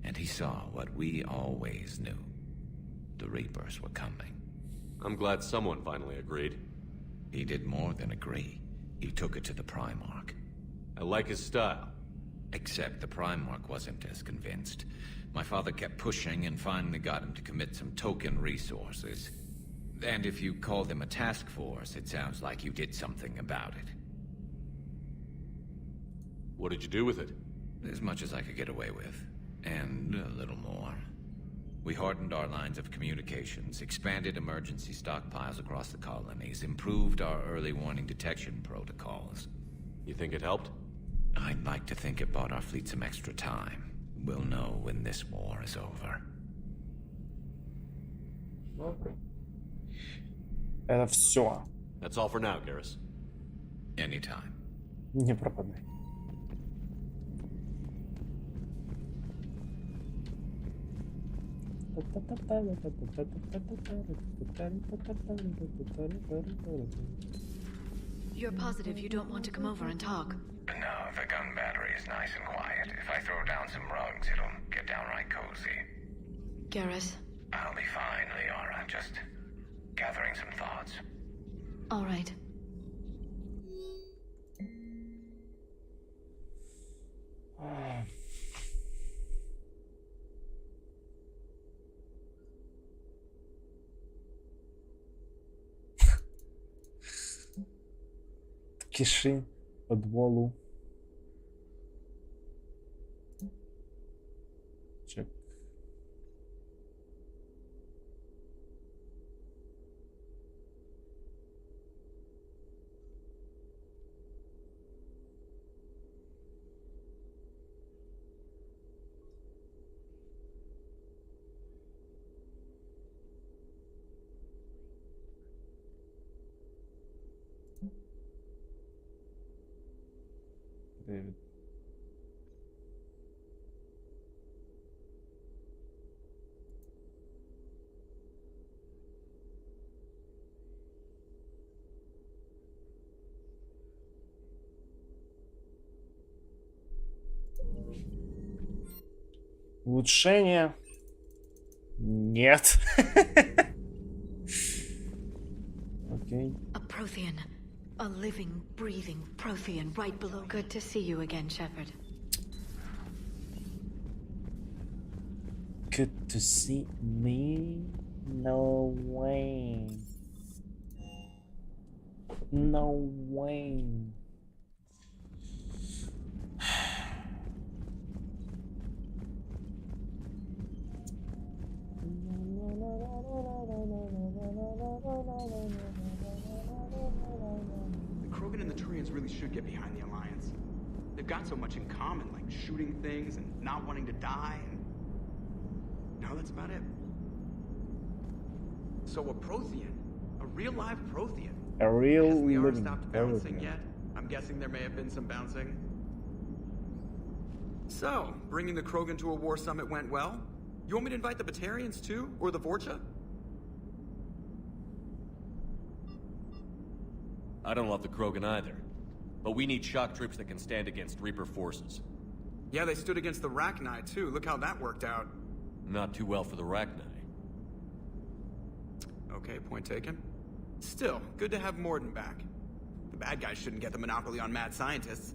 and he saw what we always knew. The Reapers were coming. I'm glad someone finally agreed. He did more than agree. He took it to the Primarch. I like his style. Except the Primarch wasn't as convinced. My father kept pushing and finally got him to commit some token resources. And if you call them a task force, it sounds like you did something about it. What did you do with it? As much as I could get away with. And a little more. We hardened our lines of communications, expanded emergency stockpiles across the colonies, improved our early warning detection protocols. You think it helped? I'd like to think it bought our fleet some extra time. We'll know when this war is over. Это все. That's all for now, Garrus. Anytime. Не пропадай. You're positive you don't want to come over and talk? No, the gun battery is nice and quiet. If I throw down some rugs, it'll get downright cozy. Garrus? I'll be fine, Liara. Just gathering some thoughts. All right. Киши под волу. Чек. Дэвид. Улучшение? Нет. Окей. A Prothean. A living, breathing Prothean right below. Good to see you again, Shepard. Good to see me? No way. No way. Krogan and the Turians really should get behind the Alliance. They've got so much in common, like shooting things and not wanting to die, and... No, that's about it. So a Prothean. A real live Prothean. A real Has Liara living stopped bouncing Prothean. yet? I'm guessing there may have been some bouncing. So, bringing the Krogan to a war summit went well? You want me to invite the Batarians too? Or the Vorcha? I don't love the Krogan either. But we need shock troops that can stand against Reaper forces. Yeah, they stood against the Rachni too. Look how that worked out. Not too well for the Rachni. Okay, point taken. Still, good to have Morden back. The bad guys shouldn't get the monopoly on mad scientists.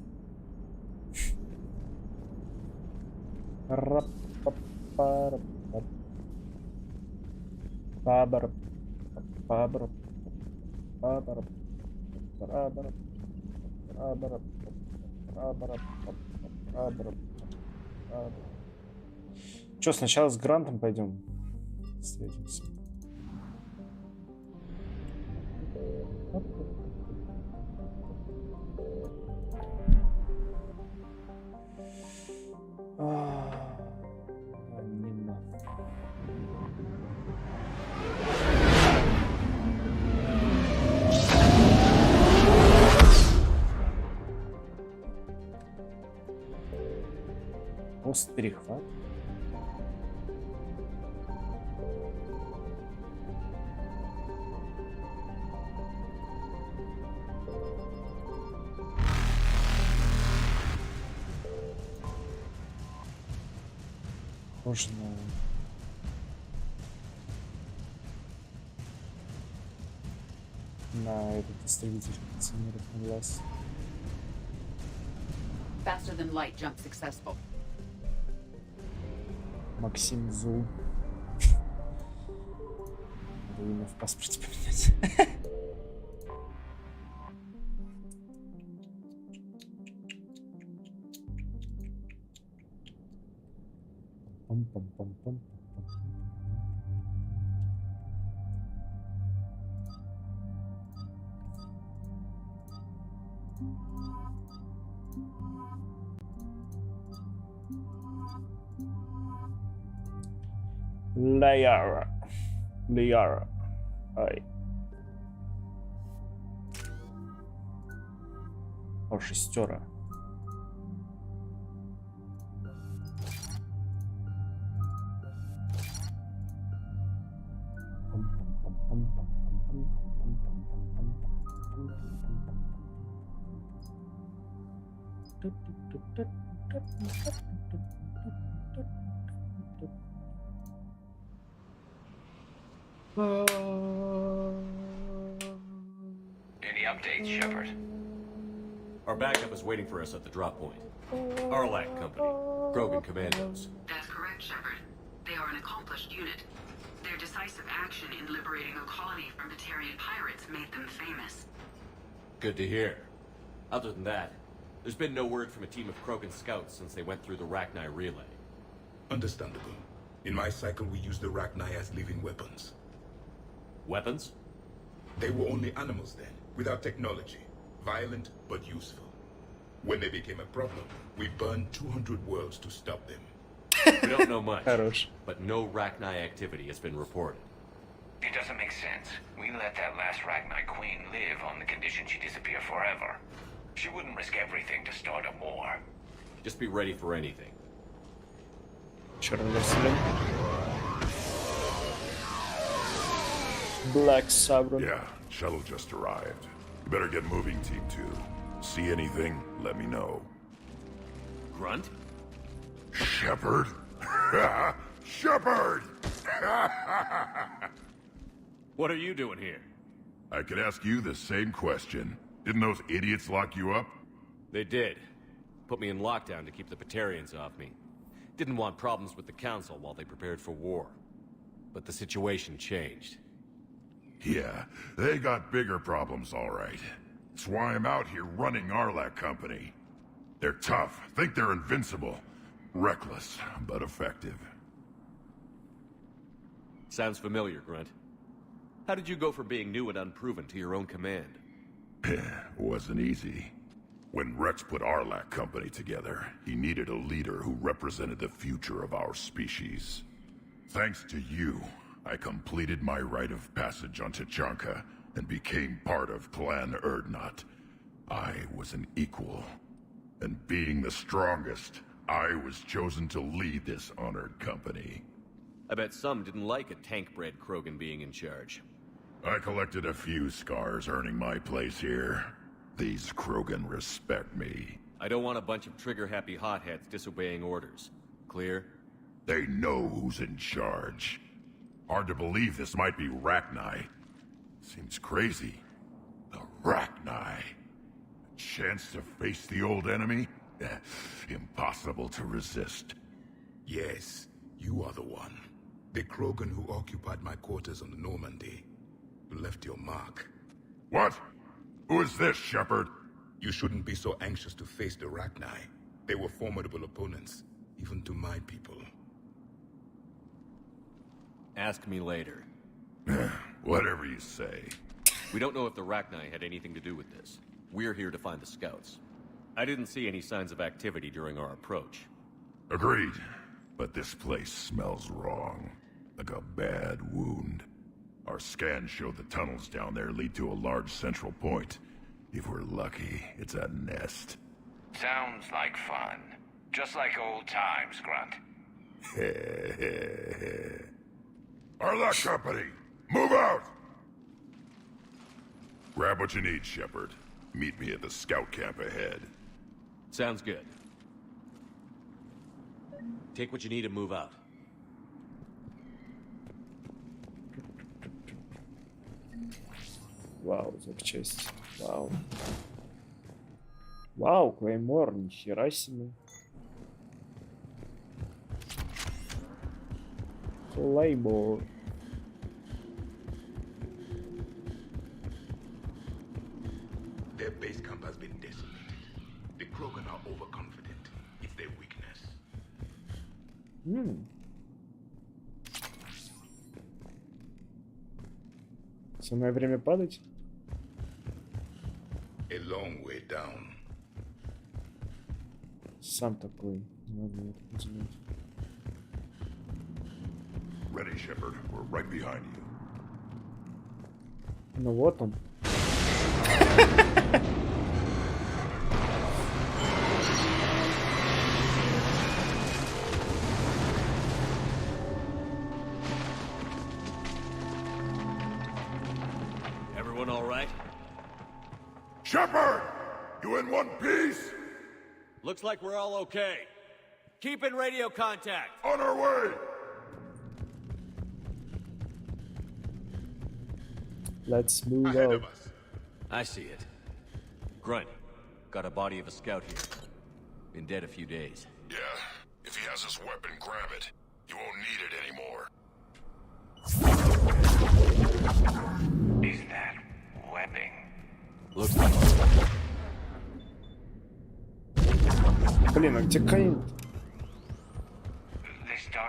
Че, сначала с Грантом пойдем встретимся. Может, перехват? Можно... на этот истребитель кондиционированный глаз. Faster than light jump successful. Максим Зул. Надо имя в паспорте поменять. Пам-пам-пам-пам. Лияра. Ай. О, шестера. Any updates, Shepard? Our backup is waiting for us at the drop point. Arlac Company, Krogan Commandos. That's correct, Shepard. They are an accomplished unit. Their decisive action in liberating a colony from Batarian pirates made them famous. Good to hear. Other than that, there's been no word from a team of Krogan scouts since they went through the Rachni relay. Understandable. In my cycle, we used the Rachni as living weapons. Weapons? They were only animals then, without technology. Violent, but useful. When they became a problem, we burned 200 worlds to stop them. We don't know much, but no Rachni activity has been reported. It doesn't make sense. We let that last Rachni queen live on the condition she disappear forever. She wouldn't risk everything to start a war. Just be ready for anything. Black Sabra. Yeah, shuttle just arrived. You better get moving, Team 2. See anything, let me know. Grunt? Shepard? Shepard! What are you doing here? I could ask you the same question. Didn't those idiots lock you up? They did. Put me in lockdown to keep the Batarians off me. Didn't want problems with the Council while they prepared for war. But the situation changed. Yeah, they got bigger problems, all right. That's why I'm out here running Arlac Company. They're tough, think they're invincible. Reckless, but effective. Sounds familiar, Grunt. How did you go from being new and unproven to your own command? Wasn't easy. When Rex put Arlac Company together, he needed a leader who represented the future of our species. Thanks to you, I completed my rite of passage on Tachanka and became part of Clan Urdnot. I was an equal. And being the strongest, I was chosen to lead this honored company. I bet some didn't like a tank-bred Krogan being in charge. I collected a few scars earning my place here. These Krogan respect me. I don't want a bunch of trigger-happy hotheads disobeying orders. Clear? They know who's in charge. Hard to believe this might be Rachni. Seems crazy. The Rachni. A chance to face the old enemy? Impossible to resist. Yes, you are the one. The Krogan who occupied my quarters on the Normandy. You left your mark. What? Who is this, Shepard? You shouldn't be so anxious to face the Rachni. They were formidable opponents, even to my people. Ask me later. Whatever you say. We don't know if the Rachni had anything to do with this. We're here to find the scouts. I didn't see any signs of activity during our approach. Agreed. But this place smells wrong. Like a bad wound. Our scans show the tunnels down there lead to a large central point. If we're lucky, it's a nest. Sounds like fun. Just like old times, Grunt. Arlock Company, move out! Grab what you need, Shepard. Meet me at the scout camp ahead. Sounds good. Take what you need and move out. Вау, запчасти. Вау. Вау, Клеймор, нихера себе. Клеймор. Their base camp has been decimated. The Krogan are overconfident. It's their weakness. Самое время падать. A long way down. Сам такой. Не могу это позволить. Ready, Shepard. We're right behind you. Ну вот он. Everyone all right? Shepard! You in one piece? Looks like we're all okay. Keep in radio contact. On our way! Let's move Ahead out. of us. I see it. Grunt, got a body of a scout here. Been dead a few days. Yeah, if he has his weapon, grab it. You won't need it anymore. Is that webbing? Looks like... Блин, а где Каин?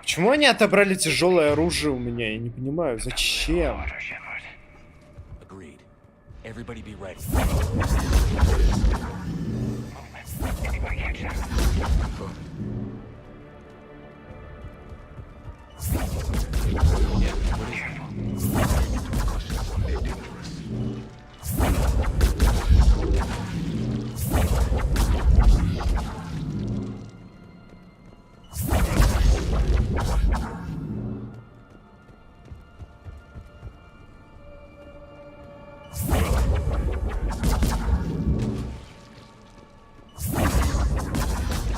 Почему они отобрали тяжелое оружие у меня? Я не понимаю, зачем? Agreed. Everybody be ready. Anybody catch that? Yeah, what is it? Cautious, they're dangerous.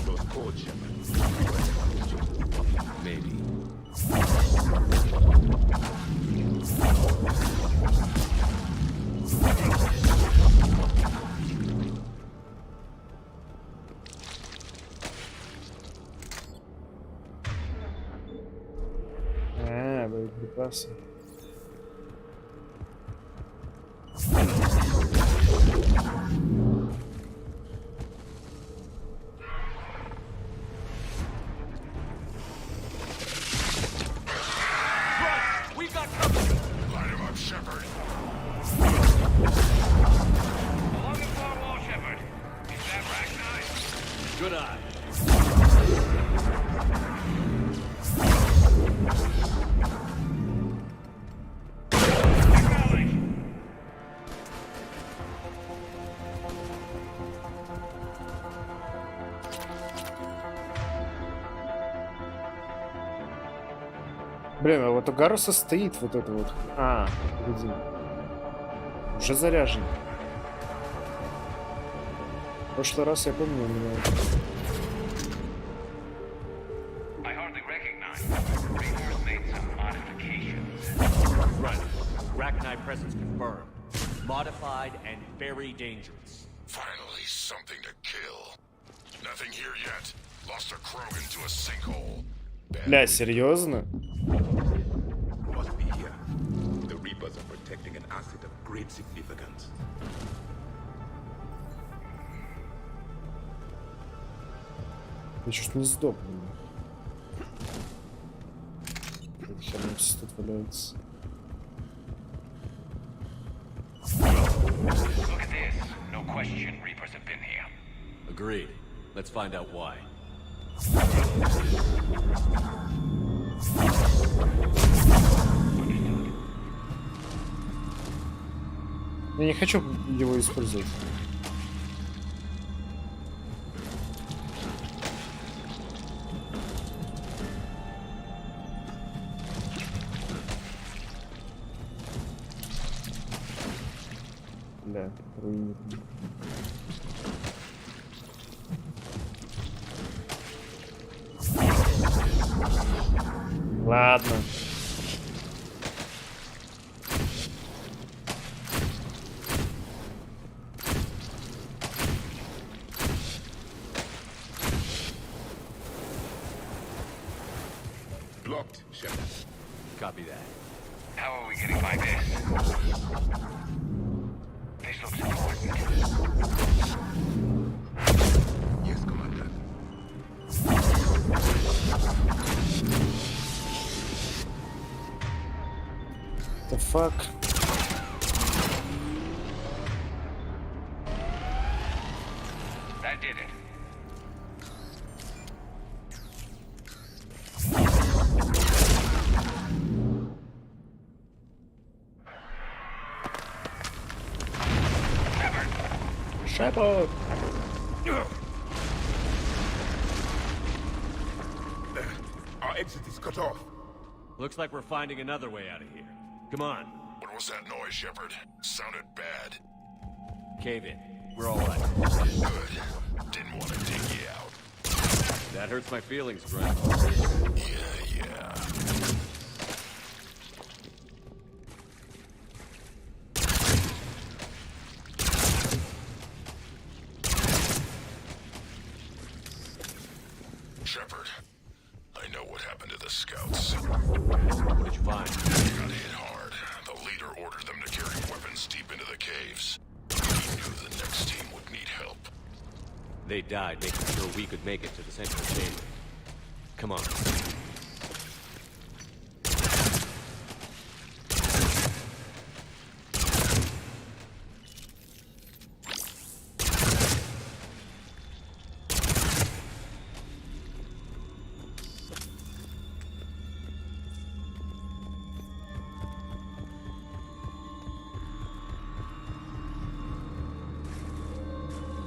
Those cold, Shepard. Maybe. Боеприпасы. We got company. Light him up, Shepard. Along the far wall, Shepard. Is that Ragnar? Good eye. Блин, а вот у Гаруса стоит вот это вот. А, погоди. Уже заряжен. В прошлый раз я помню, у меня... I hardly recognize. Reaper's made some modifications. Right. Ragnar presence confirmed. Modified and very dangerous. Finally, something to kill. Nothing here yet. Lost a Krogan to a sinkhole. Бля, серьезно? Must be here. The Reapers are protecting an asset of great significance. Я чуть не сдох. Эта херня сейчас тут валяется. Look at this. No question Reapers have been here. Agreed. Let's find out why. Я не хочу его использовать. Бля, руины. Ладно. Blocked, Shepard. Copy that. How are we getting by this? This looks important. Yes, Commander. The fuck? That did it. Shepard! Our exit is cut off. Looks like we're finding another way out of here. Come on. What was that noise, Shepard? Sounded bad. Cave in. We're all right. Good. Didn't want to dig you out. That hurts my feelings, Grant. Yeah. Shepard, I know what happened to the scouts. What did you find? They got hit hard. The leader ordered them to carry weapons deep into the caves. He knew the next team would need help. They died making sure we could make it to the central chamber. Come on.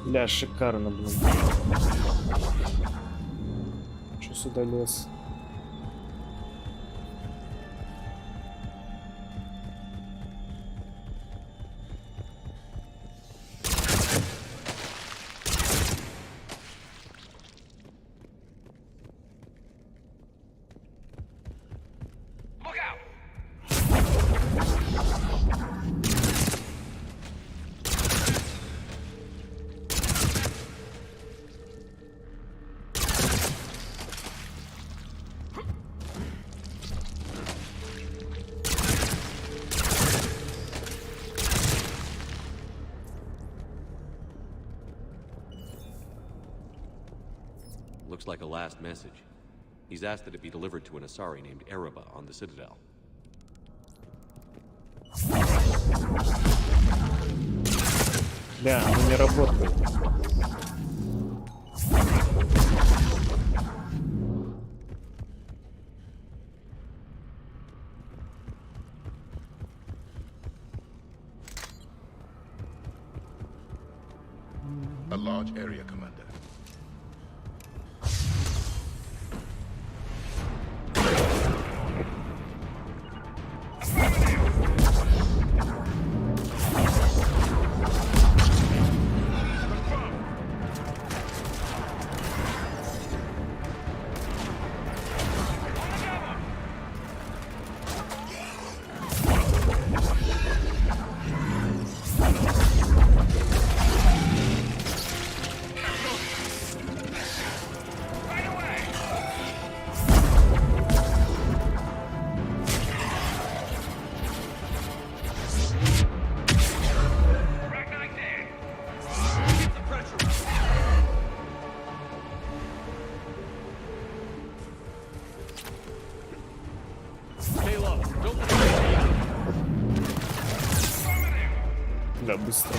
Бля, шикарно, блин. Чё сюда лез? Looks like a last message. He's asked that it be delivered to an Asari named Ereba on the Citadel. Да, оно не работает. A large area, Commander. Да, быстро.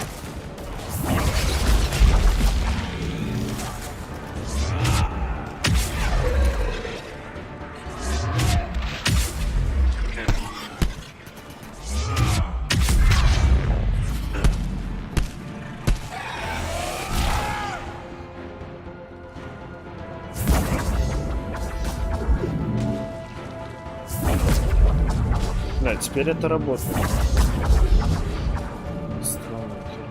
Да, теперь это работает. Странная херня.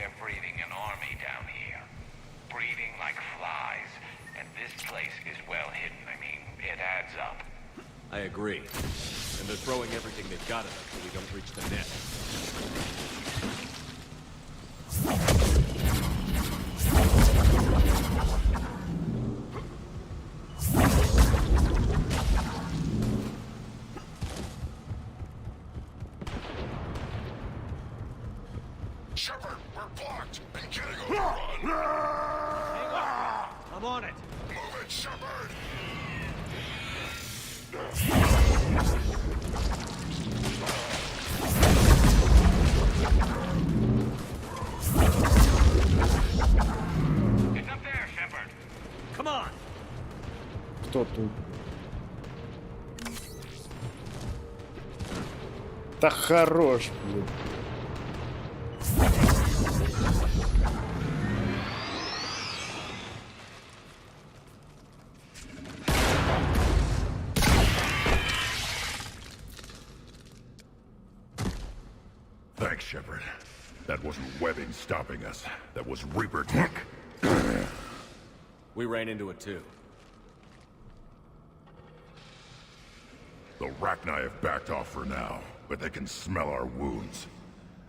they're breeding an army down here. Breeding like flies. And this place is well hidden. I mean, it adds up. I agree. And they're throwing everything they've got at us so we don't reach the net. Shepard, we're blocked and getting overrun. Hang on. I'm on it. Move it, Shepard. It's up there, Shepard. Come on. Кто тут? Да хорош, блин. Thanks, Shepard. That wasn't webbing stopping us. That was Reaper tech. We ran into it too. The Rachni have backed off for now, but they can smell our wounds.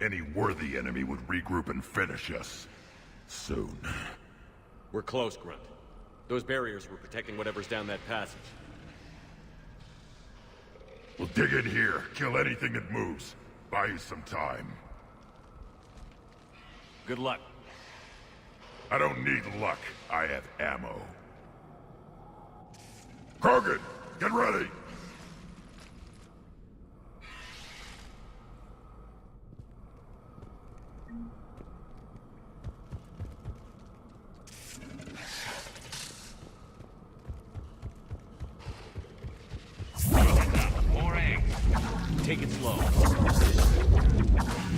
Any worthy enemy would regroup and finish us. Soon. We're close, Grunt. Those barriers were protecting whatever's down that passage. We'll dig in here, kill anything that moves. Buy you some time. Good luck. I don't need luck. I have ammo. Krogan, get ready! Take it slow.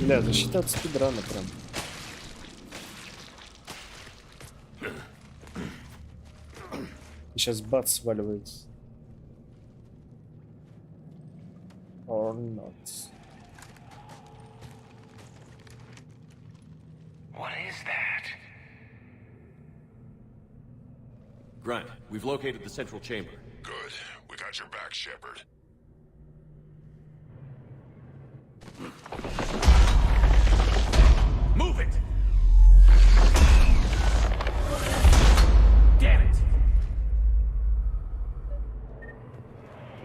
Бля, защита от спидрана прям. И сейчас бац сваливается. Or not. What is that? Grunt, we've located the central chamber. Good. We got your back, Shepard. Move it! Damn it!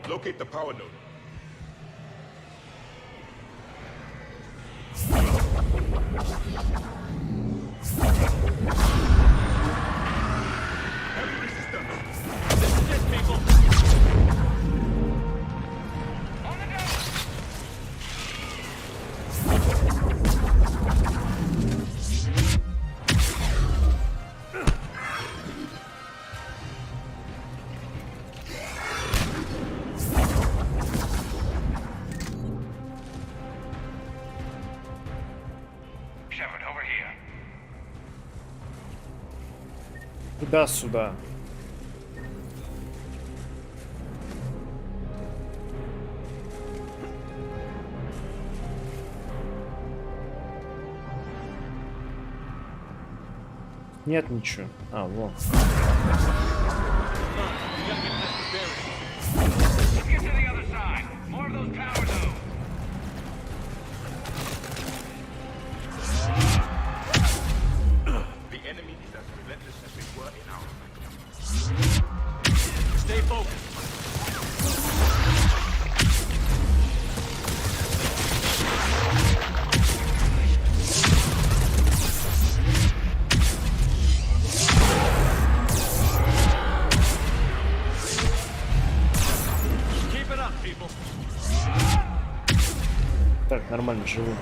Locate the power node. Heavy resistance. This is it, people! On the go! Shepard, over here. Туда-сюда. Нет ничего. А, вот. Let's get to the other side. More of those power nodes. The enemy is as relentless as we were in our Stay focused. Keep it up, people. Так, нормально, живу.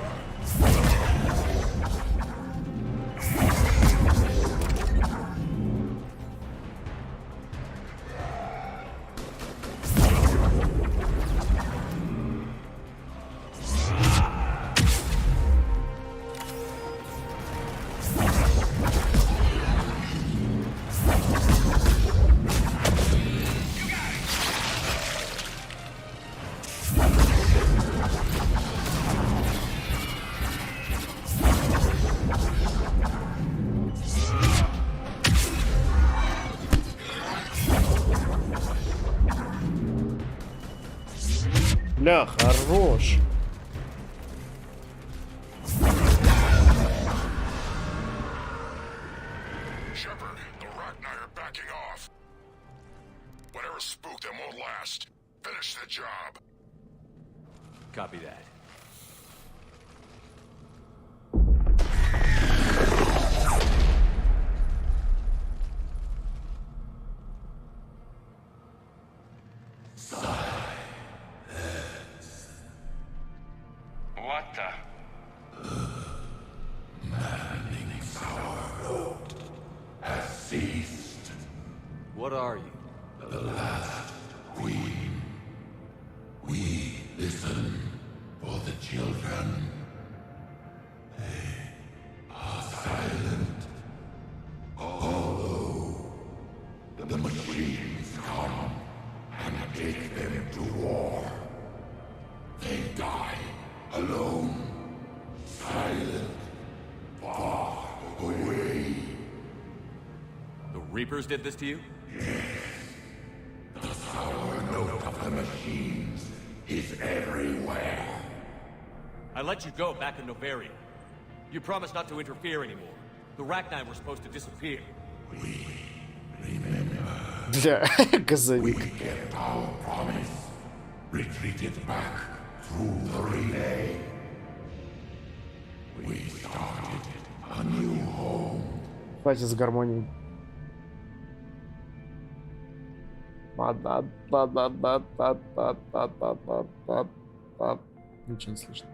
Бля, хорош. Shepard, the Rachni are backing off. Whatever spooked them won't last. Finish the job. Copy that. What the? Manning's power has ceased. What are you? The last queen. We listen for the children. They are silent. Although the machines come and take them to war, they die alone, silent, far away. The Reapers did this to you? Yes. The sour note of the machines is everywhere. I let you go back in Novaria. You promised not to interfere anymore. The Rachni were supposed to disappear. We remember. Бля, газовик. We kept our promise. Retreated back through the relay. We started a new home. Хватит с гармонией. Ничего не слышно.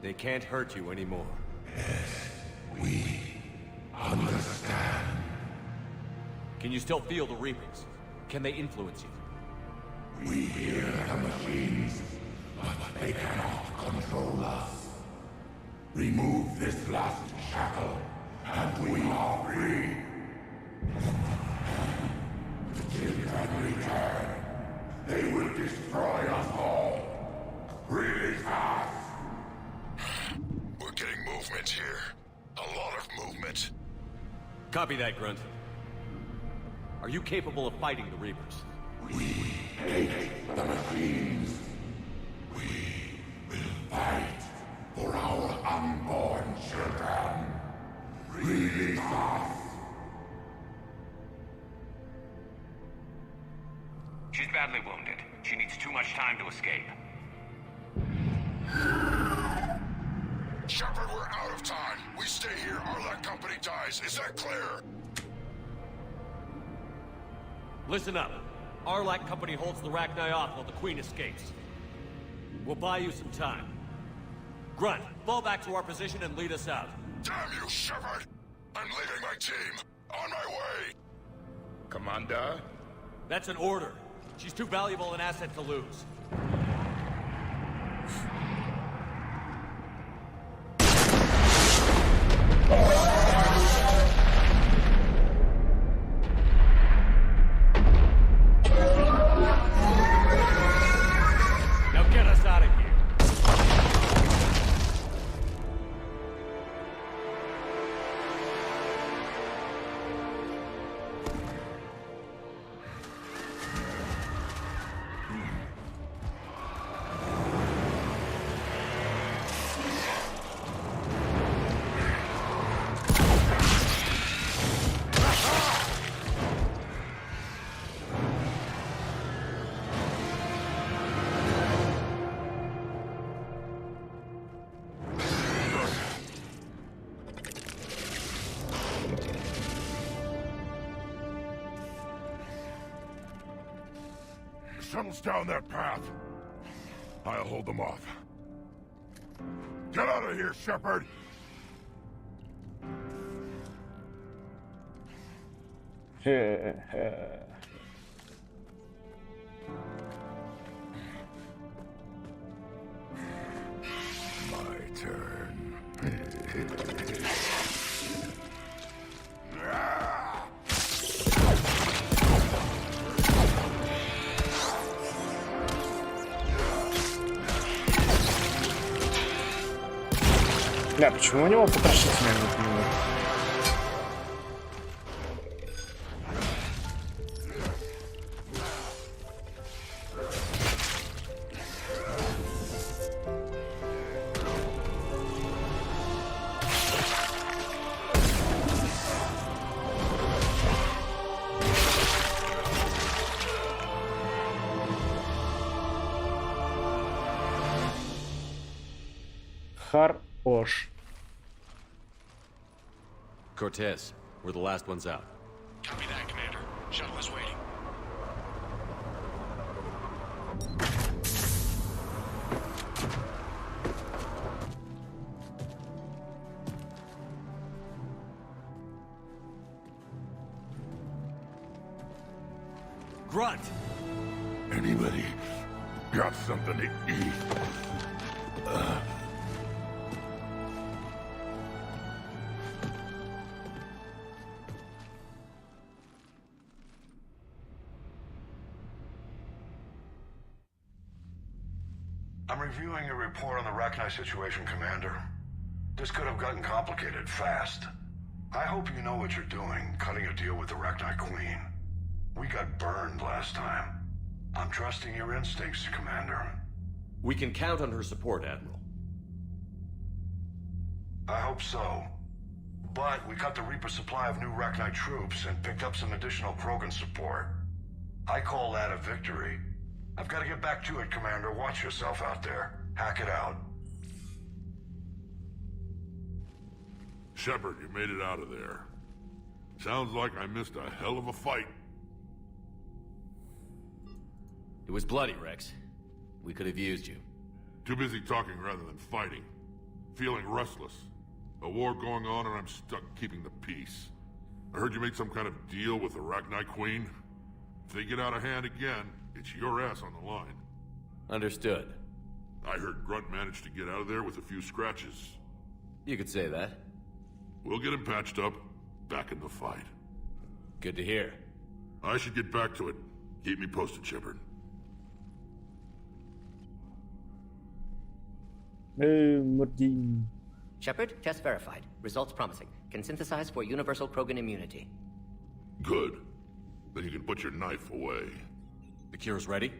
They can't hurt you anymore. Yes, we understand. Can you still feel the Reapers? Can they influence you? We hear the machines, but they cannot control us. Remove this last shackle, and we are free. The children return. They will destroy us all. Release us. We're getting movement here. A lot of movement. Copy that, Grunt. Are you capable of fighting the Reapers? We hate the machines. We will fight for our unborn children. Release us. She's badly wounded. She needs too much time to escape. Shepard, we're out of time. We stay here, our Arlac company dies. Is that clear? Listen up. Arlac company holds the Rachni off while the Queen escapes. We'll buy you some time. Grunt, fall back to our position and lead us out. Damn you, Shepard! I'm leaving my team. On my way. Commander? That's an order. She's too valuable an asset to lose. Now get us out of here. Shuttles down that path. I'll hold them off. Get out of here, Shepard! My turn. Бля, почему у него потрошительная не понимаю? Хорош. Cortez, we're the last ones out. Copy that, Commander. Shuttle is waiting. Grunt! Anybody got something to eat? I'm reviewing your report on the Rachni situation, Commander. This could have gotten complicated fast. I hope you know what you're doing, cutting a deal with the Rachni Queen. We got burned last time. I'm trusting your instincts, Commander. We can count on her support, Admiral. I hope so. But we cut the Reaper supply of new Rachni troops and picked up some additional Krogan support. I call that a victory. I've got to get back to it, Commander. Watch yourself out there. Hack it out. Shepard, you made it out of there. Sounds like I missed a hell of a fight. It was bloody, Rex. We could have used you. Too busy talking rather than fighting. Feeling restless. A war going on and I'm stuck keeping the peace. I heard you made some kind of deal with the Rachni Queen. If they get out of hand again, it's your ass on the line. Understood. I heard Grunt managed to get out of there with a few scratches. You could say that. We'll get him patched up, back in the fight. Good to hear. I should get back to it. Keep me posted, Shepard. Shepard, test verified. Results promising. Can synthesize for universal Krogan immunity. Good. Then you can put your knife away. The cure's ready?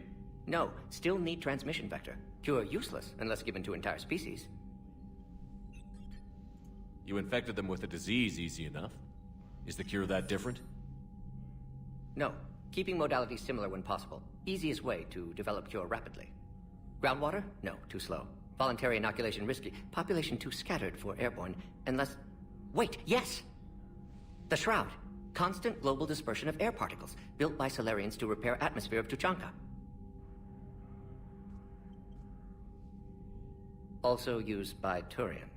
No, still need transmission vector. Cure useless unless given to entire species. You infected them with a disease easy enough. Is the cure that different? No. Keeping modalities similar when possible. Easiest way to develop cure rapidly. Groundwater? No, too slow. Voluntary inoculation risky. Population too scattered for airborne. Unless... Wait, yes! The Shroud. Constant global dispersion of air particles, built by Solarians to repair atmosphere of Tuchanka. Also used by Turians.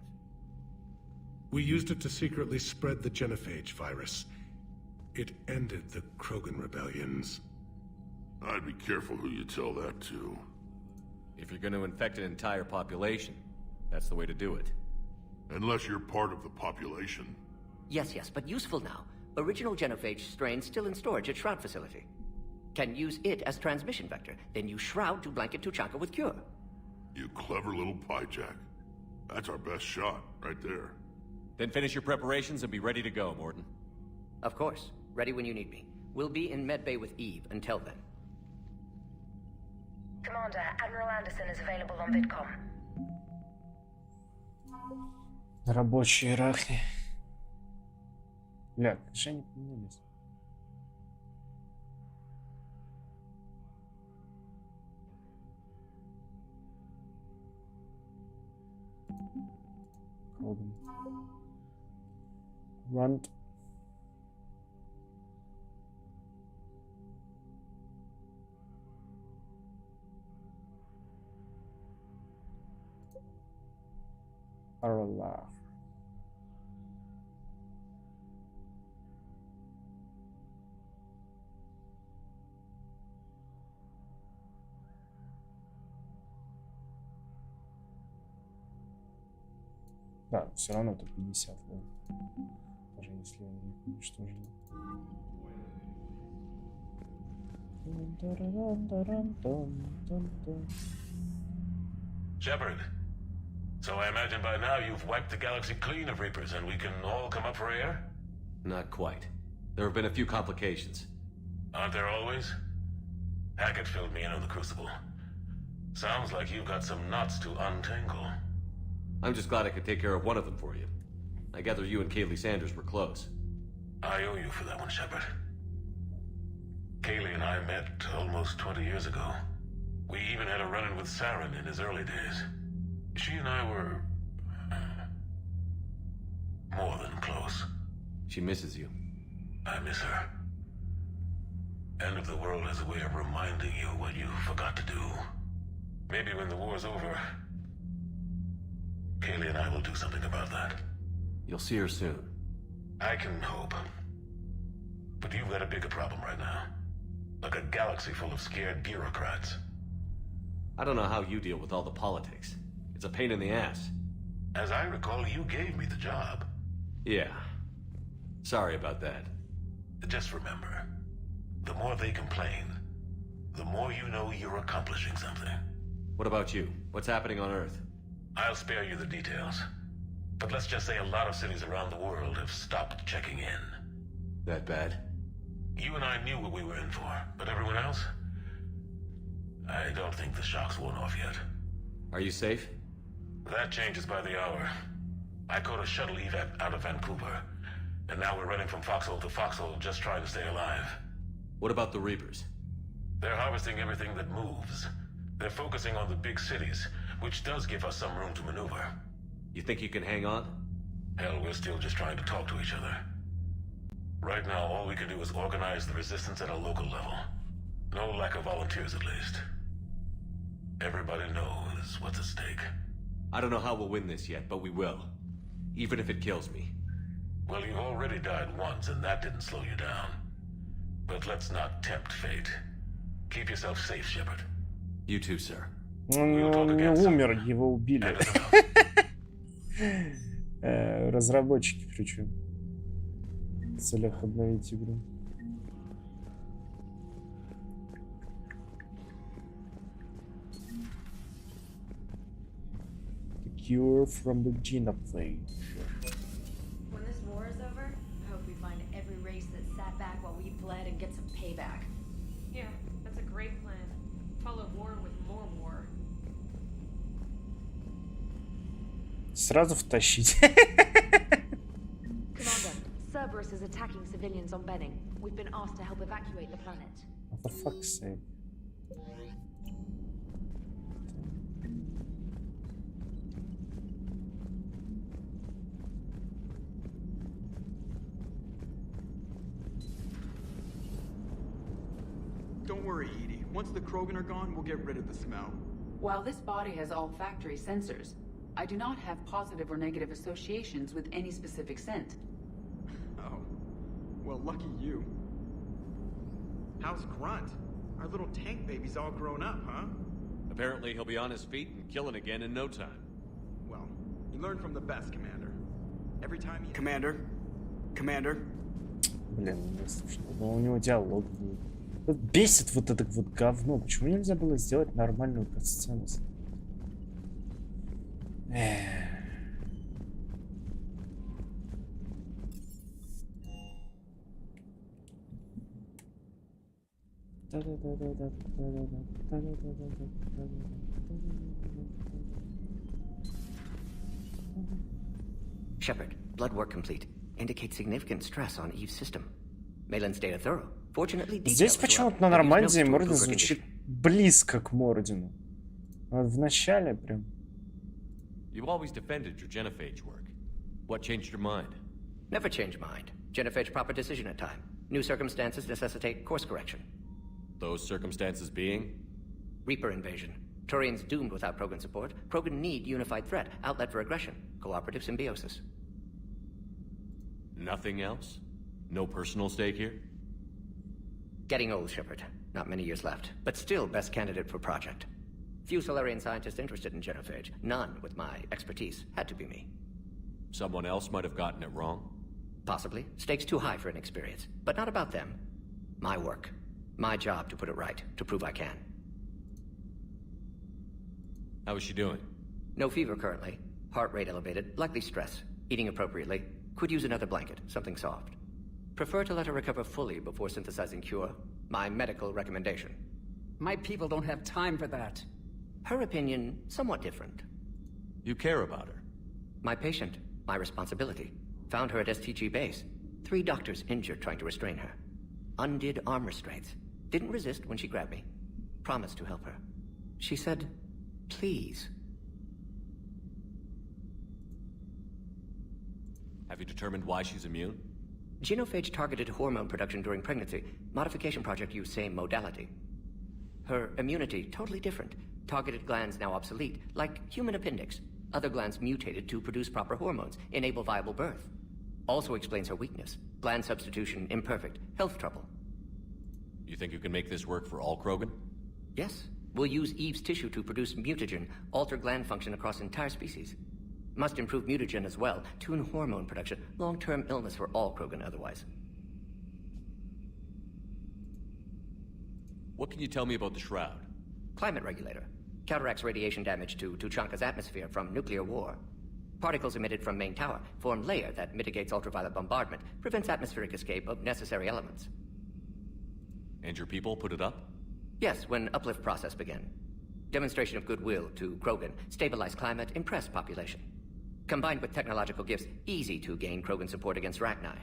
We used it to secretly spread the genophage virus. It ended the Krogan rebellions. I'd be careful who you tell that to. If you're going to infect an entire population, that's the way to do it. Unless you're part of the population. Yes, but useful now. Original genophage strain still in storage at Shroud facility. Can use it as transmission vector, then use Shroud to blanket Tuchanka with cure. You clever little piejack. That's our best shot, right there. Then finish your preparations and be ready to go, Morton. Of course. Ready when you need me. We'll be in medbay with Eve until then. Commander, Admiral Anderson is available on VidCom. Рабочие рахни. Бля, же они поменялись. Grunt. Allah. Да, все равно это 50, да. Даже если я их уничтожил. Shepard, so I imagine by now you've wiped the galaxy clean of Reapers and we can all come up for air? Not quite. There have been a few complications. Aren't there always? Hackett filled me in on the Crucible. Sounds like you've got some knots to untangle. I'm just glad I could take care of one of them for you. I gather you and Kaylee Sanders were close. I owe you for that one, Shepard. Kaylee and I met almost 20 years ago. We even had a run-in with Saren in his early days. She and I were close. She misses you. I miss her. End of the world has a way of reminding you what you forgot to do. Maybe when the war's over, Kaylee and I will do something about that. You'll see her soon. I can hope. But you've got a bigger problem right now. Like a galaxy full of scared bureaucrats. I don't know how you deal with all the politics. It's a pain in the ass. As I recall, you gave me the job. Yeah. Sorry about that. Just remember, the more they complain, the more you know you're accomplishing something. What about you? What's happening on Earth? I'll spare you the details. But let's just say a lot of cities around the world have stopped checking in. That bad? You and I knew what we were in for, but everyone else? I don't think the shock's worn off yet. Are you safe? That changes by the hour. I caught a shuttle evac out of Vancouver, and now we're running from foxhole to foxhole just trying to stay alive. What about the Reapers? They're harvesting everything that moves. They're focusing on the big cities, which does give us some room to maneuver. You think you can hang on? Hell, we're still just trying to talk to each other. Right now, all we can do is organize the resistance at a local level. No lack of volunteers, at least. Everybody knows what's at stake. I don't know how we'll win this yet, but we will. Even if it kills me. Well, you've already died once, and that didn't slow you down. But let's not tempt fate. Keep yourself safe, Shepard. You too, sir. Он не умер, его убили. Разработчики причем. В целях обновить игру. The cure from the genophage. When this war is over, I hope we find every race that sat back while we bled and get some payback. Yeah, that's a great plan. Follow war with more war. Сразу втащить. Commander, Cerberus is attacking civilians on Benning. We've been asked to help evacuate the planet. For fuck's sake. Don't worry, Edie. Once the Krogan are gone, we'll get rid of the smell. While this body has all factory sensors, I do not have positive or negative associations with any specific scent. Oh. Well, lucky you. How's Grunt? Our little tank baby's all grown up, huh? Apparently he'll be on his feet and killing again in no time. Well, you learn from the best, Commander. Every time he... Commander? Commander? Блин, у него диалог был. Вот бесит вот это вот говно. Почему нельзя было сделать нормальную катсцену? Shepard, blood work complete. Indicates significant stress on Eve's system. Malin's data thorough. Fortunately, здесь почему-то на Нормандии Морден звучит близко к Мордену. В начале прям. You always defended your genophage work. What changed your mind? Never change mind. Genophage proper decision at time. New circumstances necessitate course correction. Those circumstances being? Reaper invasion. Turians doomed without Krogan support. Krogan need unified threat. Outlet for aggression. Cooperative symbiosis. Nothing else? No personal stake here? Getting old, Shepard. Not many years left. But still best candidate for project. Few Solarian scientists interested in genophage. None with my expertise. Had to be me. Someone else might have gotten it wrong? Possibly. Stakes too high for inexperience. But not about them. My work. My job to put it right. To prove I can. How is she doing? No fever currently. Heart rate elevated. Likely stress. Eating appropriately. Could use another blanket. Something soft. Prefer to let her recover fully before synthesizing cure. My medical recommendation. My people don't have time for that. Her opinion, somewhat different. You care about her? My patient. My responsibility. Found her at STG base. 3 doctors injured trying to restrain her. Undid arm restraints. Didn't resist when she grabbed me. Promised to help her. She said, please. Have you determined why she's immune? Genophage targeted hormone production during pregnancy. Modification project used same modality. Her immunity, totally different. Targeted glands now obsolete, like human appendix. Other glands mutated to produce proper hormones, enable viable birth. Also explains her weakness. Gland substitution imperfect. Health trouble. You think you can make this work for all Krogan? Yes. We'll use Eve's tissue to produce mutagen, alter gland function across entire species. Must improve mutagen as well, tune hormone production. Long-term illness for all Krogan otherwise. What can you tell me about the Shroud? Climate regulator. Counteracts radiation damage to Tuchanka's atmosphere from nuclear war. Particles emitted from main tower form layer that mitigates ultraviolet bombardment, prevents atmospheric escape of necessary elements. And your people put it up? Yes, when uplift process began. Demonstration of goodwill to Krogan, stabilize climate, impress population. Combined with technological gifts, easy to gain Krogan support against Rachni.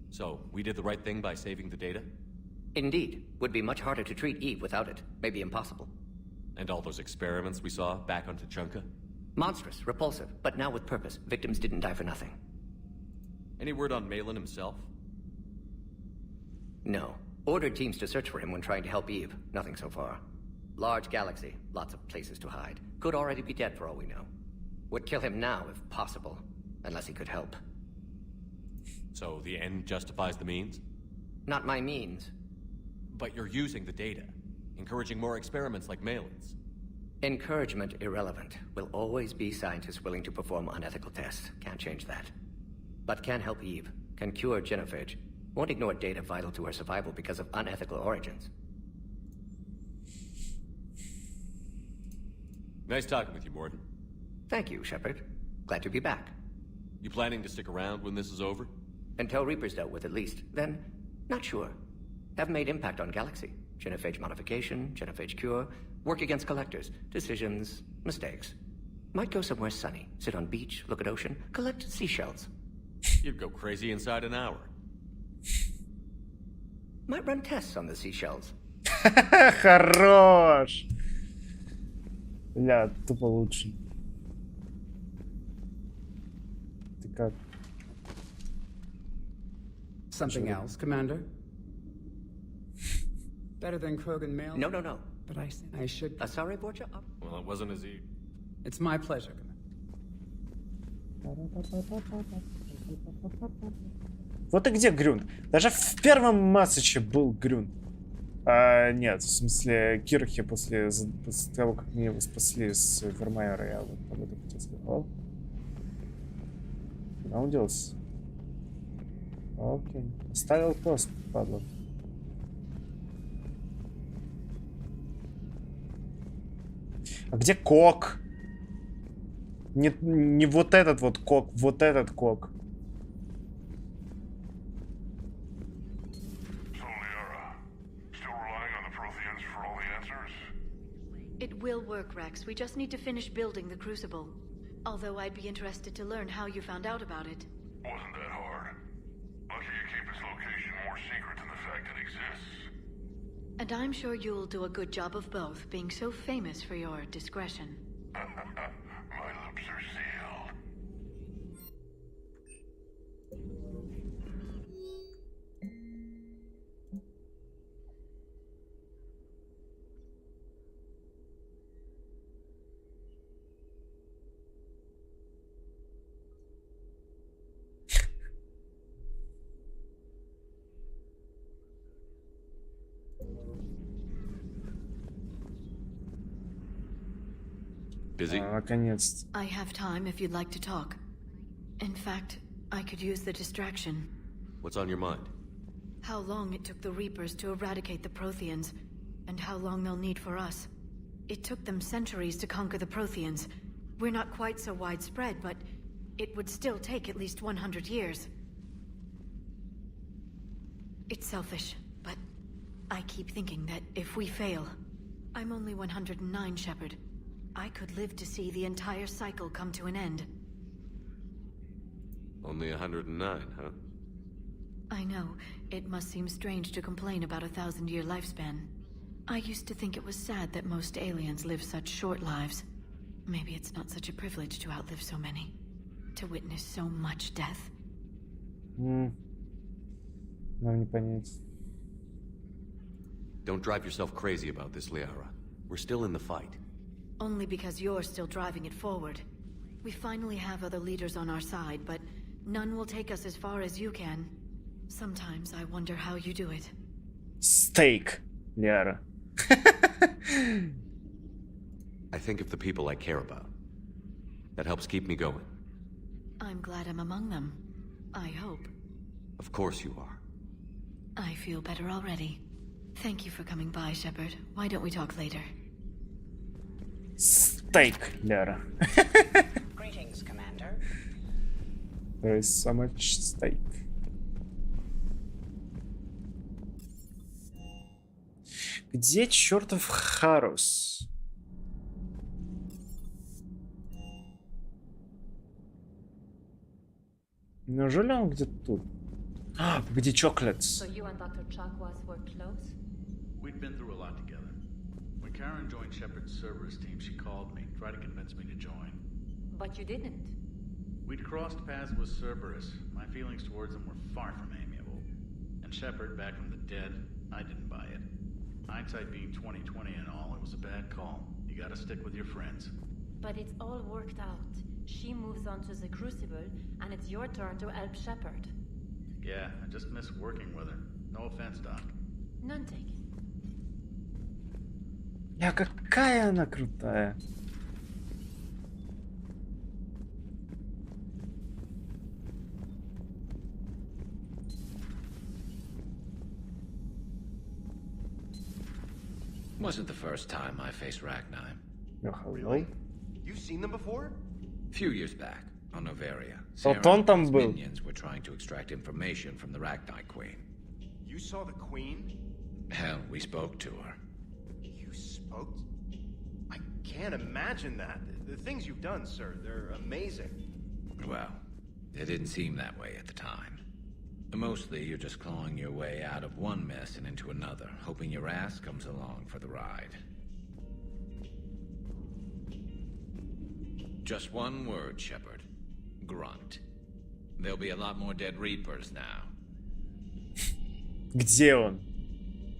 So, we did the right thing by saving the data? Indeed. Would be much harder to treat Eve without it. Maybe impossible. And all those experiments we saw back on Tuchanka? Monstrous, repulsive, but now with purpose. Victims didn't die for nothing. Any word on Malin himself? No. Ordered teams to search for him when trying to help Eve. Nothing so far. Large galaxy, lots of places to hide. Could already be dead for all we know. Would kill him now if possible, unless he could help. So the end justifies the means? Not my means. But you're using the data, encouraging more experiments like Malin's. Encouragement irrelevant. Will always be scientists willing to perform unethical tests. Can't change that. But can help Eve. Can cure genophage. Won't ignore data vital to her survival because of unethical origins. Nice talking with you, Morden. Thank you, Shepard. Glad to be back. You planning to stick around when this is over? Until Reaper's dealt with, at least. Then, not sure. Have made impact on Galaxy. Genophage modification, genophage cure, work against collectors, decisions, mistakes. Might go somewhere sunny, sit on beach, look at ocean, collect seashells. You'd go crazy inside an hour. Might run tests on the seashells. Хорош! Бля, тупо лучше. Ты как? Something else, Commander? Better than Krogan mail? No, no, no. But I should... Sorry, Borgia? Well, it wasn't as easy. It's my pleasure, Commander. Вот и где Грюн? Даже в первом матче был Грюн. Нет, в смысле Кирхи после того, как мы его спасли с Вермайера, я вот об этом хотел сказать. О. Куда он делся? Окей. Оставил пост, падла. А где Кок? Не вот этот вот Кок, вот этот Кок. It will work, Rex. We just need to finish building the Crucible. Although I'd be interested to learn how you found out about it. Wasn't that hard. Lucky you keep its location more secret than the fact it exists. And I'm sure you'll do a good job of both, being so famous for your discretion. My lips are sealed. Busy? Наконец-то. I have time if you'd like to talk. In fact, I could use the distraction. What's on your mind? How long it took the Reapers to eradicate the Protheans, and how long they'll need for us. It took them centuries to conquer the Protheans. We're not quite so widespread, but it would still take at least 100 years. It's selfish, but I keep thinking that if we fail... I'm only 109, Shepard. I could live to see the entire cycle come to an end. Only 109, huh? I know. It must seem strange to complain about a 1,000-year lifespan. I used to think it was sad that most aliens live such short lives. Maybe it's not such a privilege to outlive so many. to witness so much death. Нам не понять. Don't drive yourself crazy about this, Liara. We're still in the fight. Only because you're still driving it forward. We finally have other leaders on our side, but none will take us as far as you can. Sometimes I wonder how you do it. Steak, Liara. I think of the people I care about. That helps keep me going. I'm glad I'm among them. I hope. Of course you are. I feel better already. Thank you for coming by, Shepard. Why don't we talk later? Steak, Liara. Greetings, Commander. There is so much steak. Где чертов Харус? Неужели он где-то тут? А, где Чоклетс? So you and Dr. Chakwas were close? We'd been through a lot together. When Karen joined Shepard's Cerberus team, she called me, tried to convince me to join. But you didn't. We'd crossed paths with Cerberus. My feelings towards them were far from amiable. And Shepard, back from the dead, I didn't buy it. Hindsight being 20/20 and all, it was a bad call. You gotta stick with your friends. But it's all worked out. She moves on to the Crucible, and it's your turn to help Shepard. Yeah, I just miss working with her. No offense, Doc. None taken. Я какая она крутая. Wasn't the first time I faced Ragnar. Really? You've seen them before? A few years back, on Novaria, Вот он там Sarah's был. minions were trying to extract information from the Ragnar Queen. You saw the Queen? Hell, we spoke to her. You spoke? I can't imagine that. The things you've done, sir, they're amazing. Well, it didn't seem that way at the time. Mostly, you're just clawing your way out of one mess and into another, hoping your ass comes along for the ride. Just one word, Shepard. Grunt. There'll be a lot more dead Reapers now. Где он?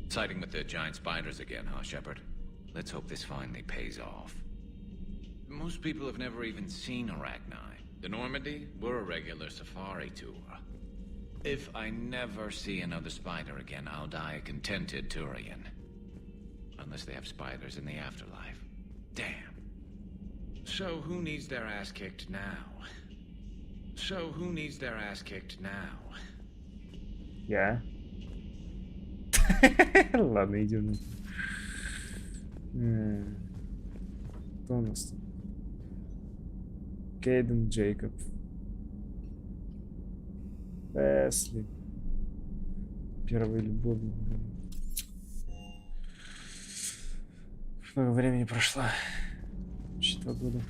Siding with the giant spiders again, huh, Shepard? Let's hope this finally pays off. Most people have never even seen Arachni. The Normandy, we're a regular safari tour. If I never see another spider again, I'll die a contented Turian. Unless they have spiders in the afterlife. Damn. So who needs their ass kicked now? So who needs their ass kicked now? Я. Ладно, идем. Кто у нас тут? Кейден Джейкоб. Если. Первый любовник. Много времени прошло. 4 года.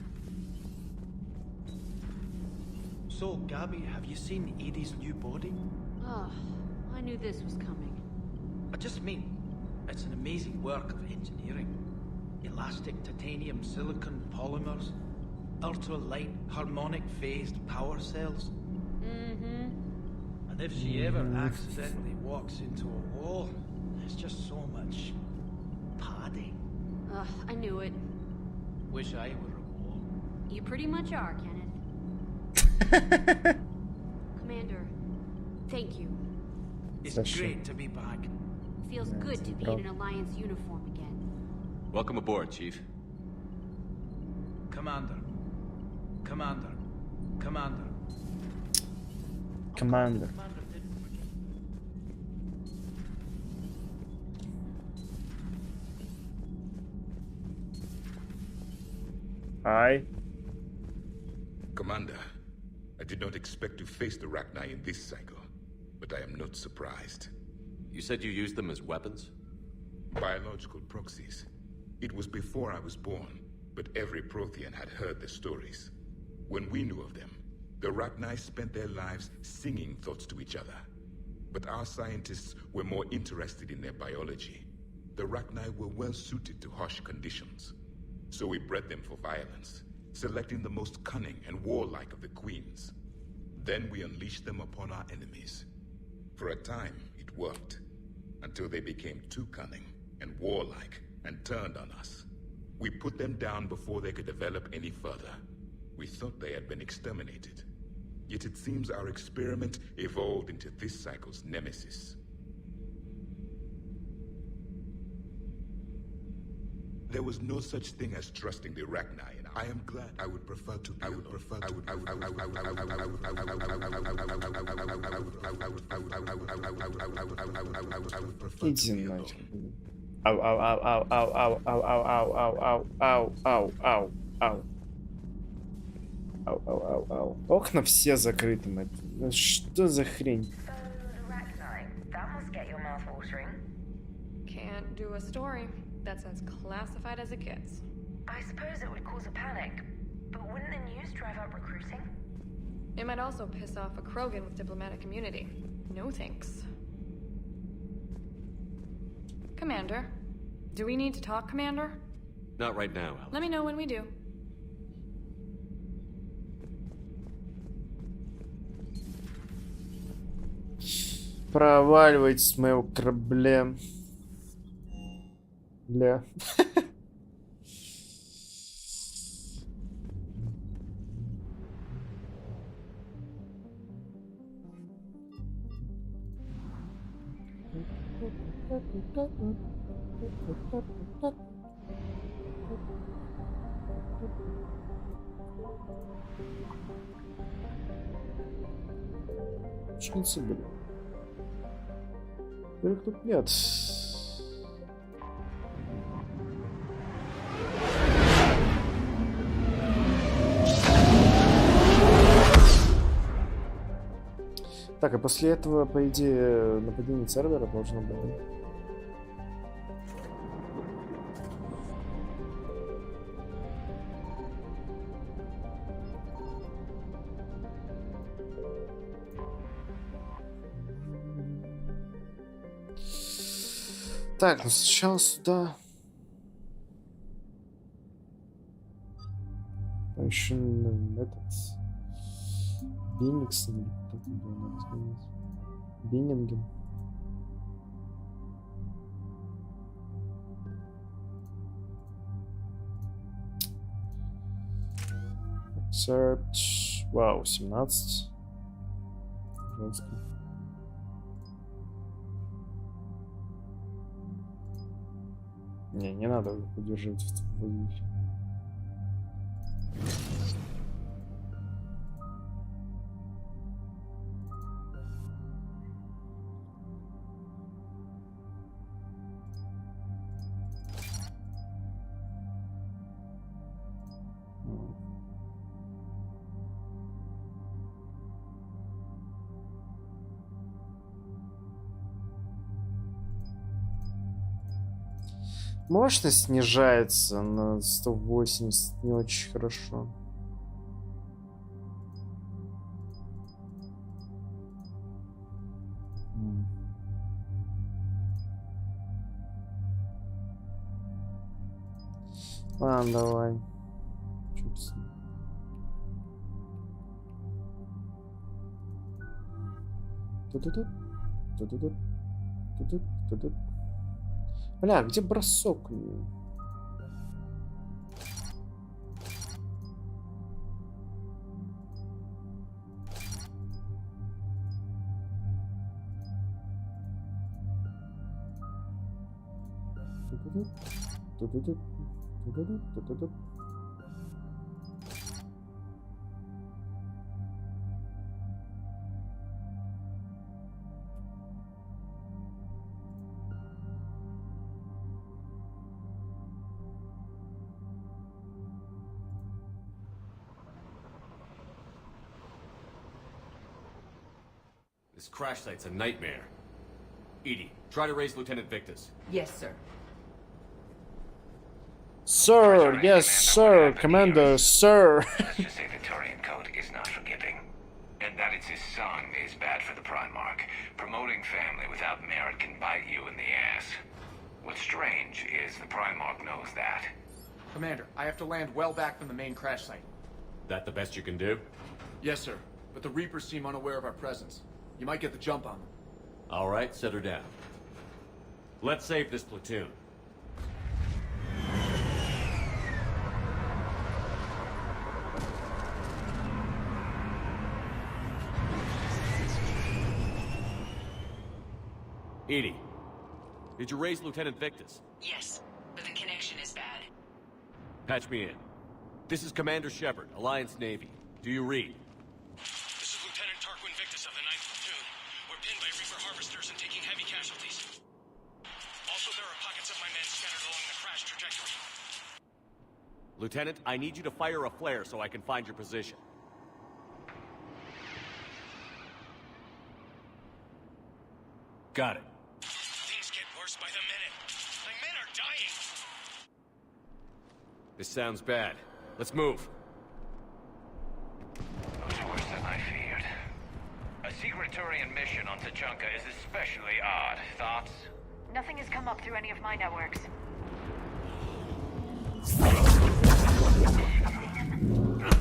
So, Gabby, have you seen Edie's new body? Oh, I knew this was coming. I just mean, it's an amazing work of engineering. Elastic titanium silicon polymers, ultra-light harmonic phased power cells. Mm-hmm. And if she ever accidentally walks into a wall, there's just so much padding. Ugh, I knew it. Wish I were a wall. You pretty much are, Kenneth. Commander, thank you. It's great to be back. Feels good to be in an Alliance uniform again. Welcome aboard, Chief. Commander. Commander. Commander. Commander. Hi. Commander, I did not expect to face the Rachni in this cycle, but I am not surprised. You said you used them as weapons? Biological proxies. It was before I was born, but every Prothean had heard the stories. When we knew of them, the Rachni spent their lives singing thoughts to each other. But our scientists were more interested in their biology. The Rachni were well suited to harsh conditions. So we bred them for violence. selecting the most cunning and warlike of the queens. Then we unleashed them upon our enemies. For a time, it worked, until they became too cunning and warlike and turned on us. We put them down before they could develop any further. We thought they had been exterminated. Yet it seems our experiment evolved into this cycle's nemesis. There was no such thing as trusting the Rachni, and I am glad. I would prefer to. I would prefer to. Иди нахер. Ау, ау, ау, ау, ау, ау, ау, ау, ау, ау, ау, ау, ау, ау. Ау, ау, ау, ау. Окна все закрыты, мать. Ну что за хрень? Can't do a story. That's as classified as it gets. I suppose it would cause a panic, but wouldn't the news drive up recruiting? It might also piss off a Krogan with diplomatic immunity. No thanks. Commander, do we need to talk, Commander? Not right now, Alex. Let me know when we do. Проваливайте с моего корабля. Бля. Шансы были. Их тут нет. Так, а после этого, по идее, нападение сервера должно быть. Так, ну сначала сюда. А еще этот Беникс или как его надо сказать? Беннинген. Search. Вау, 17. Жестко. Не надо удерживать в воздухе. Мощность снижается на 180, не очень хорошо. Ладно, давай. Тут. Бля, где бросок? This crash site's a nightmare. Edie, try to raise Lieutenant Victus. Yes, sir. Sir, yes, sir, Commander, sir. Let's just say Victorian code is not forgiving. And that it's his son is bad for the Primarch. Promoting family without merit can bite you in the ass. What's strange is the Primarch knows that. Commander, I have to land well back from the main crash site. That the best you can do? Yes, sir. But the Reapers seem unaware of our presence. You might get the jump on them. All right, set her down. Let's save this platoon. Edie, did you raise Lieutenant Victus? Yes, but the connection is bad. Patch me in. This is Commander Shepard, Alliance Navy. Do you read? This is Lieutenant Tarquin Victus of the 9th Platoon. We're pinned by Reaper harvesters and taking heavy casualties. Also, there are pockets of my men scattered along the crash trajectory. Lieutenant, I need you to fire a flare so I can find your position. Got it. Things get worse by the minute. My men are dying. This sounds bad. Let's move. It was worse than I feared. A secret Turian mission on Tachanka is especially odd. Thoughts? Nothing has come up through any of my networks.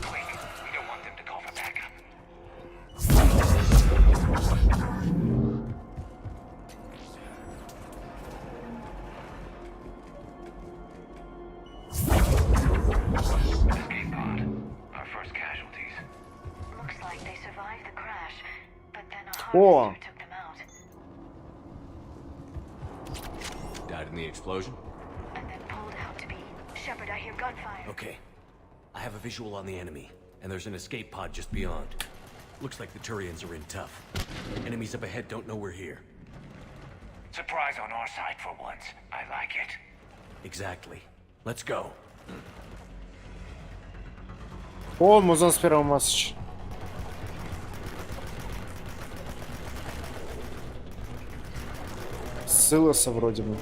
Quick, we don't want them to call for backup. Escape pod. Our first casualties. Looks like they survived the crash, but then a О! harvester took them out. Died in the explosion? And then pulled out to be. Shepard, I hear gunfire. Okay. I have a visual on the enemy, and there's an escape pod just beyond. Looks like the Turians are in tough. Enemies up ahead don't know we're here. Surprise on our side for once. I like it. Exactly. Let's go. О, музон с первого масоча. Ссылался вроде бы.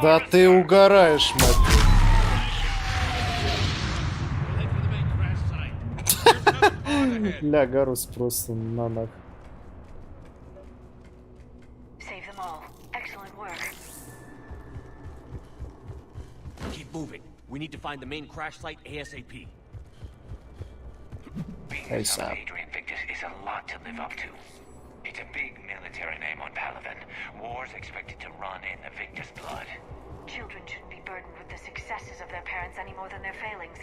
Да ты угораешь, мать. Ля, Гарус просто на нах. Save them all. Excellent work. Keep moving. We need to find the main crash site ASAP. Being the son of Adrian Victus is a lot to live up to. It's a big military name on Palaven. War's expected to run in the Victus blood. Children shouldn't be burdened with the successes of their parents any more than their failings.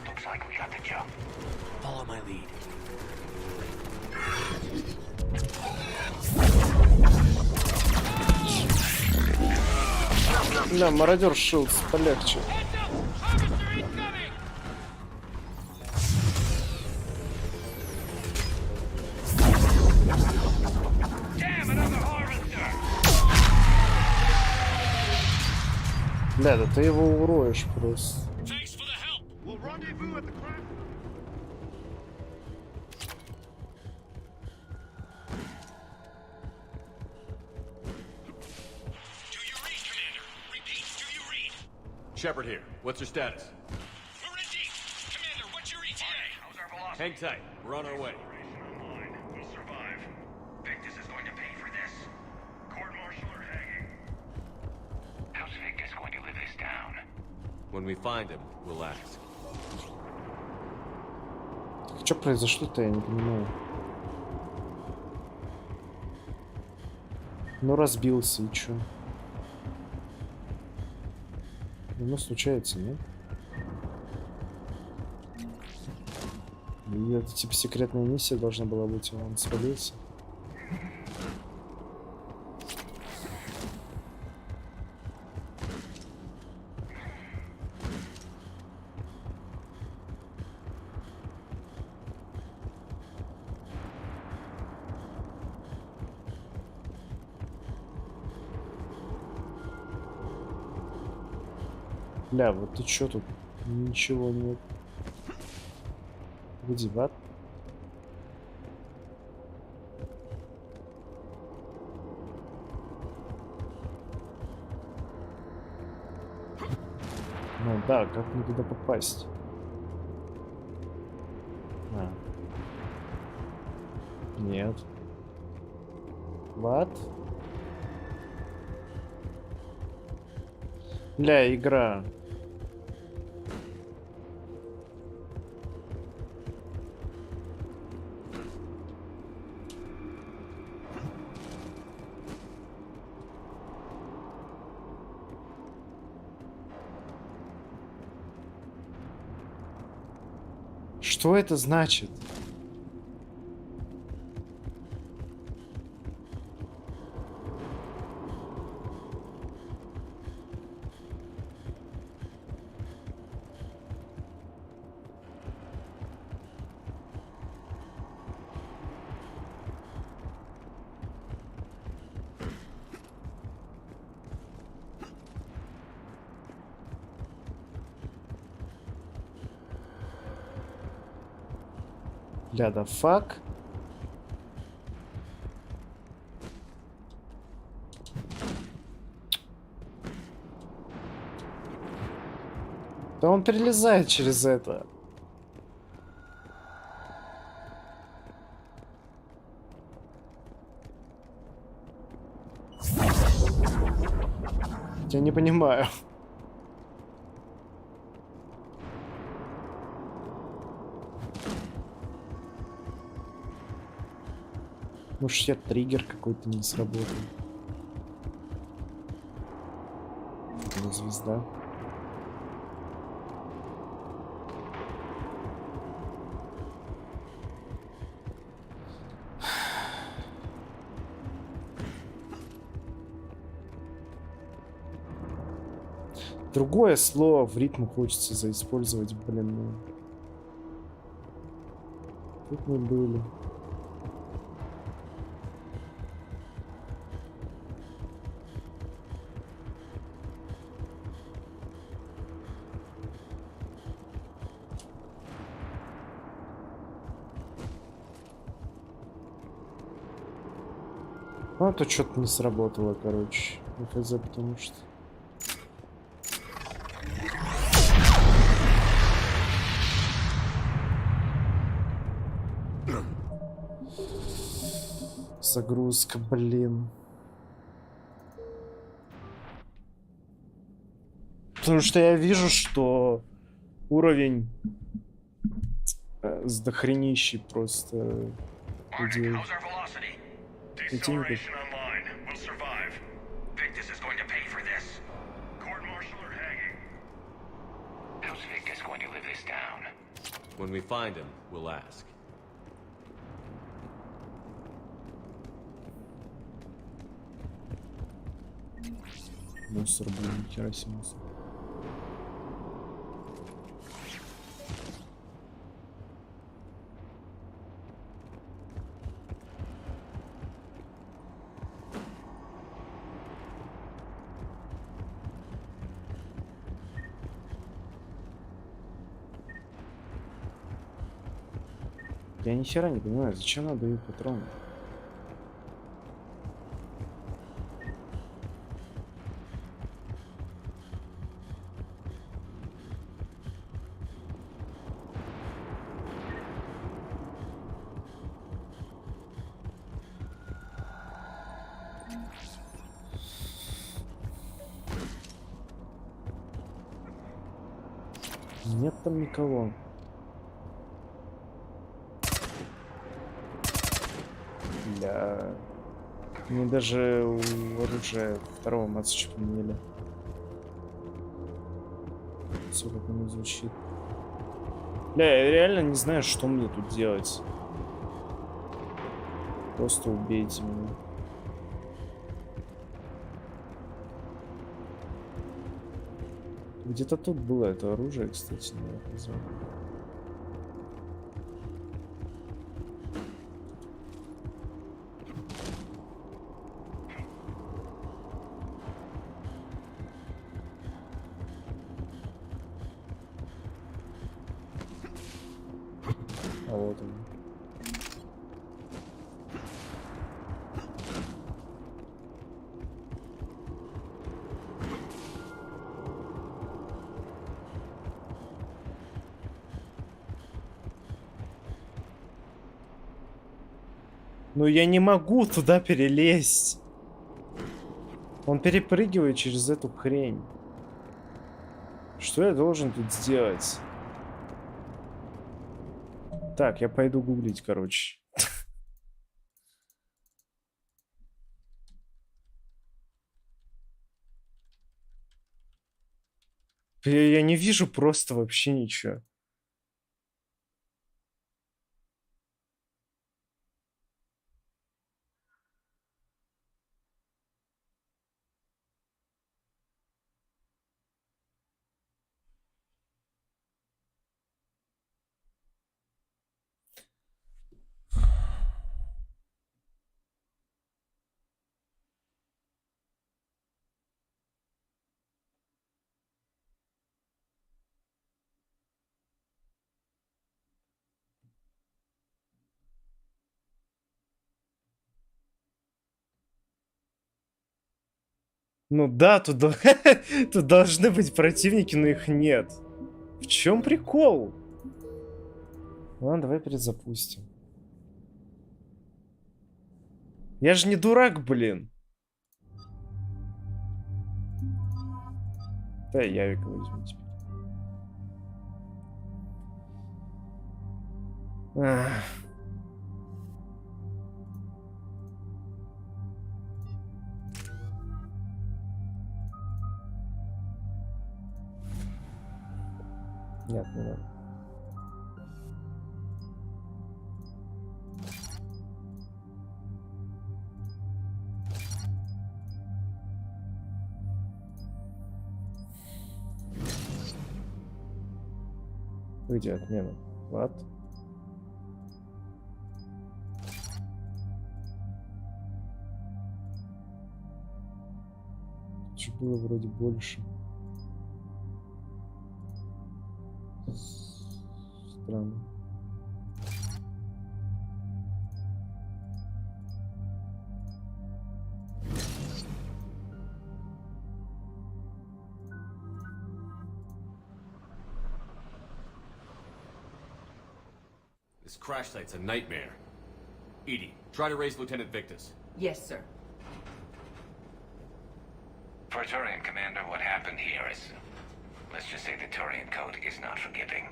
Looks like we got the jump. Follow my lead. Да, мародер Шилдс, полегче. Бля, да ты его уроешь просто. Shepard here. What's your status? We're in deep. Commander, what's your ETA? How's our velocity? Hang tight. We're on our way. We'll survive. Victus is going to pay for this. Court-martial or hanging? How's Victus going to live this down? When we find him, we'll ask. Что произошло-то, я не понимаю. Ну, разбился, и чё? Ну, случается, нет? И это типа секретная миссия должна была быть, он свалился. Бля, вот ты чё тут? Ничего нет. Где ват? Ну да, как мне туда попасть? А. Нет. What? Бля, игра. Что это значит? Бля, да фак. Да он перелезает через это. Я не понимаю. Может, я триггер какой-то не сработал. Это звезда. Другое слово в ритм хочется заиспользовать, блин. Ну. Тут мы были. Ну, это что-то не сработало, короче. ФЗ, потому что... Загрузка, блин. Потому что я вижу, что уровень с дохренищей просто людей. When we find him, we'll ask. Мусор, блин, нихера себе мусор. Я ни хера не понимаю, зачем надо дают патроны? Нет там никого. Бля. Мне даже у оружия второго матча поменяли. Все как оно звучит. Бля, я реально не знаю, что мне тут делать. Просто убейте меня. Где-то тут было это оружие, кстати, не оказалось. А вот он. Ну я не могу туда перелезть. Он перепрыгивает через эту хрень. Что я должен тут сделать? Так, я пойду гуглить, короче. Я не вижу просто вообще ничего. Ну да, тут, тут должны быть противники, но их нет. В чем прикол? Ладно, давай перезапустим. Я же не дурак, блин. Да, Явика возьму теперь. Ах. Нет, не надо. Выйди отмена. Ладно. Тут же было вроде больше. Странно. This crash site's a nightmare. Edie, try to raise Lieutenant Victus. Yes, sir. Praetorian Commander, what happened here is... let's just say the Turian Code is not forgiving.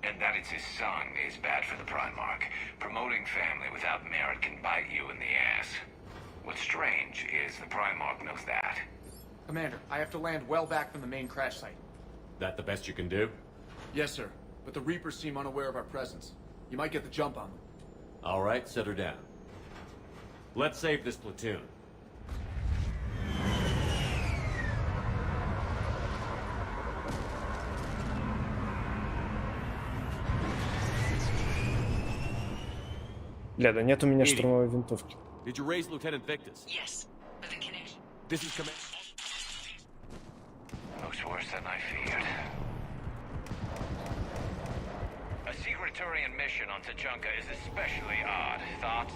And that it's his son is bad for the Primarch. Promoting family without merit can bite you in the ass. What's strange is the Primarch knows that. Commander, I have to land well back from the main crash site. That the best you can do? Yes, sir. But the Reapers seem unaware of our presence. You might get the jump on them. All right, set her down. Let's save this platoon. Бля, да нет у меня штурмовой винтовки. Did you raise Lieutenant Victus? Yes, with a connection. This is command. Looks worse than I feared. A secret Turian mission on Tachanka is especially odd. Thoughts?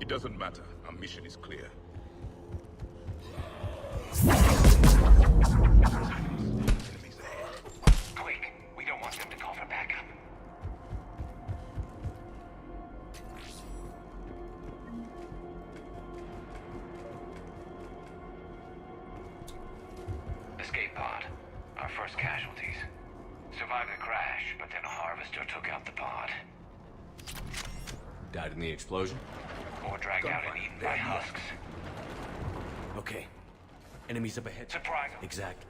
It doesn't matter. Our mission is clear. Quick! We don't want them to call for backup. Escape pod. Our first casualties. Survived the crash, but then a harvester took out the pod. Died in the explosion? Or dragged out and eaten by husks. Okay. Enemies up ahead. Surprise them. Exactly.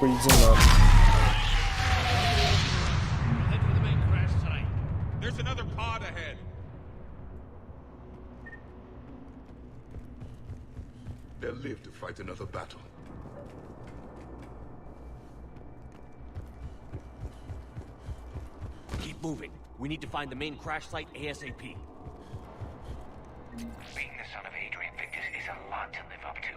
Поединок. Head for the main crash site. There's another pod ahead. fight another battle. Keep moving. We need to find the main crash site ASAP. Being the son of Adrian Victus is a lot to live up to.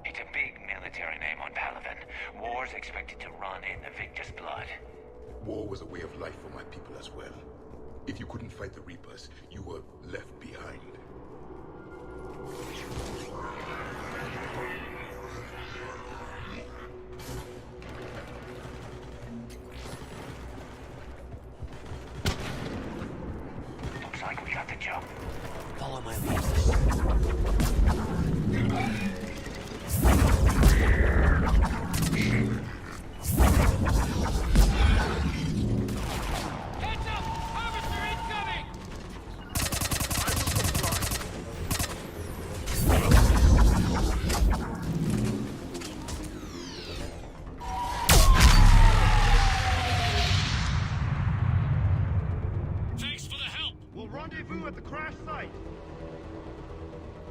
It's a big military name on Palaven. War's expected to run in the Victus blood. War was a way of life for my people as well. If you couldn't fight the Reapers, you were left behind. Looks like we got the jump. Follow my lead.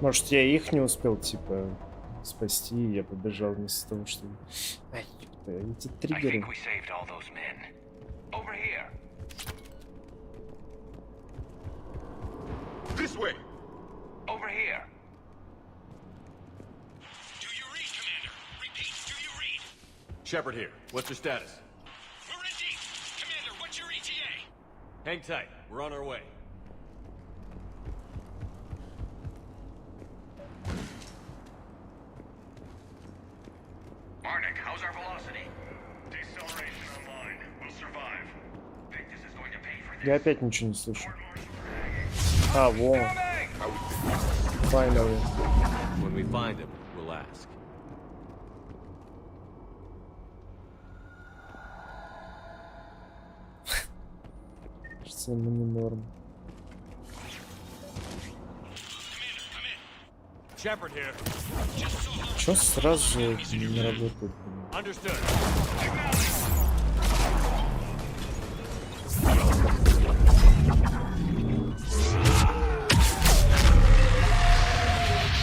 Может, я их не успел, типа, спасти, и я побежал вместо того, что... Ай, эти триггеры. This way. Over here. Do you read, Commander? Repeat, do you read? Shepard here. What's your status? We're in deep. Commander, what's your ETA? Hang tight. We're on our way. Arnik, how's our velocity? Deceleration online. We'll survive. Victus is going to pay for this. Я опять ничего не слышу. А, во. Finally. When we find him, we'll ask. Кажется, ему не норм. Shepard here. Чё сразу же не работает? Understood.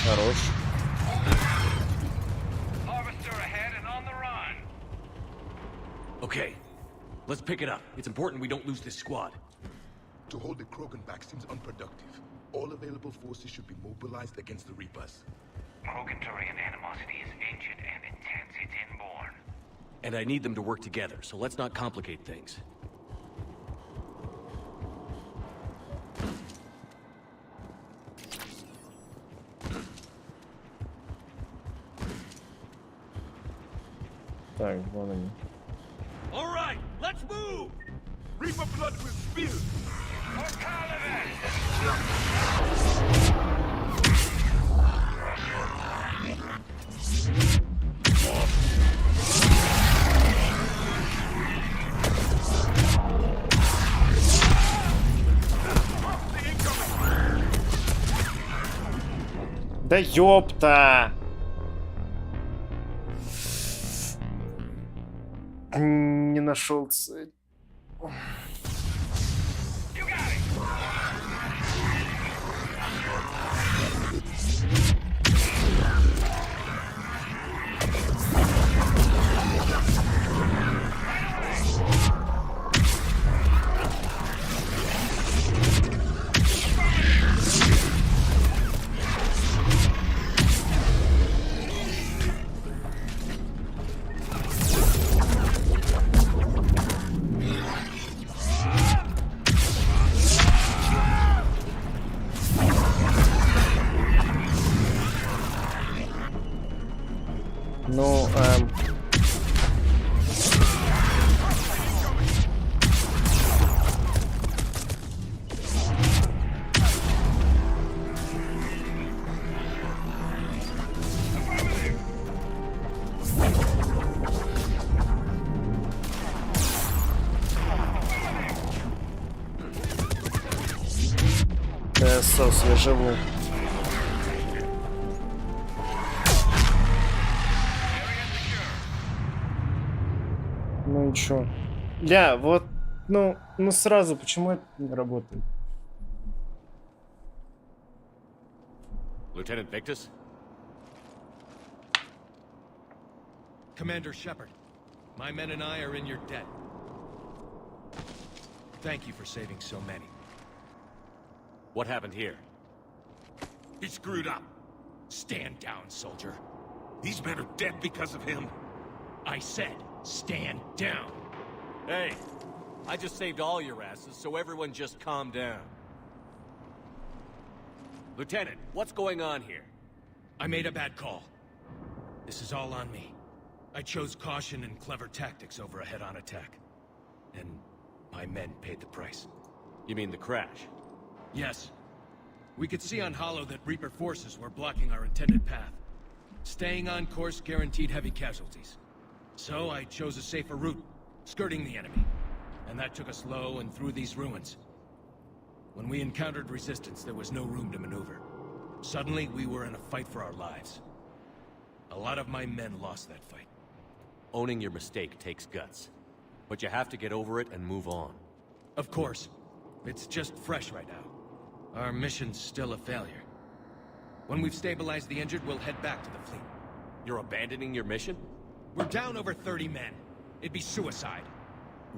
Хорош. Okay, let's pick it up. It's important we don't lose this squad. To hold the Krogan back seems unproductive. All available forces should be mobilized against the Reapers. Krogan-Turian animosity is ancient and intense. It's inborn. And I need them to work together, so let's not complicate things. Так, вон они. All right, let's move. Reaper blood will spill. Да ёпта! Не нашел цель. Ну, ТСОС, я живу. Ну и чё? Ля, вот, ну сразу, почему это не работает? Lieutenant Victus? Commander Shepard, my men and I are in your debt. Thank you for saving so many. What happened here? He screwed up. Stand down, soldier. These men are dead because of him. I said, stand down. Hey, I just saved all your asses, so everyone just calm down. Lieutenant, what's going on here? I made a bad call. This is all on me. I chose caution and clever tactics over a head-on attack. And my men paid the price. You mean the crash? Yes. We could see on Hollow that Reaper forces were blocking our intended path. Staying on course guaranteed heavy casualties. So I chose a safer route, skirting the enemy. And that took us low and through these ruins. When we encountered resistance, there was no room to maneuver. Suddenly, we were in a fight for our lives. A lot of my men lost that fight. Owning your mistake takes guts. But you have to get over it and move on. Of course. It's just fresh right now. Our mission's still a failure. When we've stabilized the injured, we'll head back to the fleet. You're abandoning your mission? We're down over 30 men. It'd be suicide.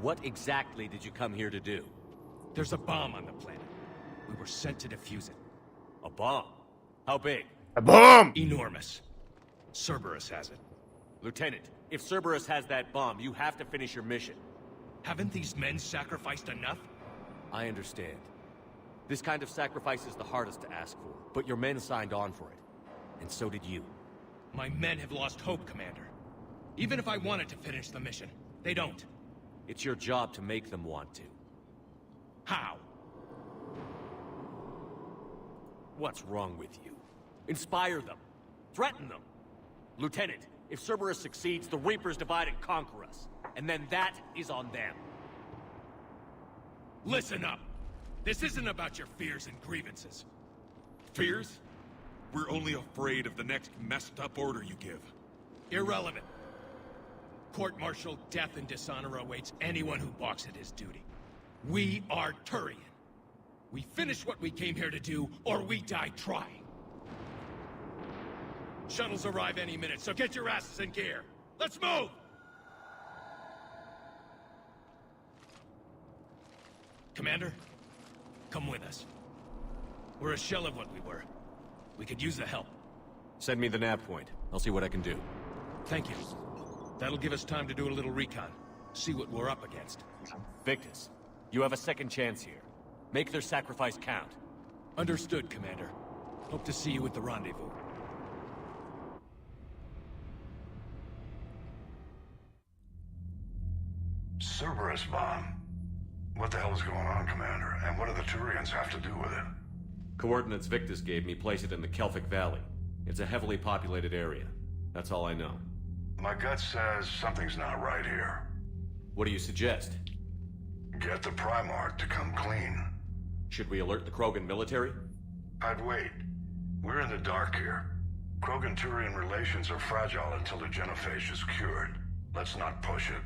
What exactly did you come here to do? There's a bomb on the planet. We were sent to defuse it. A bomb? How big? A bomb! Enormous. Cerberus has it. Lieutenant, if Cerberus has that bomb, you have to finish your mission. Haven't these men sacrificed enough? I understand. This kind of sacrifice is the hardest to ask for, but your men signed on for it. And so did you. My men have lost hope, Commander. Even if I wanted to finish the mission, they don't. It's your job to make them want to. How? What's wrong with you? Inspire them. Threaten them. Lieutenant, if Cerberus succeeds, the Reapers divide and conquer us. And then that is on them. Listen up! This isn't about your fears and grievances. Fears? We're only afraid of the next messed up order you give. Irrelevant. Court-martial death and dishonor awaits anyone who balks at his duty. We are Turian. We finish what we came here to do, or we die trying. Shuttles arrive any minute, so get your asses in gear. Let's move! Commander, come with us. We're a shell of what we were. We could use the help. Send me the nav point. I'll see what I can do. Thank you. That'll give us time to do a little recon. See what we're up against. Victus, you have a second chance here. Make their sacrifice count. Understood, Commander. Hope to see you at the rendezvous. Cerberus bomb. What the hell is going on, Commander? And what do the Turians have to do with it? Coordinates Victus gave me place it in the Kelphic Valley. It's a heavily populated area. That's all I know. My gut says something's not right here. What do you suggest? Get the Primarch to come clean. Should we alert the Krogan military? I'd wait. We're in the dark here. Krogan-Turian relations are fragile until the genophage is cured. Let's not push it.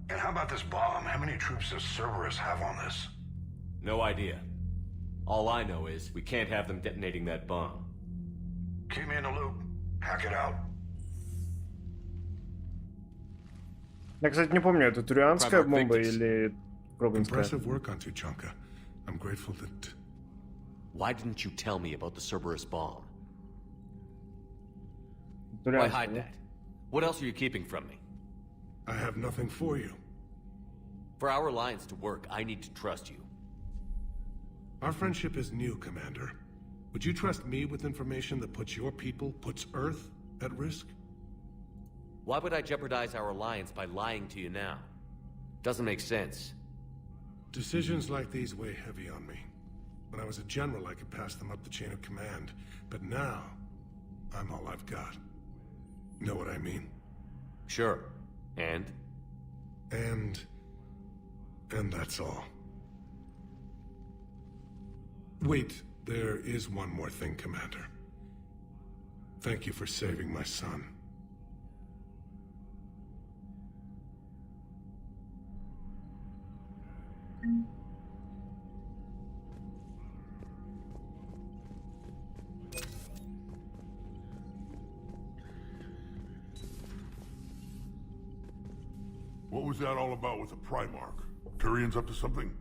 And how about this bomb? How many troops does Cerberus have on this? No idea. All I know is we can't have them detonating that bomb. Keep me in the loop. Hack it out. Я, кстати, не помню, это турианская бомба или кроганская. Impressive work on Tuchanka. I'm grateful that... Why didn't you tell me about the Cerberus bomb? Турианская, Why hide that? What else are you keeping from me? I have nothing for you. For our alliance to work, I need to trust you. Our friendship is new, Commander. Would you trust me with information that puts your people, puts Earth, at risk? Why would I jeopardize our alliance by lying to you now? Doesn't make sense. Decisions like these weigh heavy on me. When I was a general, I could pass them up the chain of command. But now, I'm all I've got. Know what I mean? Sure. And? And that's all. Wait, there is one more thing, Commander. Thank you for saving my son. was that all about with the Primarch? Turian's up to something?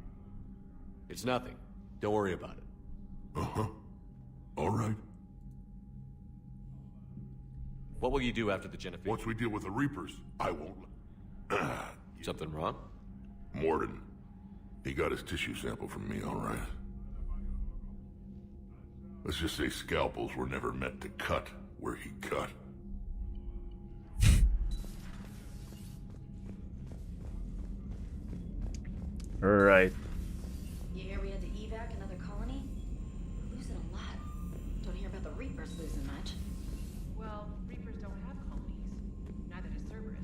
It's nothing. Don't worry about it. Uh-huh. All right. What will you do after the Genophage? Once we deal with the Reapers, I won't... Something wrong? Morden. He got his tissue sample from me, all right. Let's just say scalpels were never meant to cut where he cut. Right. You hear we had to evac another colony? We're losing a lot. Don't hear about the Reapers losing much. Well, Reapers don't have colonies. Neither does Cerberus.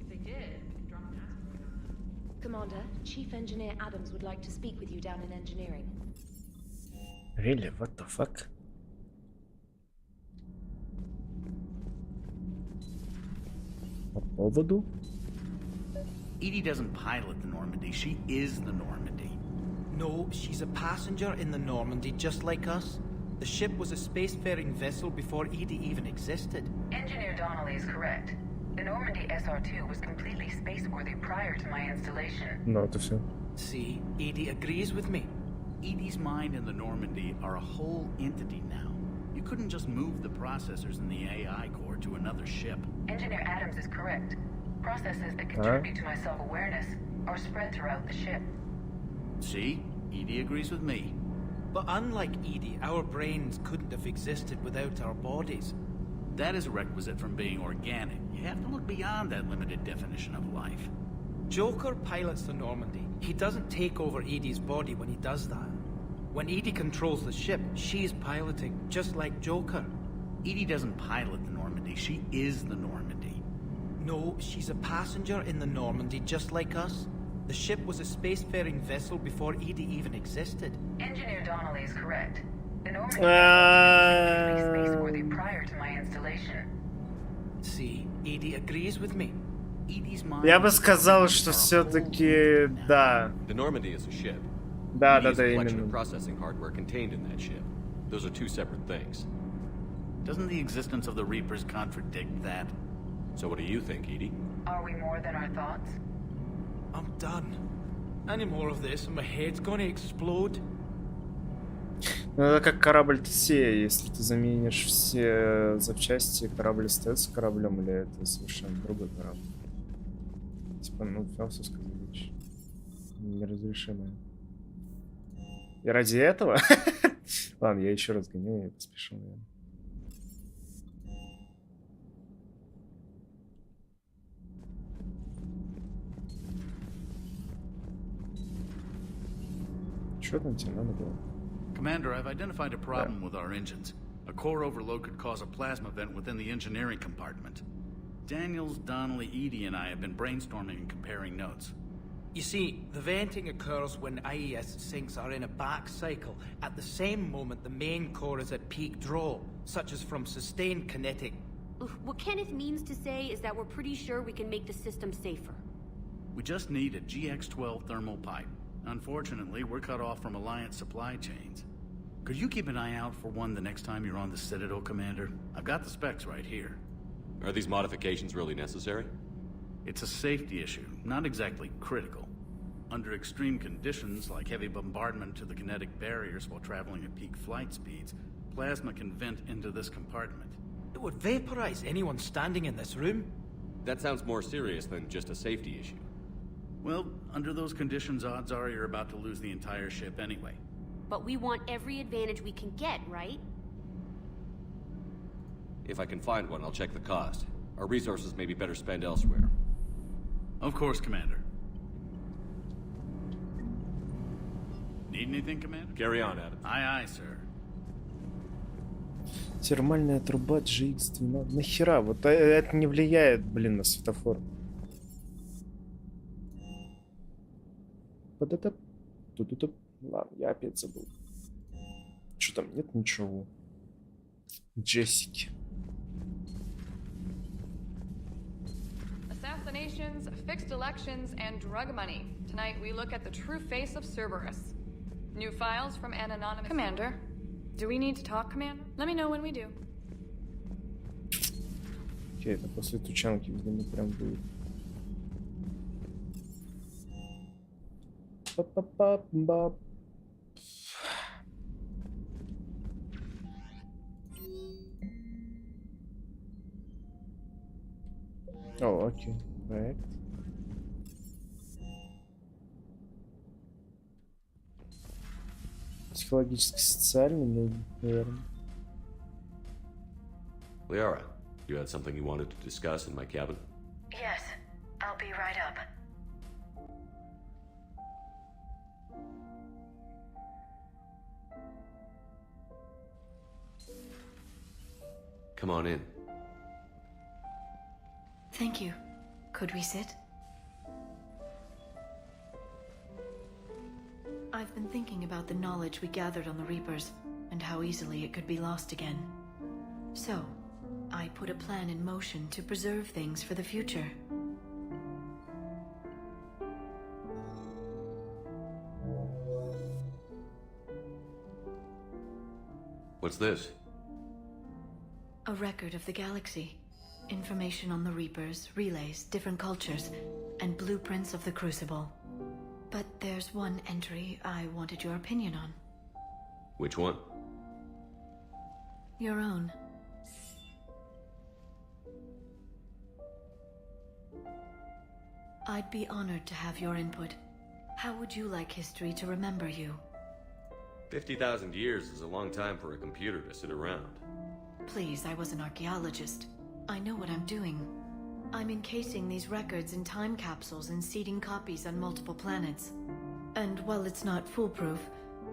If they did, we could drop an asteroid on them. Commander, Chief Engineer Adams would like to speak with you down in engineering. Really? What the fuck? По поводу? Edie doesn't pilot the Normandy, she is the Normandy. No, she's a passenger in the Normandy, just like us. The ship was a spacefaring vessel before Edie even existed. Engineer Donnelly is correct. The Normandy SR-2 was completely spaceworthy prior to my installation. No, это все. See, Edie agrees with me. Edie's mind and the Normandy are a whole entity now. You couldn't just move the processors in the AI core to another ship. Engineer Adams is correct. Processes that contribute to my self-awareness are spread throughout the ship. See? Edie agrees with me. But unlike Edie, our brains couldn't have existed without our bodies. That is a requisite from being organic. You have to look beyond that limited definition of life. Joker pilots the Normandy. He doesn't take over Edie's body when he does that. When Edie controls the ship, she's piloting, just like Joker. Edie doesn't pilot the Normandy, she is the Normandy. No, she's a passenger in the Normandy, just like us. The ship was a spacefaring vessel before Edie even existed. Engineer Donnelly is correct. The Normandy was completely spaceworthy prior to my installation. See, Edie agrees with me. Edie's mind. Я бы сказал, что все-таки да. The Normandy is a ship. Да, Edie да, is да, a collection именно. of processing hardware contained in that ship. Those are two separate things. Doesn't the existence of the Reapers contradict that? So what do you think, Edie? Are we more than our thoughts? I'm done. Any more of this and my head's gonna explode. Ну, это как корабль Тесея. Если ты заменишь все запчасти, корабль остается кораблем, или это совершенно другой корабль? Типа, ну, философская задача. Неразрешимая. И ради этого... Ладно, я еще раз гоню, я поспешил, наверное. Что там тебе надо было? Commander, I've identified a problem with our engines. A core overload could cause a plasma vent within the engineering compartment. Daniels, Donnelly, Edie, and I have been brainstorming and comparing notes. You see, the venting occurs when IES sinks are in a back cycle. At the same moment, the main core is at peak draw, such as from sustained kinetic. What Kenneth means to say is that we're pretty sure we can make the system safer. We just need a GX-12 thermal pipe. Unfortunately, we're cut off from Alliance supply chains. Could you keep an eye out for one the next time you're on the Citadel, Commander? I've got the specs right here. Are these modifications really necessary? It's a safety issue, not exactly critical. Under extreme conditions, like heavy bombardment to the kinetic barriers while traveling at peak flight speeds, plasma can vent into this compartment. It would vaporize anyone standing in this room. That sounds more serious than just a safety issue. Well, under those conditions, odds are you're about to lose the entire ship anyway. But we want every advantage we can get, right? If I can find one, I'll check the cost. Our resources may be better spent elsewhere. Of course, Commander. Need anything, Commander? Carry on, Adam. Aye, aye, sir. Термальная труба GX-12. Нахера? Вот это не влияет, блин, на светофор. Вот это... Ладно, я опять забыл. Что там? Нет ничего. Джессики. Assassinations, fixed elections, and drug money. Tonight we look at the true face of Cerberus. New files from an anonymous... Commander, do we need to talk, Commander? Let me know when we do. Окей, это после тучанки, видимо, прям будет. Па-па-па-па-па. О, окей. Проект. Психологически-социальный, наверное. Liara, you had something you wanted to discuss in my cabin? Yes, I'll be right up. Come on in. Thank you. Could we sit? I've been thinking about the knowledge we gathered on the Reapers, and how easily it could be lost again. So, I put a plan in motion to preserve things for the future. What's this? A record of the galaxy. Information on the Reapers, relays, different cultures, and blueprints of the Crucible. But there's one entry I wanted your opinion on. Which one? Your own. I'd be honored to have your input. How would you like history to remember you? 50,000 years is a long time for a computer to sit around. Please, I was an archaeologist. I know what I'm doing. I'm encasing these records in time capsules and seeding copies on multiple planets. And while it's not foolproof,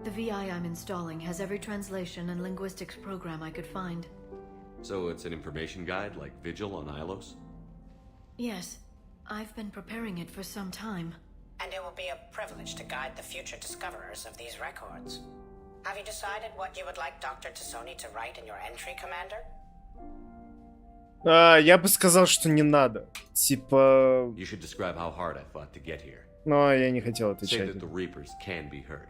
the VI I'm installing has every translation and linguistics program I could find. So it's an information guide like Vigil on Ilos? Yes, I've been preparing it for some time. And it will be a privilege to guide the future discoverers of these records. Have you decided what you would like Dr. Tassoni to write in your entry, Commander? Я бы сказал, что не надо. Типа... You should describe how hard I fought to get here. Но я не хотел Say отвечать. that the Reapers can be heard.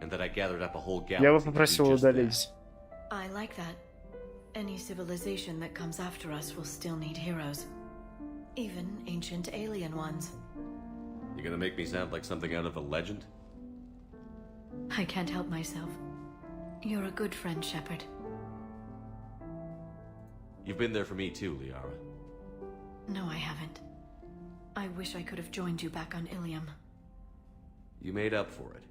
And that I gathered up a whole galaxy. Я бы попросил удалить. I like that. Any civilization that comes after us will still need heroes. Even ancient alien ones. You're gonna make me sound like something out of a legend? I can't help myself. You're a good friend, Shepard. You've been there for me too, Liara. No, I haven't. I wish I could have joined you back on Ilium. You made up for it.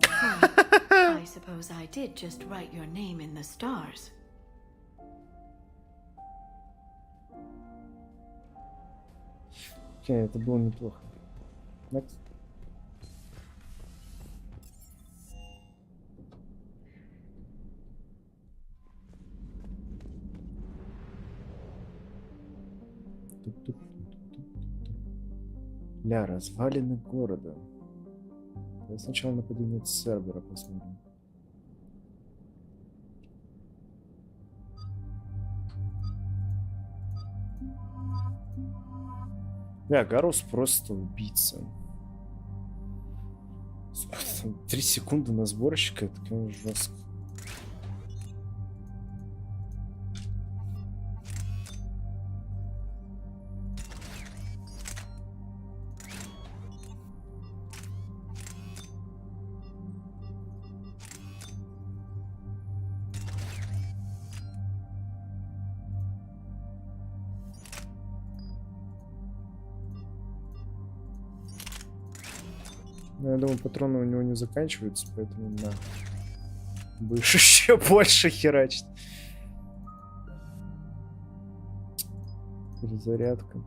Well, I suppose I did just write your name in the stars. Окей, это было неплохо. Next. Ля, развалины города. Давай сначала нападение Цербера посмотрим. Ля, Гарус просто убийца. 3 секунды на сборщика, это, конечно, жестко. Я думаю, патроны у него не заканчиваются, поэтому на будешь еще больше херачить. Перезарядка.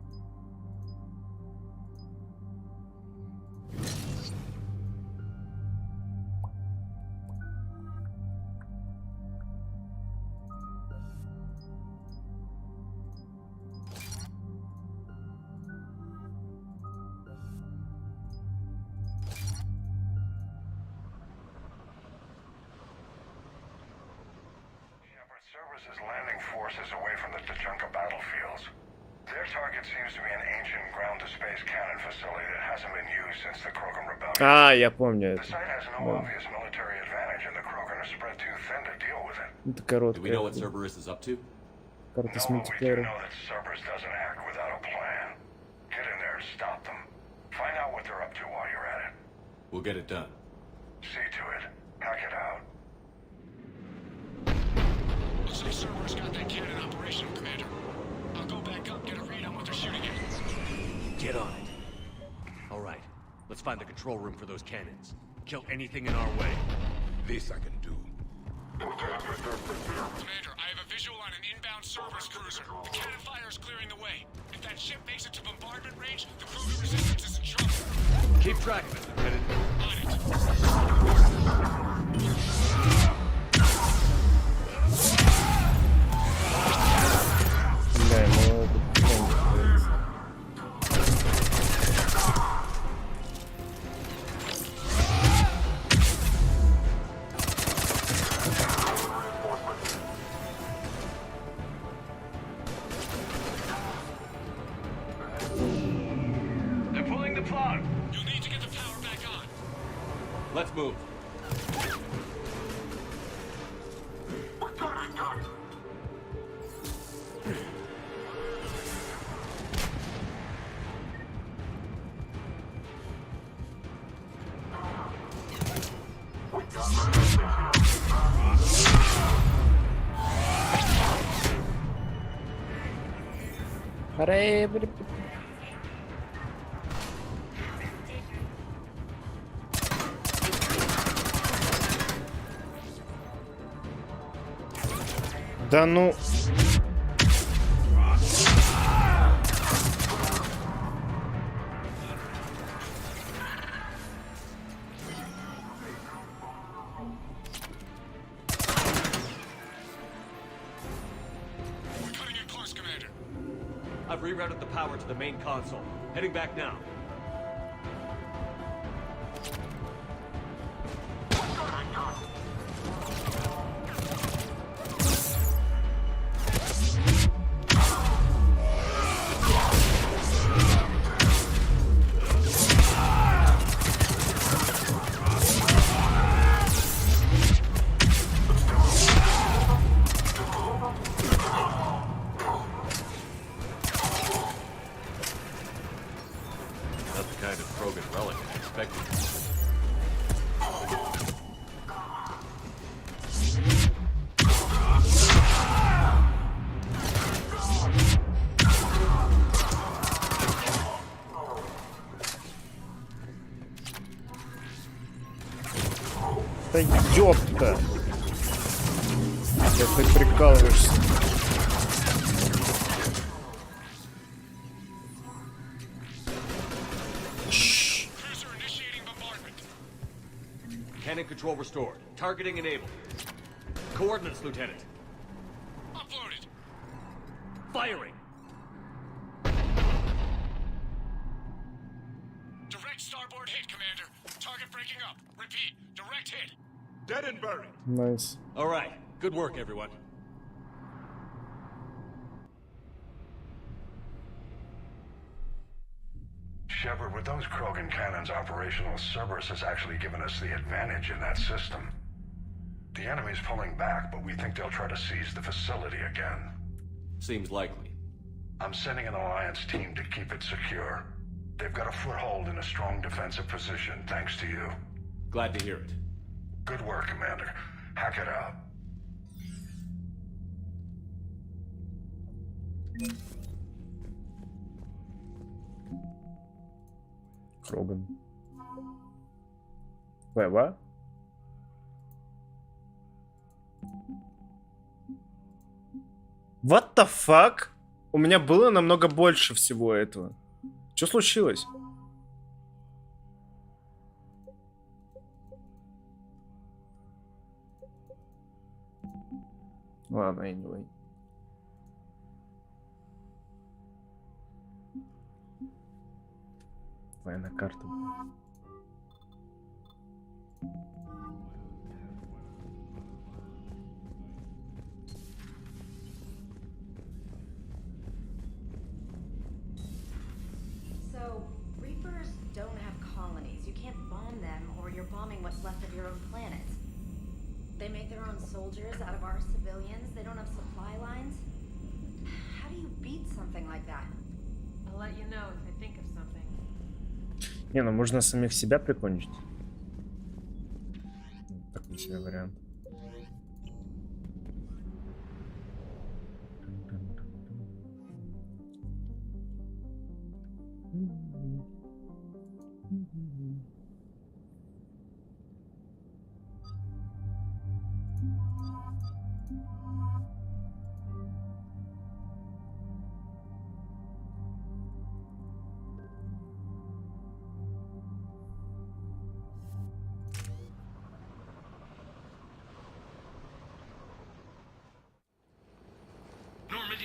А, я помню это. Да. Это короткая. Карта с мультиплеером. Find out what they're up to while you're at it. We'll get it done. See to it. Hack it out. Looks like Cerberus got that cannon operational, Commander. I'll go back up, get a read on what they're shooting at. Get on it. All right, let's find the control room for those cannons. Kill anything in our way. This I can do. Commander, I have a visual on an inbound Cerberus cruiser. The cannon fire is clearing the way. If that ship makes it to bombardment range, the crew to resistance is in trouble. Keep track of it, Lieutenant. On it. Бля, ему They're pulling the plug. You'll need to get the power back on. Let's move. Да ну... We're cutting it close, Commander. I've rerouted the power to the main console. Heading back now. Not the kind of Krogan relic I expected. Да ёпта! Да ты прикалываешься. Cannon control restored. Targeting enabled. Coordinates, Lieutenant. Uploaded. Firing. Direct starboard hit, Commander. Target breaking up. Repeat. Direct hit. Dead and buried. Nice. All right. Good work, everyone. Shepard, with those Krogan cannons operational, Cerberus has actually given us the advantage in that system. The enemy's pulling back, but we think they'll try to seize the facility again. Seems likely. I'm sending an Alliance team to keep it secure. They've got a foothold in a strong defensive position, thanks to you. Glad to hear it. Good work, Commander. Hack it out. Кроган. What? What the fuck? У меня было намного больше всего этого. Что случилось? Ладно, anyway. Давай на карту. So, Reapers don't have colonies. You can't bomb them, or you're bombing what's left of your own planet. They make their own soldiers out of our civilians. They don't have supply lines. How do you beat something like that? I'll let you know if I think of something. Не, ну можно самих себя прикончить. Такой себе вариант.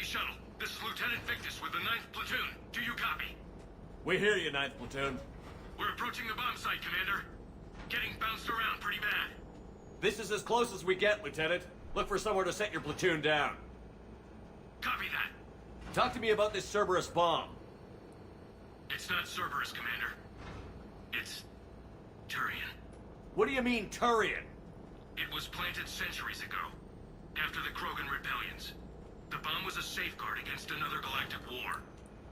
Shuttle. This is Lieutenant Victus with the 9th Platoon. Do you copy? We hear you, 9th Platoon. We're approaching the bomb site, Commander. Getting bounced around pretty bad. This is as close as we get, Lieutenant. Look for somewhere to set your platoon down. Copy that. Talk to me about this Cerberus bomb. It's not Cerberus, Commander. It's Turian. What do you mean, Turian? It was planted centuries ago, after the Krogan rebellions. The bomb was a safeguard against another galactic war.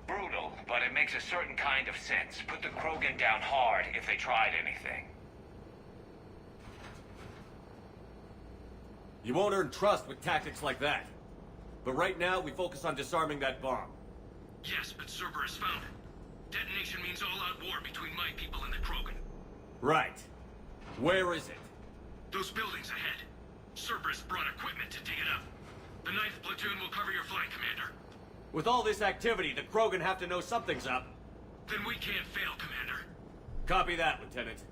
Brutal, but it makes a certain kind of sense. Put the Krogan down hard if they tried anything. You won't earn trust with tactics like that. But right now, we focus on disarming that bomb. Yes, but Cerberus found it. Detonation means all-out war between my people and the Krogan. Right. Where is it? Those buildings ahead. Cerberus brought equipment to dig it up. The 9th Platoon will cover your flank, Commander. With all this activity, the Krogan have to know something's up. Then we can't fail, Commander. Copy that, Lieutenant.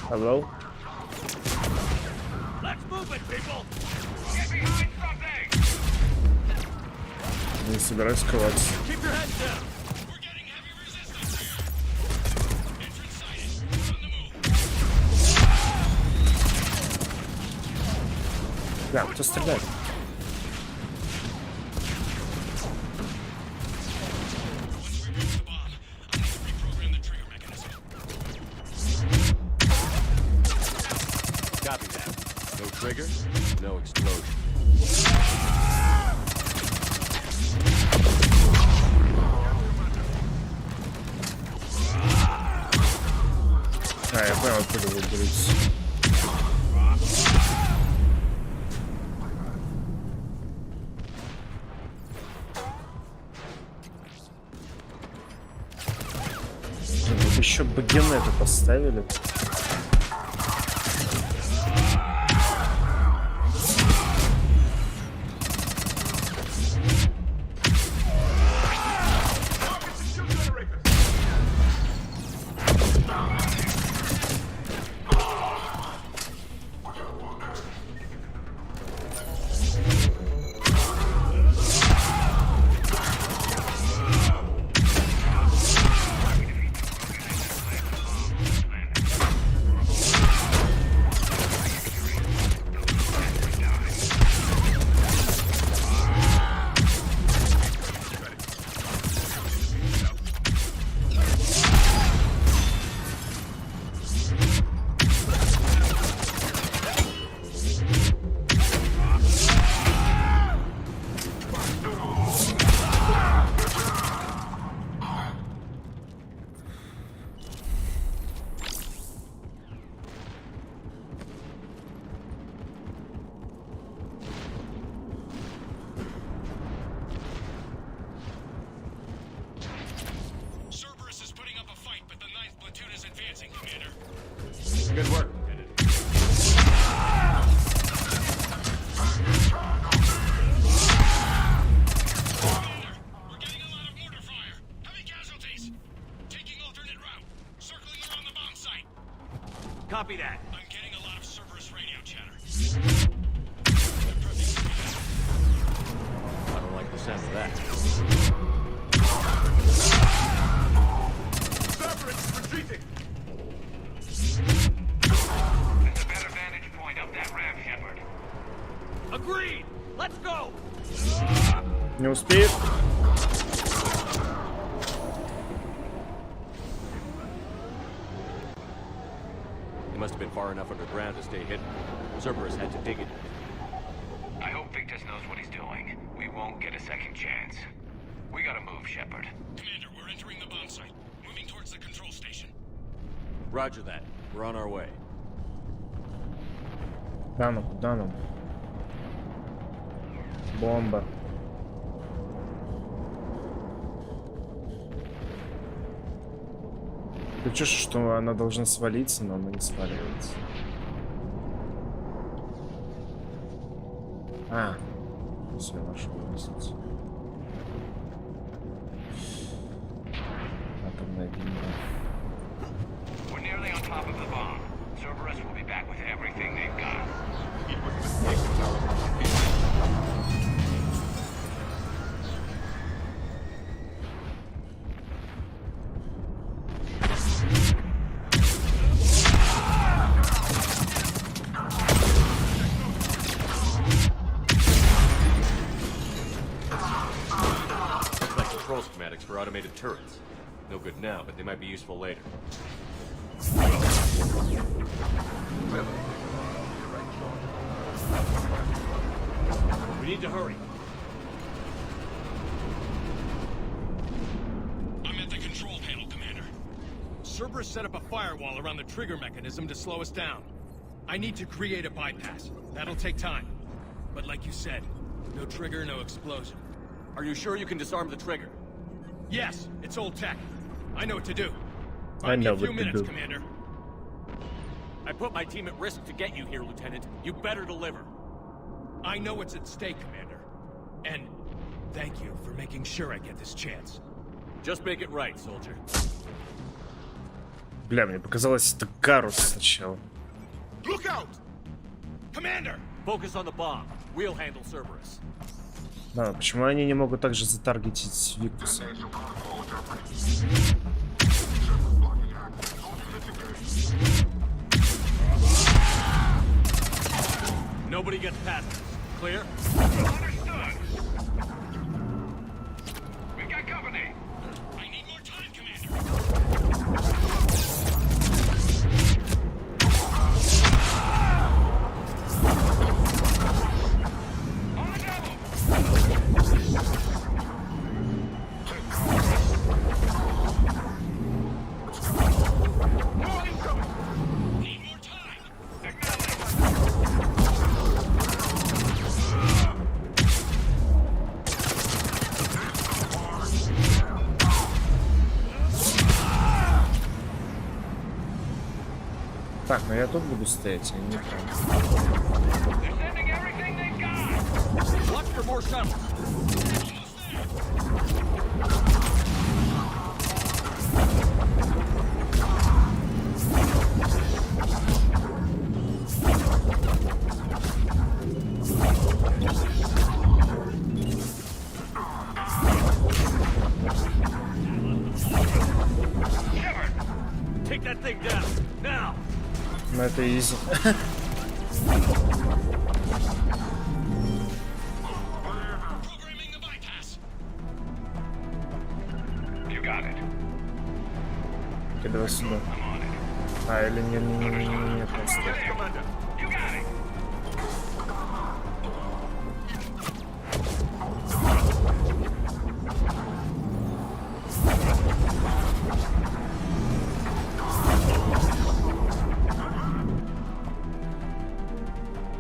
Hello? Let's move it, people! Get behind something! Не собираюсь скрываться. Keep your heads down! Да, кто стреляет? Copy that. No trigger, no explosion. А, я понял, откуда вы берете. Еще багенеты поставили. Good work. Copy that. I'm getting a lot of Cerberus radio chatter. I don't like the sound of that. Cerberus is retreating! It's a better vantage point up that ramp, Shepard. Agreed! Let's go! Не успеет. They must have been far far enough underground to stay hidden. Cerberus had to dig it. I hope Victus knows what he's doing. We won't get a second chance. We gotta move, Shepard. Commander, we're entering the bomb site. Moving towards the control station. Roger that. We're on our way. Куда нам? Куда нам? Бомба. Ты чувствуешь, что она должна свалиться, но она не сваливается. А, все, я нашел лестницу. Атомная бомба. We're nearly on top of the bomb. Cerberus will be back with everything they've got. Control schematics for automated turrets. No good now, but they might be useful later. We need to hurry. I'm at the control panel, Commander. Cerberus set up a firewall around the trigger mechanism to slow us down. I need to create a bypass. That'll take time. But like you said, no trigger, no explosion. Are you sure you can disarm the trigger? Yes, it's old tech. I know what to do. I know a few what to minutes, do. Commander. I put my team at risk to get you here, Lieutenant. You better deliver. I know what's at stake, Commander. And thank you for making sure I get this chance. Just make it right, soldier. Бля, мне показалось, это Гарус сначала. Look out! Commander! Focus on the bomb. We'll handle Cerberus. Да, почему они не могут также затаргетить Виктуса? Nobody gets past us. Clear? Understood. We got company. I need more time, Commander. On the double. Need more time. Так, ну я тут буду стоять, а не там. They're sending everything they've got. Watch for more shuttles. Shepard, Take that thing down. Now. Ну это изи. Programming the bypass. you got it. Давай сюда. А, или не, просто. Commander, you got it.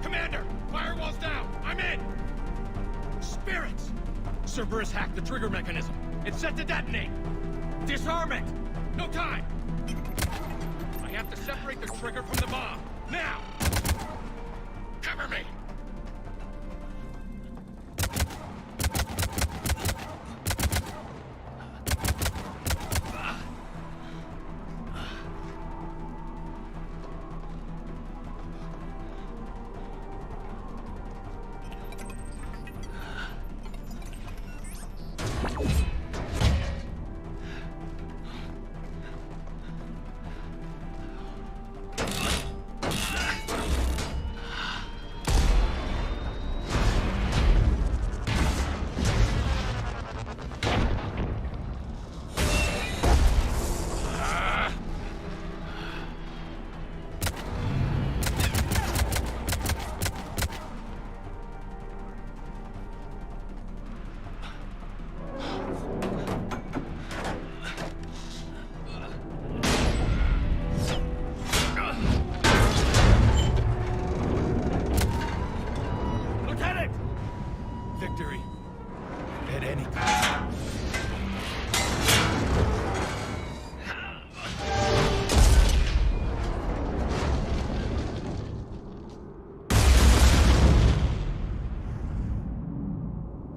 Commander! Firewall's down! I'm in! Spirits! Cerberus hacked the trigger mechanism. It's set to detonate! Disarm it! No time! I have to separate the trigger from the bomb. Now! Cover me!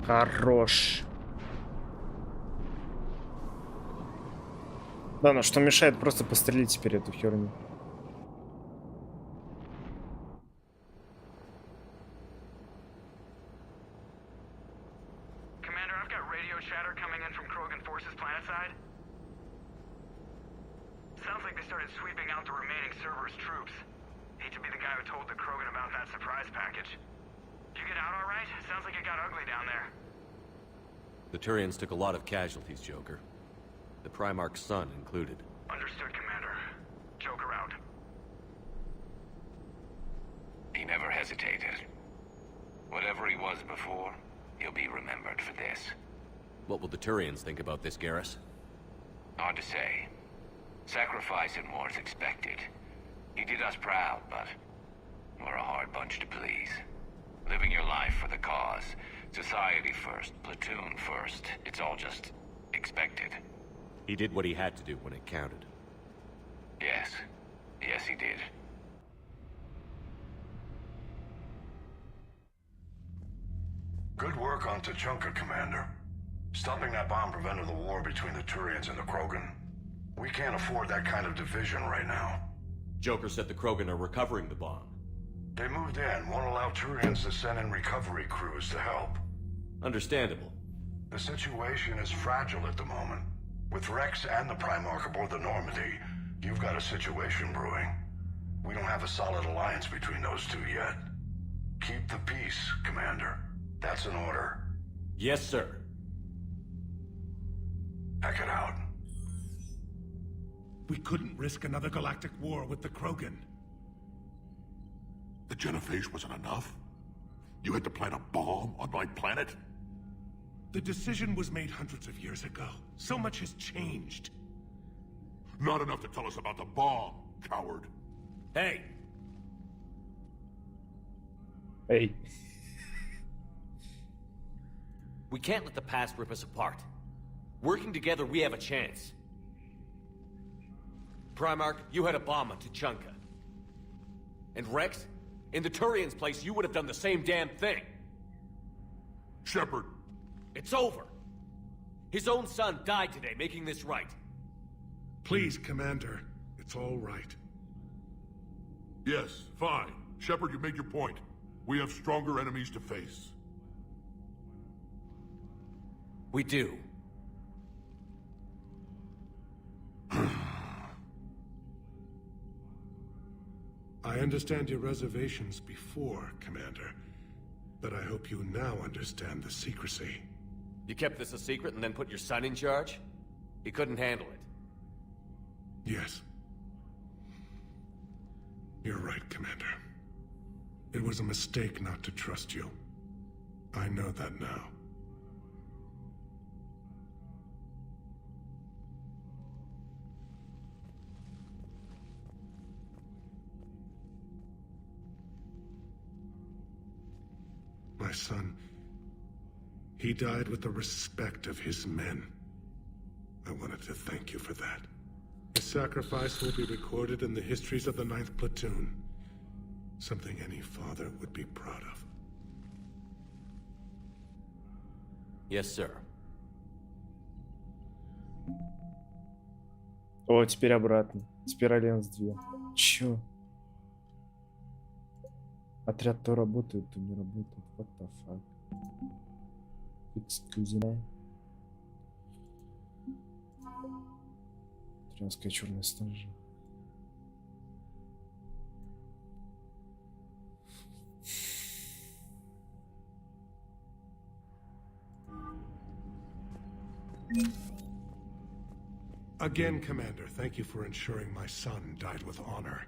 Хорош. Да, но что мешает просто пострелить теперь эту херню? Commander, I've got radio chatter coming in from Krogan forces planetside. Sounds like they started sweeping out the remaining Cerberus troops. Hate to be the guy who told the Krogan about that surprise package. Did you get out all right? Sounds like it got ugly down there. The Turians took a lot of casualties, Joker. The Primarch's son included. Understood, Commander. Joker out. He never hesitated. Whatever he was before, he'll be remembered for this. What will the Turians think about this, Garrus? Hard to say. Sacrifice in war's expected. He did us proud, but we're a hard bunch to please. Living your life for the cause. Society first, platoon first. It's all just expected. He did what he had to do when it counted. Yes. Yes, he did. Good work on Tuchanka, Commander. Stopping that bomb prevented the war between the Turians and the Krogan. We can't afford that kind of division right now. Joker said the Krogan are recovering the bomb. They moved in, won't allow Turians to send in recovery crews to help. Understandable. The situation is fragile at the moment. With Rex and the Primarch aboard the Normandy, you've got a situation brewing. We don't have a solid alliance between those two yet. Keep the peace, Commander. That's an order. Yes, sir. Pack it out. We couldn't risk another galactic war with the Krogan. The genophage wasn't enough? You had to plant a bomb on my planet? The decision was made hundreds of years ago. So much has changed. Not enough to tell us about the bomb, coward. Hey! Hey. We can't let the past rip us apart. Working together, we have a chance. Primarch, you had a bomb on Tuchanka. And Rex, in the Turians' place, you would have done the same damn thing. Shepard. It's over. His own son died today, making this right. Please, Commander. It's all right. Yes, fine. Shepard, you made your point. We have stronger enemies to face. We do. I understand your reservations before, Commander. But I hope you now understand the secrecy. You kept this a secret and then put your son in charge? He couldn't handle it. Yes. You're right, Commander. It was a mistake not to trust you. I know that now. My son, he died with the respect of his men. I wanted to thank you for that. His sacrifice will be recorded in the histories of the 9th Platoon. Something any father would be proud of. Yes, sir. О, теперь обратно. Теперь Альянс 2. Чё? Отряд то работает, то не работает. What the fuck? Excuse me. Трианская черная стража. Again, Commander, thank you for ensuring my son died with honor.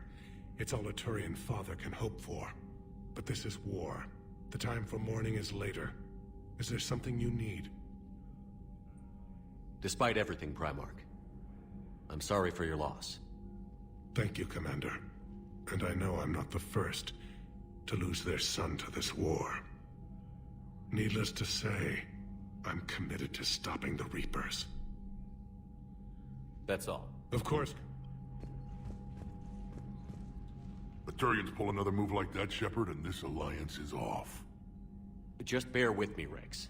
It's all a Turian father can hope for. But this is war. The time for mourning is later. Is there something you need? Despite everything, Primarch, I'm sorry for your loss. Thank you, Commander. And I know I'm not the first to lose their son to this war. Needless to say, I'm committed to stopping the Reapers. That's all. Of course. The Turians pull another move like that, Shepard, and this alliance is off. Just bear with me, Rex.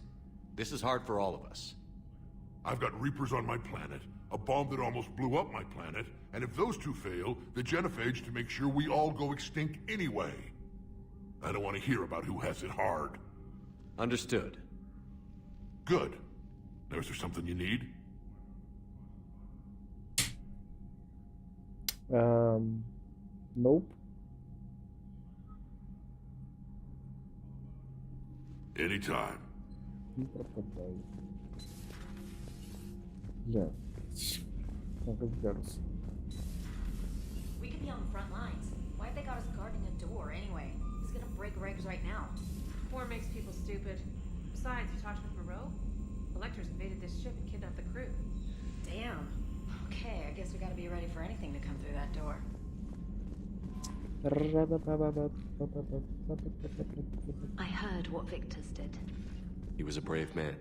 This is hard for all of us. I've got Reapers on my planet, a bomb that almost blew up my planet, and if those two fail, the genophage to make sure we all go extinct anyway. I don't want to hear about who has it hard. Understood. Good. Now, is there something you need? Nope. Anytime. Не пропадай. Бля. Разгарус. We could be on the front lines. Why have they got us guarding a door anyway? He's gonna break regs right now. War makes people stupid. Besides, you talked with Moreau? Electors invaded this ship and kidnapped the crew. Damn. Okay, I guess we gotta be ready for anything to come through that door. I heard what Victor's did. He was a brave man.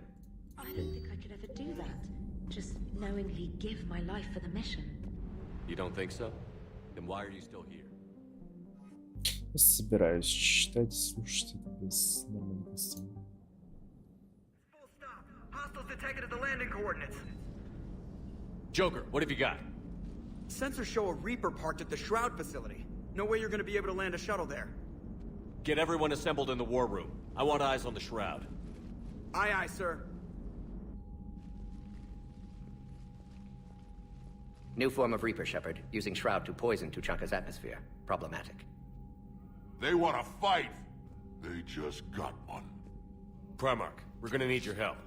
I don't think I could ever do that. Just knowingly give my life for the mission. You don't think so? Then why are you still here? Собираюсь читать, слушать это без нормальных костюмов. Hostiles detected at the landing coordinates. Joker, what have you got? Sensors show a Reaper parked at the Shroud facility. No way you're gonna be able to land a shuttle there. Get everyone assembled in the war room. I want eyes on the Shroud. Aye, aye, sir. New form of Reaper, Shepard. Using Shroud to poison Tuchanka's atmosphere. Problematic. They want to fight. They just got one. Primarch, we're gonna need your help.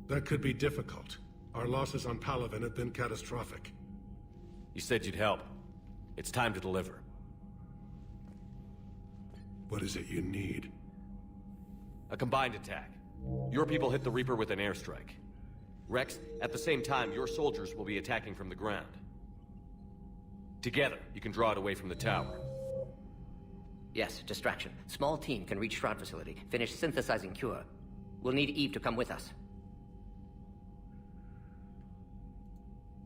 That could be difficult. Our losses on Palaven have been catastrophic. You said you'd help. It's time to deliver. What is it you need? A combined attack. Your people hit the Reaper with an airstrike. Rex, at the same time, your soldiers will be attacking from the ground. Together, you can draw it away from the tower. Yes, distraction. Small team can reach Shroud facility, finish synthesizing cure. We'll need Eve to come with us.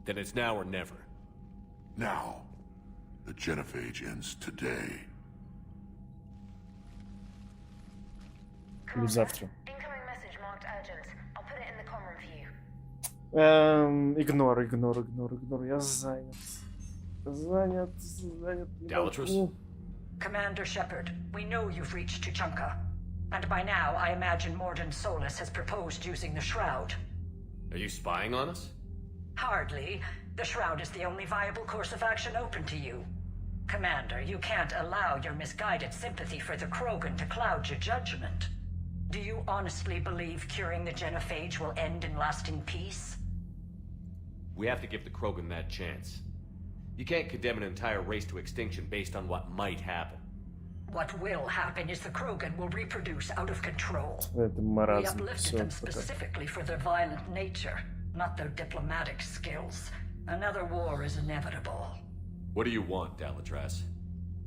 Then it's now or never. Now. The genophage ends today. Или завтра. Incoming message marked urgent. I'll put it in the comm room for you. Игнор. Я занят. Dalatrus? Commander Shepard, we know you've reached Tuchanka. And by now, I imagine Morden Solus has proposed using the Shroud. Are you spying on us? Hardly. The Shroud is the only viable course of action open to you. Commander, you can't allow your misguided sympathy for the Krogan to cloud your judgment. Do you honestly believe curing the genophage will end in lasting peace? We have to give the Krogan that chance. You can't condemn an entire race to extinction based on what might happen. What will happen is the Krogan will reproduce out of control. Это We маразм. uplifted them specifically for their violent nature, not their diplomatic skills. Another war is inevitable. What do you want, Dalatrus?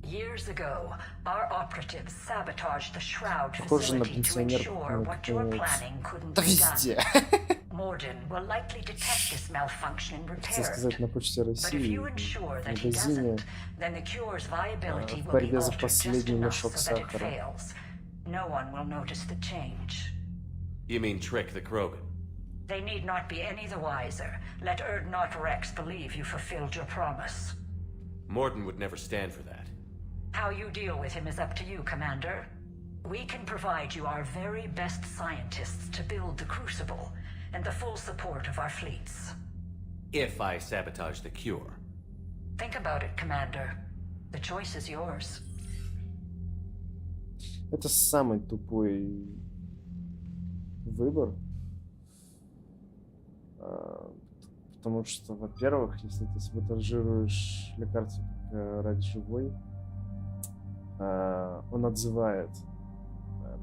Years ago, our operatives sabotaged the Shroud Похоже на facility to пенсионер ensure what your planning couldn't Да be везде. done. Morden will likely detect this malfunction and Хотел repair сказать, it. на почте But if России you ensure в that he магазине doesn't, then the cure's viability в will be борьбе за altered just последний enough мешок so that it сахара. fails. No one will notice the change. You mean trick the Krogan? They need not be any the wiser. Let Erdnot Rex believe you fulfilled your promise. Morden would never stand for that. How you deal with him is up to you, Commander. We can provide you our very best scientists to build the Crucible, and the full support of our fleets. If I sabotage the cure. Think about it, Commander. The choice is yours. Это самый тупой выбор. Потому что, во-первых, если ты саботажируешь лекарство ради живой, он отзывает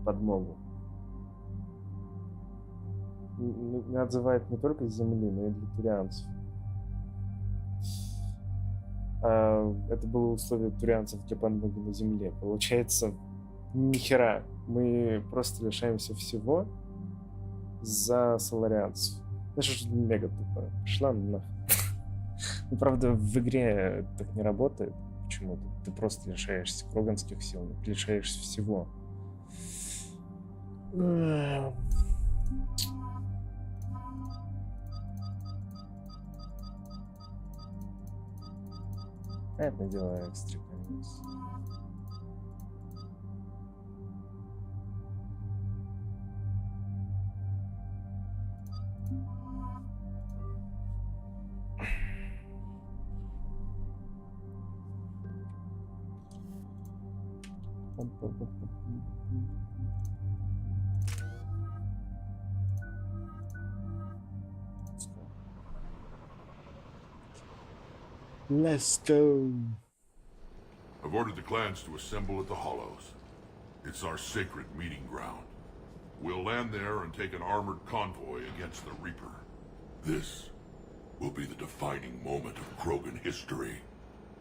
подмогу. Не отзывает не только с Земли, но и для турианцев. Это было условие турианцев для подмоги на Земле. Получается, нихера. Мы просто лишаемся всего за соларианцев. Это же мега тупо. Пошла нахуй. Ну, правда, в игре так не работает почему-то. Ты просто лишаешься кроганских сил, ты лишаешься всего. Это дело экстра, конечно. Let's go. I've ordered the clans to assemble at the Hollows. It's our sacred meeting ground. We'll land there and take an armored convoy against the Reaper. This will be the defining moment of Krogan history.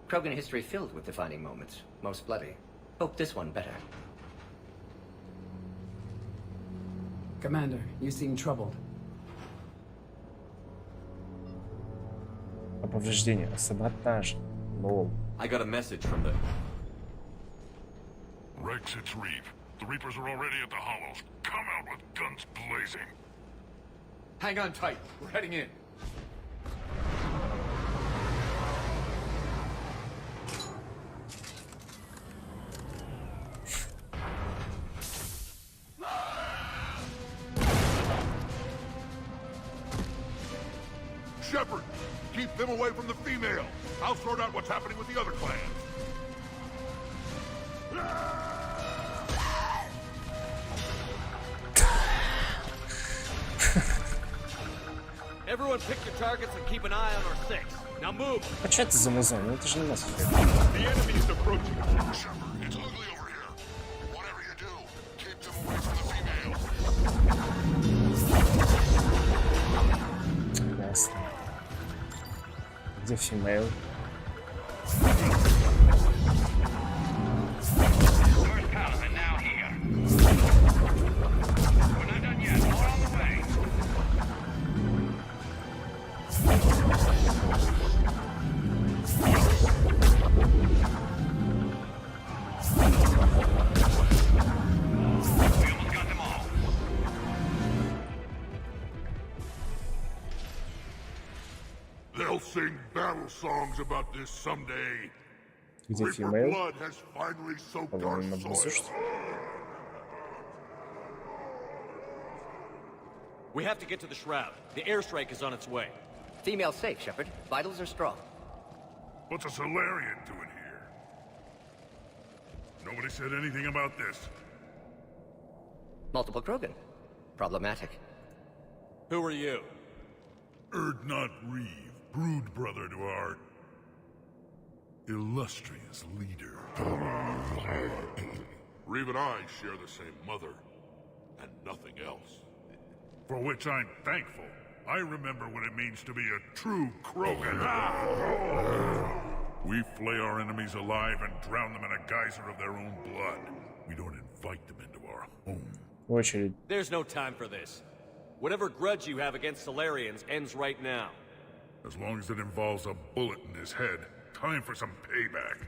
Krogan history filled with defining moments. Most bloody. Hope this one better. Commander, you seem troubled. Повреждение, саботаж. Лол. I got a message from the... Rex, it's Reeve. The Reapers are already at the Hollows. Come out with guns blazing. Hang on tight. We're heading in. Shepard, keep them away from the female. I'll sort out what's happening with the other clans. Everyone pick your targets and keep an eye on our six. Now move. А что это за музон? Ну это же не нас. The enemy is approaching. Shepard, it's ugly over here. Whatever you do, keep them away from the female. Ясно. Где фимейл? First Paladin now here. We're not done yet. More on the way. We almost got them all. They'll sing battle songs about this someday. Где Reaper фимейл? blood has finally soaked our По-моему, soil. слушай. We have to get to the Shroud. The airstrike is on its way. Female safe, Shepard. Vitals are strong. What's a Solarian doing here? Nobody said anything about this. Multiple Krogan. Problematic. Who are you? Erdnot Reeve, brood brother to our illustrious leader. Reeve and I share the same mother, and nothing else. For which I'm thankful. I remember what it means to be a true Krogan. We flay our enemies alive and drown them in a geyser of their own blood. We don't invite them into our home. Очередь. There's no time for this. Whatever grudge you have against Solarians ends right now. As long as it involves a bullet in his head, time for some payback.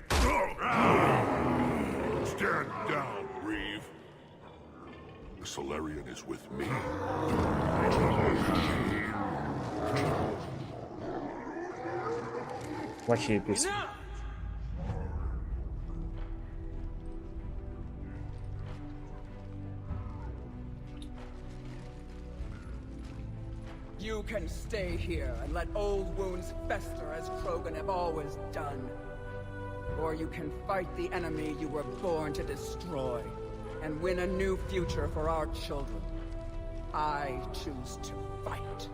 Stand down, Reeve. The Solarian is with me. Плохие песни. You can stay here and let old wounds fester as Krogan have always done. Or you can fight the enemy you were born to destroy and win a new future for our children. I choose to fight.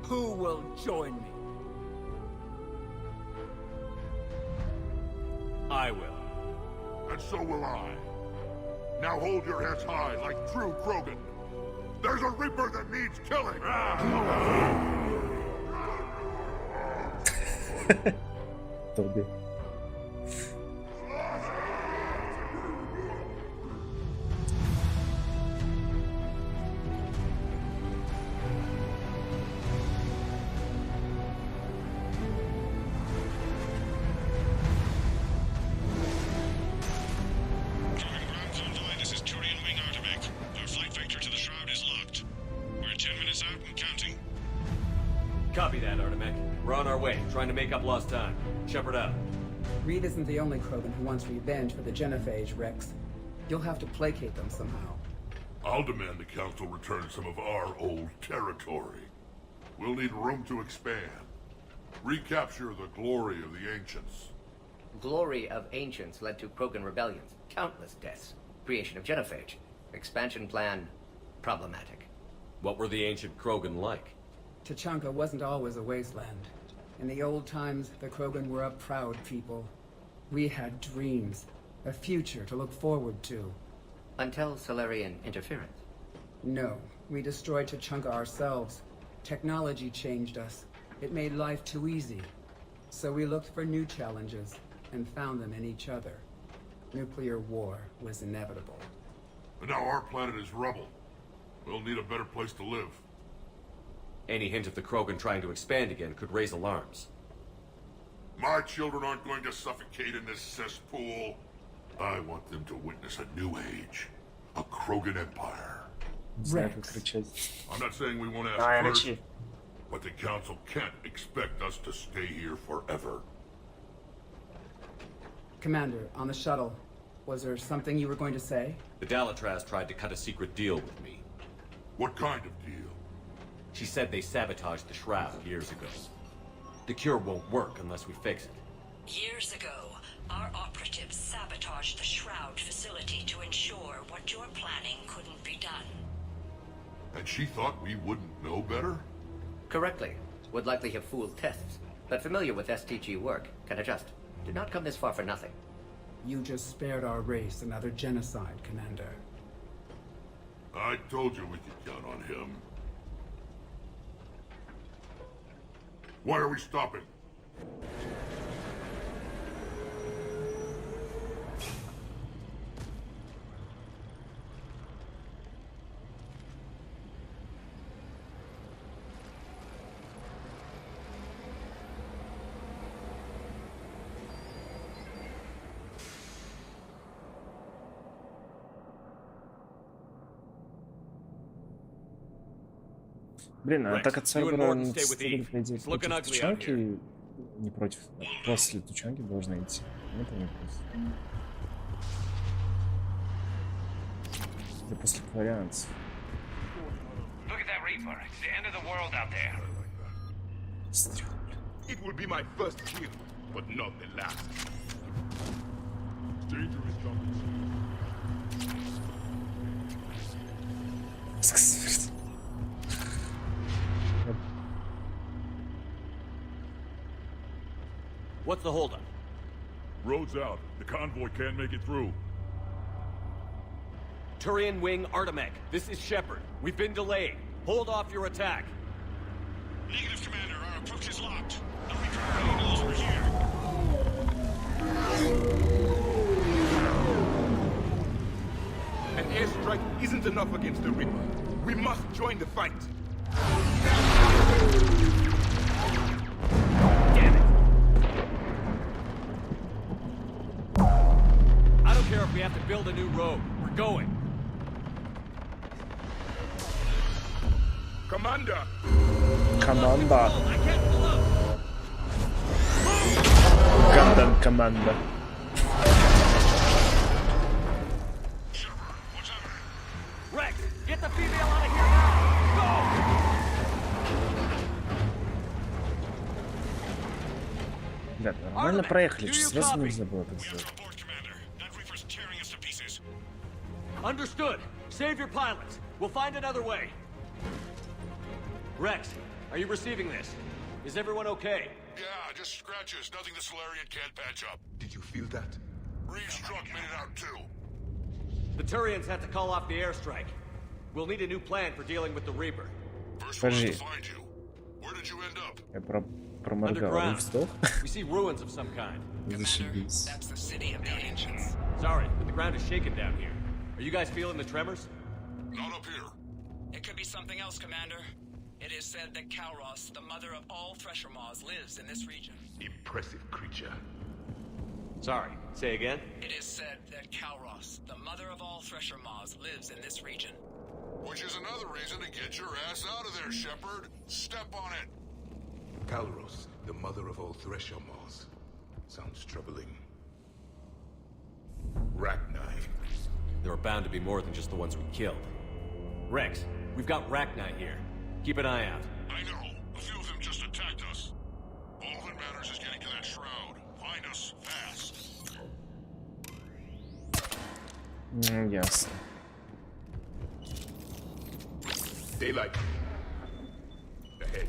Who will join me? I will. And so will I. Now hold your heads high like true Krogan. There's a Reaper that needs killing! Тоби. This is Turian Wing Artifact. our way, trying to make up lost time. Shepard out. Reed isn't the only Krogan who wants revenge for the Genophage, Rex. You'll have to placate them somehow. I'll demand the Council return some of our old territory. We'll need room to expand. Recapture the glory of the Ancients. Glory of Ancients led to Krogan rebellions, countless deaths, creation of Genophage. Expansion plan, problematic. What were the ancient Krogan like? Tuchanka wasn't always a wasteland. In the old times, the Krogan were a proud people. We had dreams, a future to look forward to. Until Solarian interference? No, we destroyed Tuchanka ourselves. Technology changed us. It made life too easy. So we looked for new challenges, and found them in each other. Nuclear war was inevitable. And now our planet is rubble. We'll need a better place to live. Any hint of the Krogan trying to expand again could raise alarms. My children aren't going to suffocate in this cesspool. I want them to witness a new age. A Krogan empire. Rex. I'm not saying we won't ask first, but the Council can't expect us to stay here forever. Commander, on the shuttle, was there something you were going to say? The Dalatraz tried to cut a secret deal with me. What kind of deal? She said they sabotaged the Shroud years ago. The cure won't work unless we fix it. Years ago, our operatives sabotaged the Shroud facility to ensure what you're planning couldn't be done. And she thought we wouldn't know better? Correctly. Would likely have fooled tests, but familiar with STG work, can adjust. Did not come this far for nothing. You just spared our race another genocide, Commander. I told you we could count on him. Why are we stopping? Блин, а так от Цербера по идее, It's looking против ugly out Тучанки, не против, после Тучанки должна идти. Не помню просто. Или после Кварианцев. Look at that Reaper. It's the end of the world out there. Стрел, блин. It will be my first kill, but not the last. Dangerous jumping. What's the holdup? Road's out. The convoy can't make it through. Turian Wing Artemech, this is Shepard. We've been delayed. Hold off your attack. Negative, Commander. Our approach is locked. The Reaper already knows we're here. An airstrike isn't enough against the Reaper. We must join the fight. I don't care if we have to build a new road. We're going. Commander! Команда. Гандам команда. Rex, get the female out of here now! Go! Ребят, нормально проехали, что сразу нельзя было так сделать. Understood. Save your pilots. We'll find another way. Rex, are you receiving this? Is everyone okay? Yeah, just scratches. Nothing the Solarian can't patch up. Did you feel that? Reeves' truck made it out too. The Turians had to call off the airstrike. We'll need a new plan for dealing with the Reaper. First one to find you. Where did you end up? Я проморгал. Он вздох? We see ruins of some kind. Зашибись. That's the city of the ancients. Sorry, but the ground is shaking down here. Are you guys feeling the tremors? Not up here. It could be something else, Commander. It is said that Kalros, the mother of all Thresher Maws, lives in this region. Impressive creature. Sorry, say again? It is said that Kalros, the mother of all Thresher Maws, lives in this region. Which is another reason to get your ass out of there, Shepard. Step on it. Kalros, The mother of all thresher-maws. Sounds troubling. Rachni. There are bound to be more than just the ones we killed. Rex, we've got Rachni here. Keep an eye out. I know. A few of them just attacked us. All that matters is getting to that shroud. Find us fast. Ясно. Daylight. Ahead.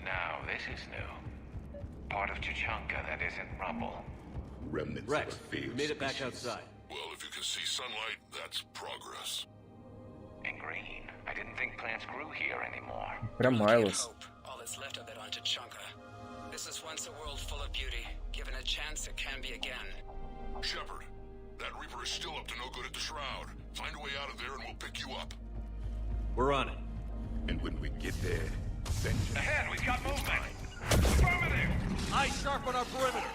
Now, this is new. Part of Chichanka that isn't rubble. Remnants Rex, of a we failed made it back species. outside. Well, if you can see sunlight, that's progress. And green. I didn't think plants grew here anymore. Прям Майлз. All that's left of it on Chichanka. This is once a world full of beauty. Given a chance, it can be again. Shepard, that Reaper is still up to no good at the shroud. Find a way out of there and we'll pick you up. We're on it. And when we get there, vengeance. Ahead, we've got movement. Affirmative. Eyes sharp on our perimeter.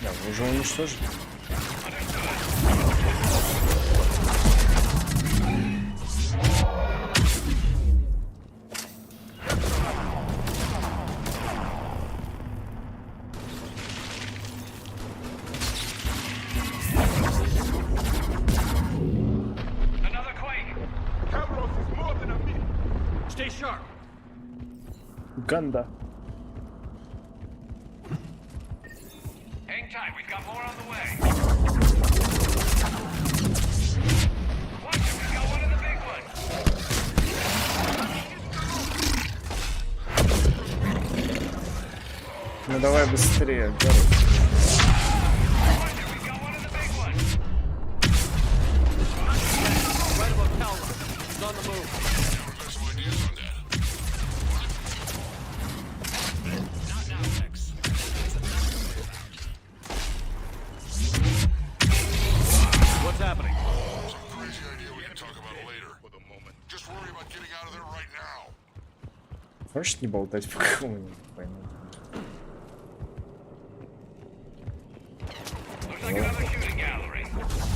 Да, вы уже уничтожили. Another quake. Kavros is more than a myth. Stay sharp. Ганда. Hang tight, we've got more on the way. Watch it, we've got one of the big ones. Ну давай быстрее, Гарри. Watch it, we've got one of the big ones. Right above Calra. He's on the move. We've got some ideas on that. Not now, Rex. It's a What's happening? Some crazy idea we can talk about later. For the moment. Just worry about getting out of there right now. Можешь не болтать по какому-нибудь, пойму. Looks like another shooting gallery. Understood.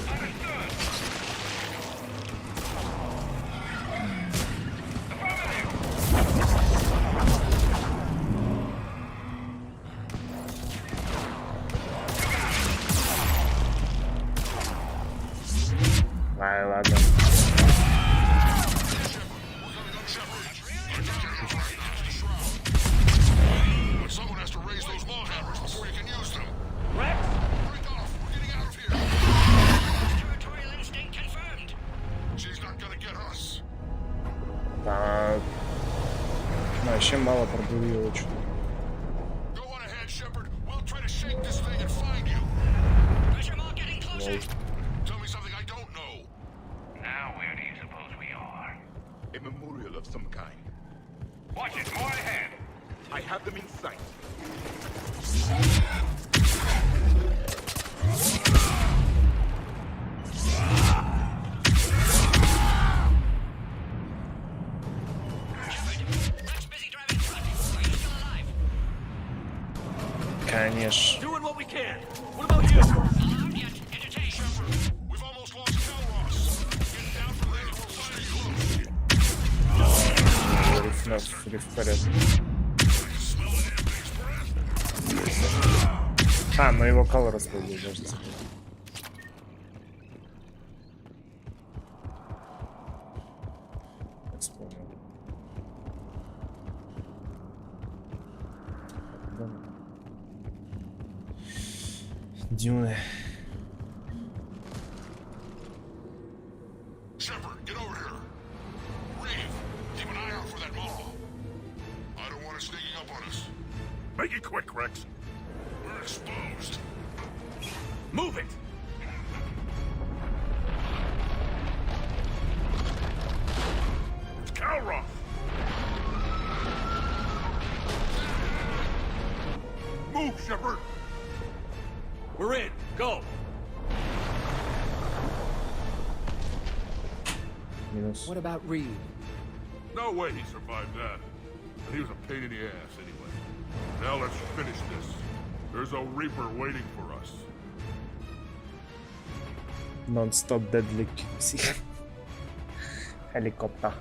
Affirmative. Ай, ладно. But someone has to raise those wall hammers before you can use them. Rex? Break off. We're getting out of here. territorial instinct confirmed. She's not gonna get us. Так. Вообще мало продавил очень. Go on ahead, Shepard. We'll try to shake this thing and find you. Pressure mark getting closer. Tell me something I don't know. Now where do you suppose we are? A memorial of some kind. Watch it, more ahead. I have them in sight. Rex busy driving truck. Are you still alive? Конечно. Doing what we can. What about you? Allowed yet. Entertain. We've almost lost Calros. Get down from there and we'll find you. Риф в порядке. А, ну его колор распределил, кажется. Я вспомнил. Дюны. Shepard, get over here. Reeve, keep an eye out for that mall. I don't want it sneaking up on us. Make it quick, Rex. We're exposed. Move it! It's Calroth! Move, Shepard! We're in. Go. Минус. What about Reed? No way he survived that. And he was a pain in the ass anyway. Now let's finish this. There's a Reaper waiting for us. Non-stop deadly kills. Helicopter.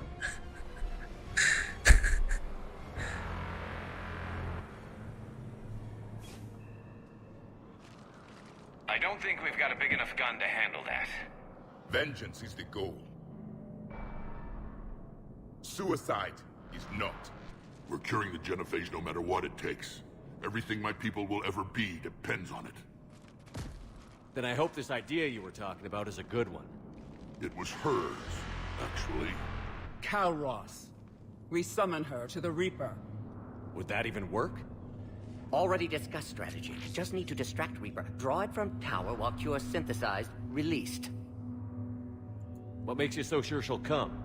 I don't think we've got a big enough gun to handle that. Vengeance is the goal. Suicide is not. We're curing the genophage no matter what it takes. Everything my people will ever be depends on it. Then I hope this idea you were talking about is a good one. It was hers, actually. Kalros. We summon her to the Reaper. Would that even work? Already discussed strategy. Just need to distract Reaper. Draw it from tower while Cure synthesized, released. What makes you so sure she'll come?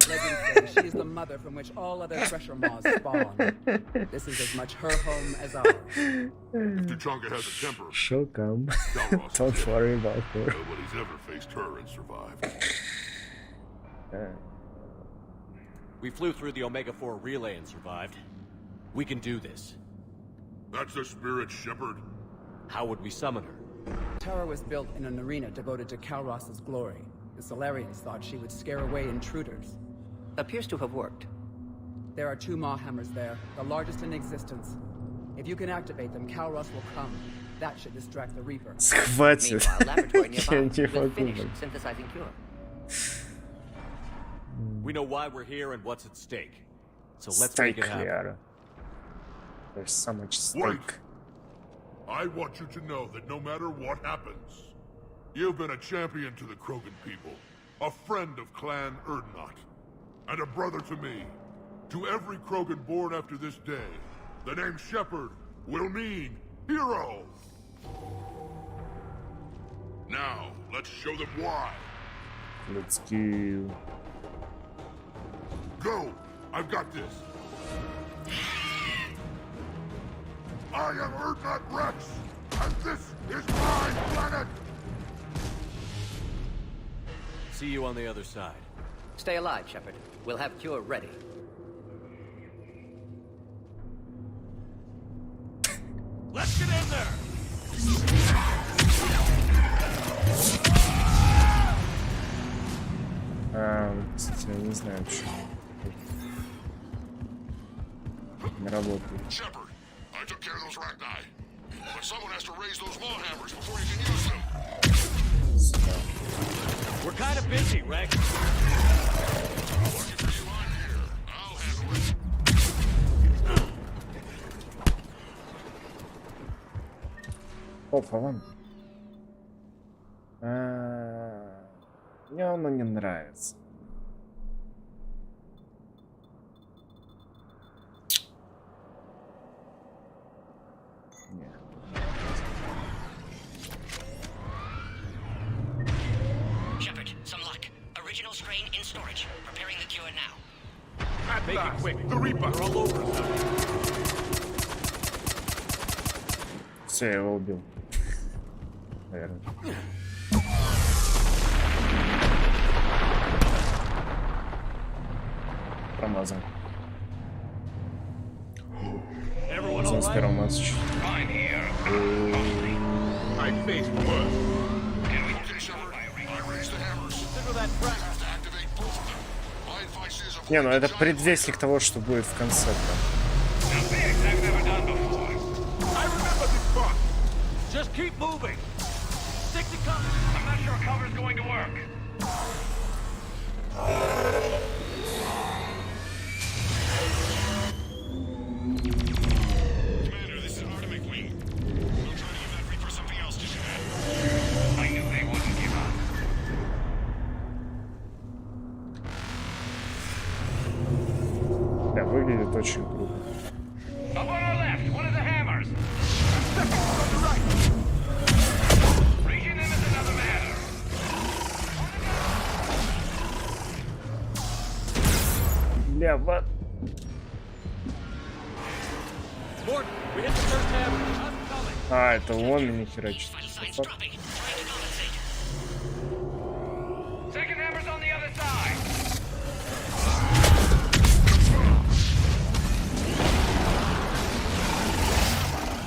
Legend says she is the mother from which all other pressure maws spawn. This is as much her home as ours. If Tuchanka has a temper, She'll come. Kalros Don't worry about her. nobody's ever faced her and survived. We flew through the Omega-4 relay and survived. We can do this. That's the spirit, Shepard. How would we summon her? Tower was built in an arena devoted to Kalros' glory. The Solarians thought she would scare away intruders. Appears to have worked. There are 2 Maw hammers there, the largest in existence. If you can activate them, Kalros will come. That should distract the Reaper. Схватит. Meanwhile, laboratory nearby Я не will могу. finish synthesizing Cure. We know why we're here and what's at stake. So let's make Stake, it happen. Liara. There's so much Wait. stake. I want you to know that no matter what happens, you've been a champion to the Krogan people, a friend of Clan Erdnot, and a brother to me. To every Krogan born after this day, the name Shepard will mean hero. Now, let's show them why. Let's go. Go! I've got this. I am Erdnot Rex, and this is my planet! See you on the other side. Stay alive, Shepard. We'll have Cure ready. Let's get in there! Кстати, я не знаю, почему. Не работает. Shepard, I took care of those Rachni. But someone has to raise those Maw hammers before you can use them. We're kind of busy, Rex. Lucky for you, I'm here. I'll handle it. Опа, вон. Мне оно не нравится. Shepard, some luck. Original strain in storage. Preparing the Cure now. Make it quick. The Reaper! We're all over us. Все, я его убил. Наверное. Промазал. Промазал с первого матча. I faced worse. Okay, Shepard, I raised the hammers. Consider that track. Have to activate both of them. My advice is avoid Не, ну это the giant предвестник того, что будет в конце. I remember this spot. Just keep moving. Stick to cover. I'm not sure cover's going to work. Commander, this is Artemis Wing. We'll try to give that Reaper something else to shoot at. I knew they wouldn't give up. Да, выглядит очень круто. Up on our left, one of the hammers. Reaching them is another matter. Бля, вот. Morton, we hit the first hammer. I'm coming. А, это он меня херачит. Second hammer's on the other side.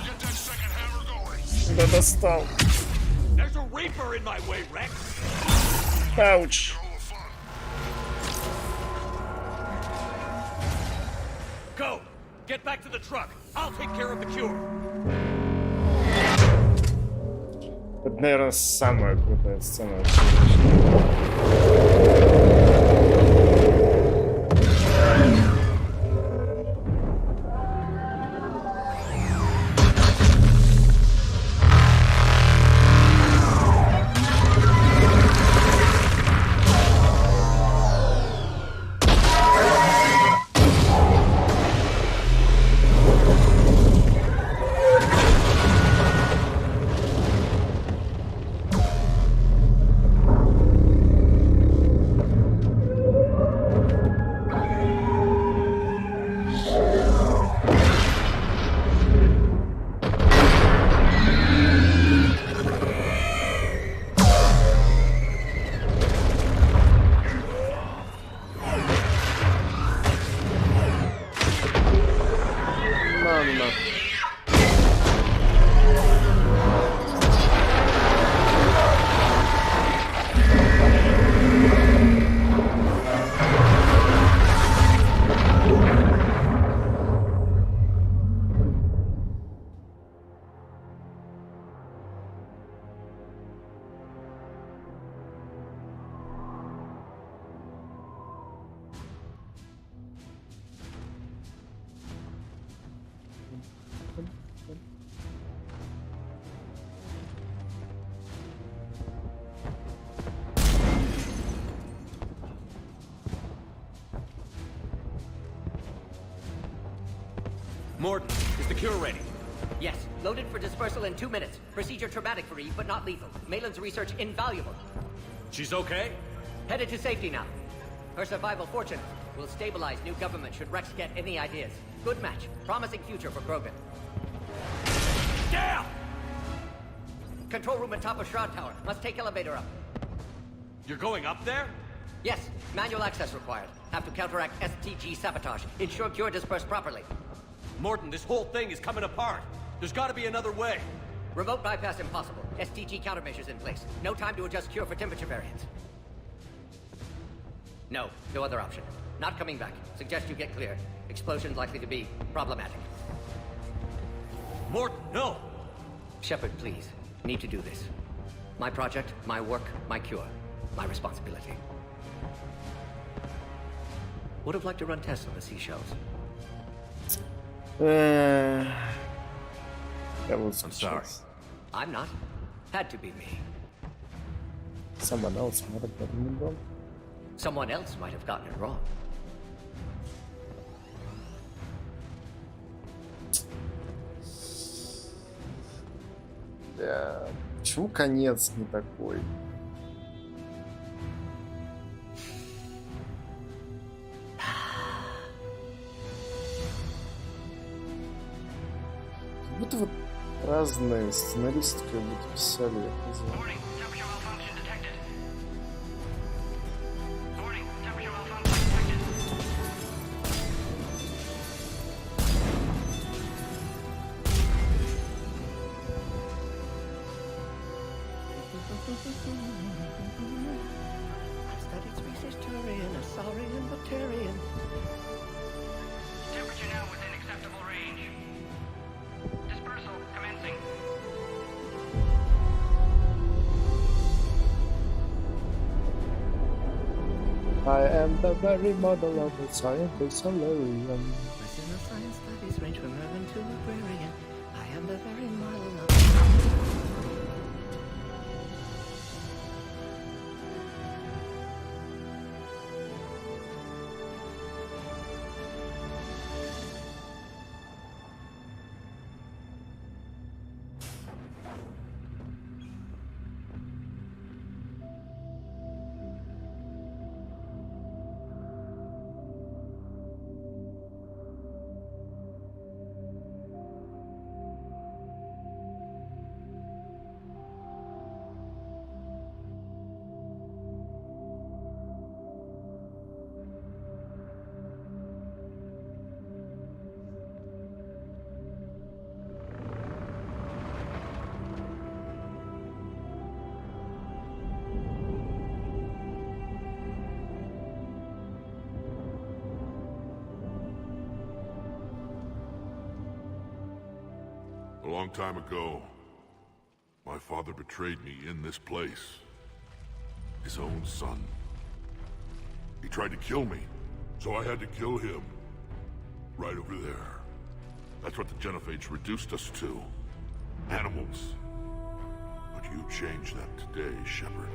Get that second hammer going. Да достал. There's a Reaper in my way, Rex. Ouch. Go. Get back to the truck. I'll take care of the cure. Это, наверное, самая крутая сцена. Morton, is the cure ready? Yes, loaded for dispersal in 2 minutes. Procedure traumatic for Eve, but not lethal. Malin's research invaluable. She's okay? Headed to safety now. Her survival fortunate. Will stabilize new government should Rex get any ideas. Good match. Promising future for Krogan. Down! Control room at top of Shroud Tower. Must take elevator up. You're going up there? Yes, manual access required. Have to counteract STG sabotage. Ensure cure dispersed properly. Morton, this whole thing is coming apart. There's gotta be another way. Remote bypass impossible. STG countermeasures in place. No time to adjust cure for temperature variance. No other option. Not coming back. Suggest you get cleared. Explosion's likely to be problematic. Morton, no! Shepard, please. Need to do this. My project, my work, my cure. My responsibility. Would have liked to run tests on the seashells. I'm sorry. I'm not. Had to be me. Someone else might have gotten it wrong. Someone else might have gotten it wrong. Да. Почему конец не такой? Как будто вот разные сценаристы как будто писали, я не знаю. I am the very model of a scientist solarium. Personal science studies range from urban to agrarian. I am the very model of... A long time ago, my father betrayed me in this place. His own son. He tried to kill me, so I had to kill him. Right over there. That's what the Genophage reduced us to. Animals. But you changed that today, Shepard.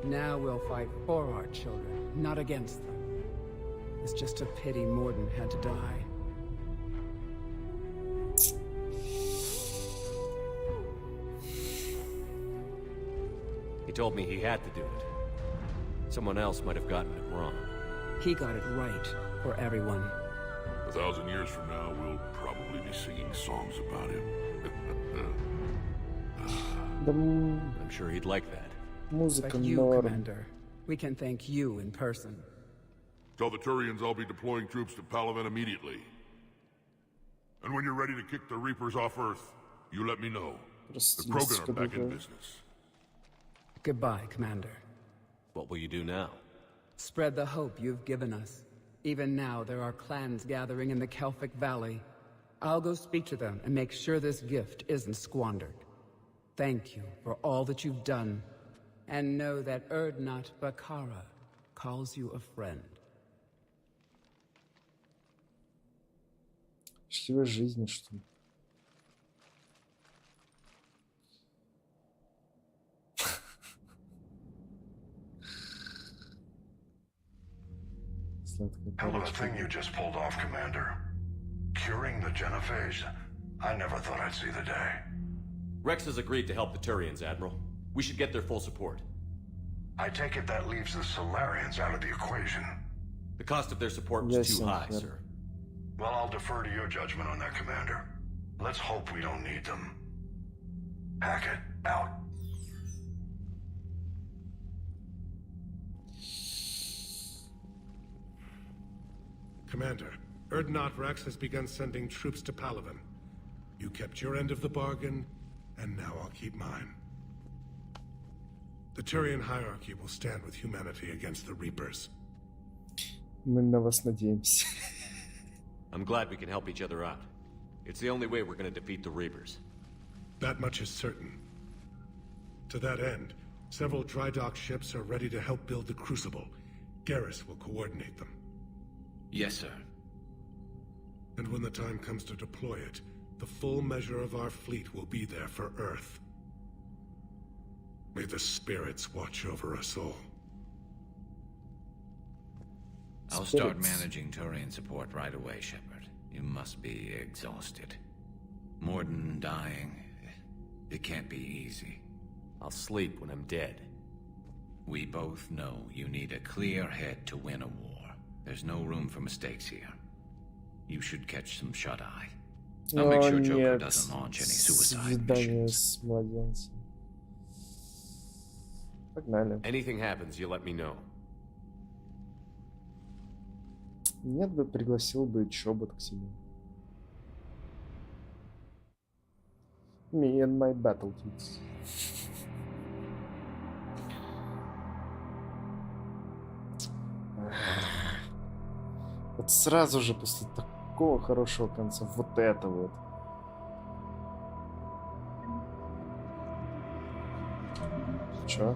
Now we'll fight for our children, not against them. It's just a pity Morden had to die. He told me he had to do it. Someone else might have gotten it wrong. He got it right for everyone. 1,000 years from now, we'll probably be singing songs about him. I'm sure he'd like that. But you, Commander, we can thank you in person. Tell the Turians I'll be deploying troops to Palaven immediately. And when you're ready to kick the Reapers off Earth, you let me know. The Krogan are back in business. Goodbye, Commander. What will you do now? Spread the hope you've given us. Even now, there are clans gathering in the Kelphic Valley. I'll go speak to them and make sure this gift isn't squandered. Thank you for all that you've done. And know that Erdnot Bakara calls you a friend. Счастливой жизни, что ли? Hell of a thing you just pulled off, Commander. Curing the Genophage. I never thought I'd see the day. Rex has agreed to help the Turians, Admiral. We should get their full support. I take it that leaves the Solarians out of the equation. The cost of their support was too high, sir. Well, I'll defer to your judgment on that, Commander. Let's hope we don't need them. Hackett, out. Commander, Erdnot Rex has begun sending troops to Palaven. You kept your end of the bargain, and now I'll keep mine. The Turian hierarchy will stand with humanity against the Reapers. Мы на вас надеемся. I'm glad we can help each other out. It's the only way we're going to defeat the Reapers. That much is certain. To that end, several dry dock ships are ready to help build the Crucible. Garrus will coordinate them. Yes, sir. And when the time comes to deploy it, the full measure of our fleet will be there for Earth. May the spirits watch over us all. I'll start managing Turian support right away, Shepard. You must be exhausted. Morden dying, it can't be easy. I'll sleep when I'm dead. We both know you need a clear head to win a war. There's no room for mistakes here. You should catch some shut-eye. I'll make sure Joker doesn't launch any suicide missions. Погнали. Anything happens, you let me know. Нет бы, пригласил бы Чобот к себе. Me and my battlefields. Вот сразу же после такого хорошего конца вот это вот. Чё?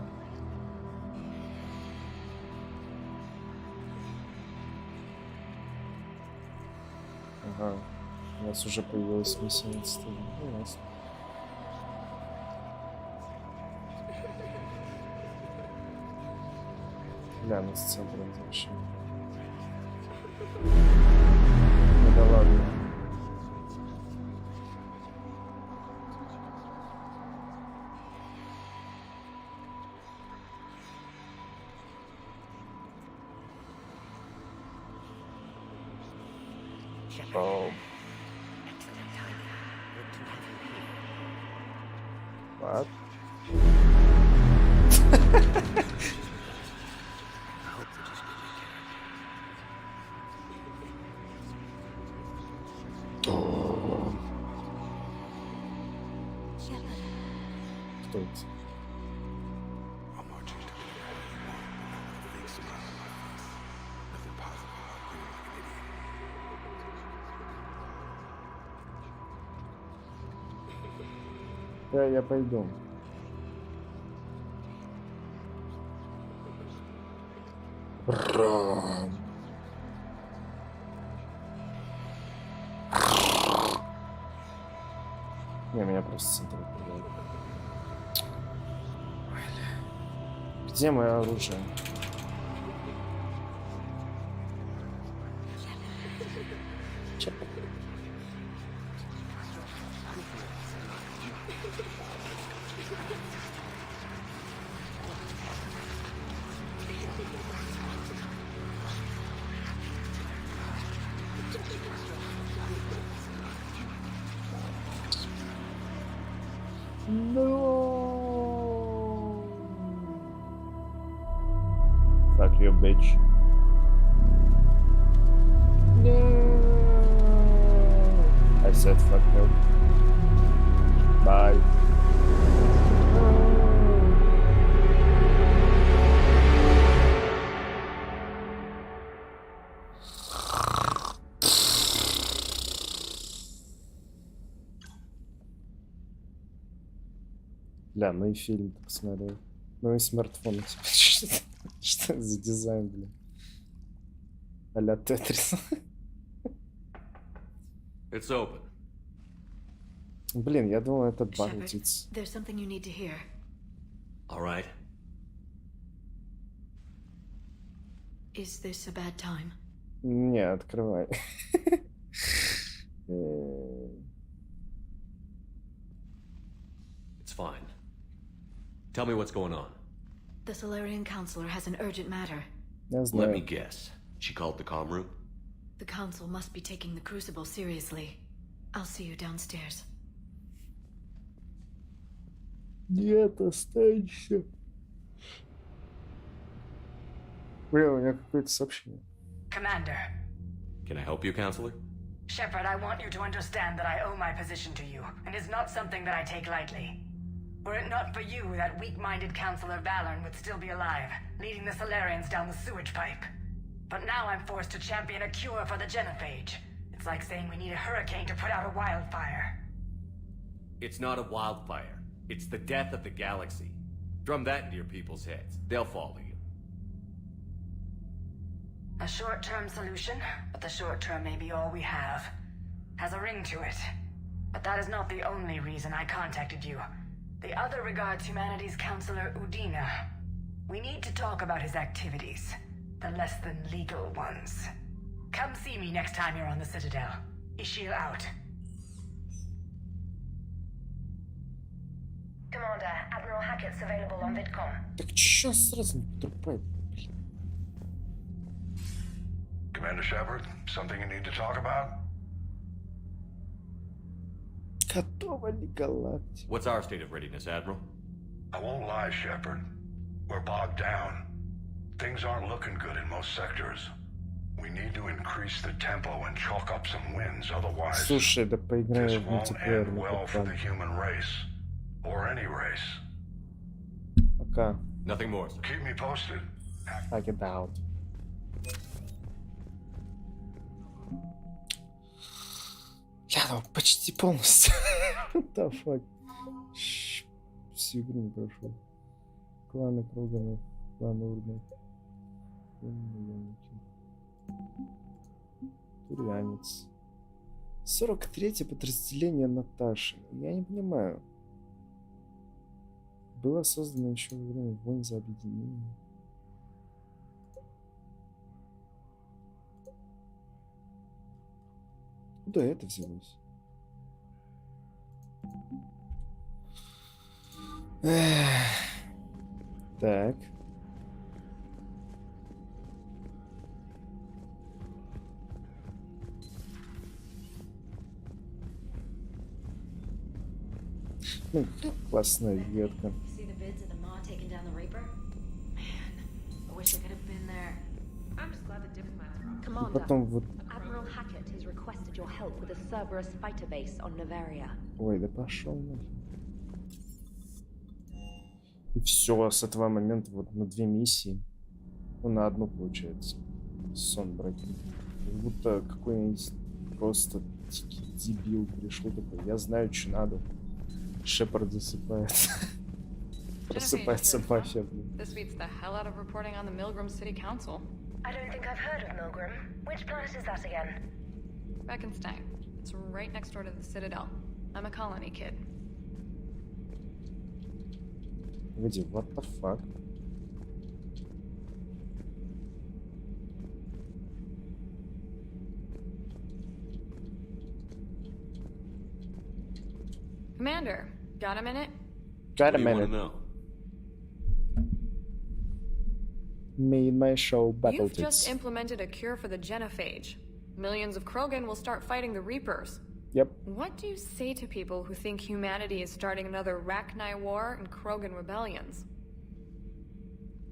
Ага, у нас уже появилась миссия на столе. Ну, ясно. Гляну с центром завершения. Ну да ладно. Oh. What? Кто это? Я пойду. Не, меня просто центр отправляет. Где мое оружие? No. Fuck you, bitch. No. I said fuck you. Bye. Бля, ну и фильм посмотрел. Ну и смартфон. Что это за дизайн, бля? А-ля Тетрис. It's open. Блин, я думал, это баг. There's something you need to hear. All right. Is this a bad time? Не, открывай. It's fine. Tell me what's going on. The Solarian Counselor has an urgent matter. Let me guess. She called the comm room? The Council must be taking the Crucible seriously. I'll see you downstairs. Нет, останься. Блин, у меня какое-то сообщение. Commander. Can I help you, Counselor? Shepard, I want you to understand that I owe my position to you, and it's not something that I take lightly. Were it not for you, that weak-minded Counselor Valorn would still be alive, leading the Solarians down the sewage pipe. But now I'm forced to champion a cure for the genophage. It's like saying we need a hurricane to put out a wildfire. It's not a wildfire. It's the death of the galaxy. Drum that into your people's heads. They'll follow you. A short-term solution, but the short term may be all we have. Has a ring to it. But that is not the only reason I contacted you. The other regards humanity's Counselor Udina. We need to talk about his activities. The less than legal ones. Come see me next time you're on the Citadel. Ishil out. Commander, Admiral Hackett's available on VidCom. Так чё сразу не потрупает? Commander Shepard, something you need to talk about? Готова ли галактика? What's our state of readiness, Admiral? I won't lie, Shepard. We're bogged down. Things aren't looking good in most sectors. We need to increase the tempo and chalk up some wins, otherwise Слушай, да поиграем this в won't мультиплеер end на well for потом. the human race. Or any race. Пока. Nothing more, sir. Keep me posted. I get out. Я ну почти полностью. What the fuck? Всю игру не прошел. Кланы Кроганов, кланы Урганов. Турянец. 43-е подразделение Наташи. Я не понимаю. Было создано еще во время войн за объединение. Куда это взялось? Так. Ну, классная ветка. See the vids of the Maw taking down the Reaper? Man, I wish I could have been there. I'm just glad the diplomats are up. Commander, Потом вот... Admiral Hackett has requested your help with a Cerberus fighter base on Novaria. Ой, да пошел нахер. И все, с этого момента вот на 2 миссии. Ну, на одну получается. Сон бракин. Как будто какой-нибудь просто дикий дебил пришел такой. Я знаю, что надо. Шепард засыпает. Просыпается мафия, блин. This beats the hell out of reporting on the Milgram City Council. I don't think I've heard of Milgram. Which planet is that again? Beckenstein. It's right next door to the Citadel. I'm a colony kid. Где? What the fuck? Commander, got a minute? Got a What do you wanna minute. know? Made my show battle You've just implemented a cure for the genophage. Millions of Krogan will start fighting the Reapers. Yep. What do you say to people who think humanity is starting another Rachni War and Krogan rebellions?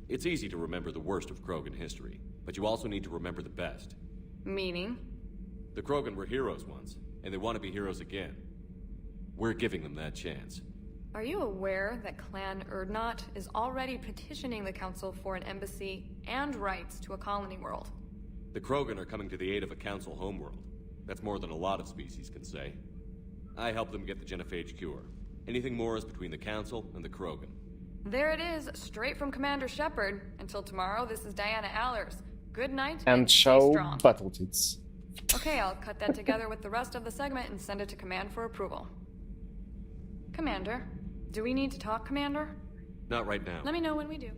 It's easy to remember the worst of Krogan history, but you also need to remember the best. Meaning? The Krogan were heroes once, and they want to be heroes again. We're giving them that chance. Are you aware that Clan Urdnot is already petitioning the Council for an embassy and rights to a colony world? The Krogan are coming to the aid of a Council homeworld. That's more than a lot of species can say. I helped them get the genophage cure. Anything more is between the Council and the Krogan. There it is, straight from Commander Shepard. Until tomorrow, this is Diana Allers. Good night And stay show strong. battle tits. Okay, I'll cut that together with the rest of the segment and send it to Command for approval. Commander, do we need to talk, Commander? Not right now. Let me know when we do.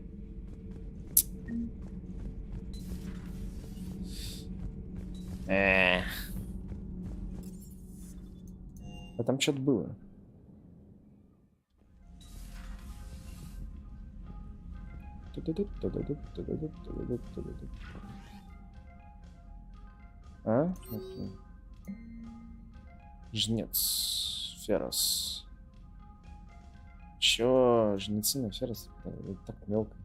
А там что-то было. А? Окей. Жнец. Ферос. Чё? Жнецы на Ферос? Это так мелко.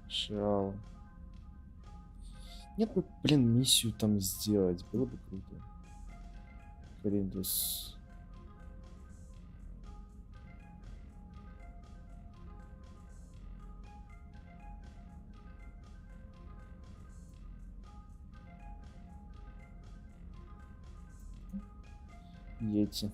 Шал. Нет бы, блин, миссию там сделать. Было бы круто. Коридус. Дети.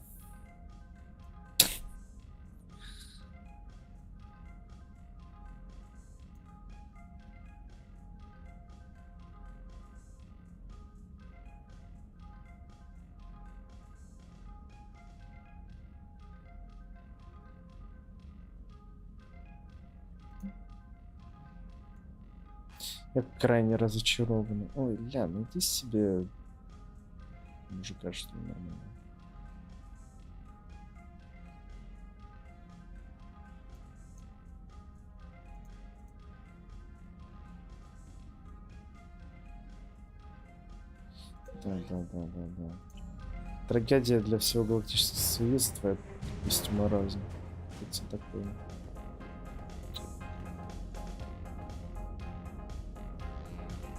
Я крайне разочарован. Ой, ля, найди себе мужика, что ли, нормально. Да. Трагедия для всего галактического союза, твоя пусть мороза. Это такое.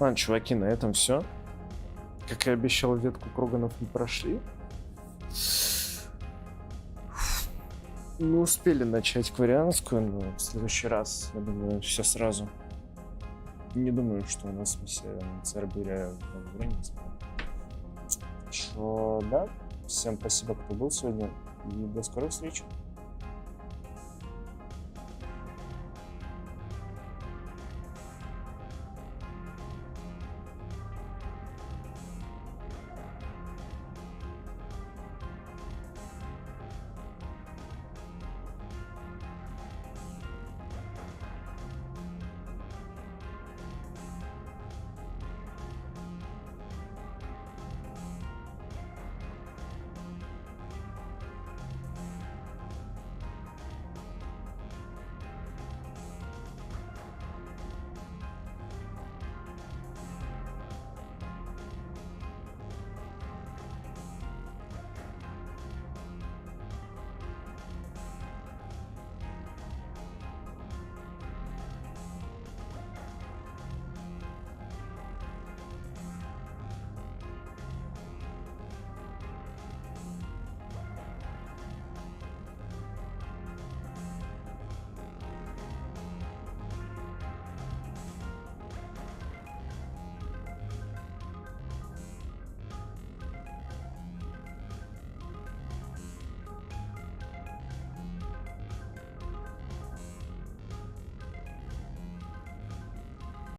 Ладно, чуваки, на этом все. Как и обещал, ветку Кроганов не прошли. Мы успели начать кварианскую, но в следующий раз, я думаю, все сразу. Не думаю, что у нас миссия на Цербере много времени занимает. Что, да, всем спасибо, кто был сегодня, и до скорой встречи.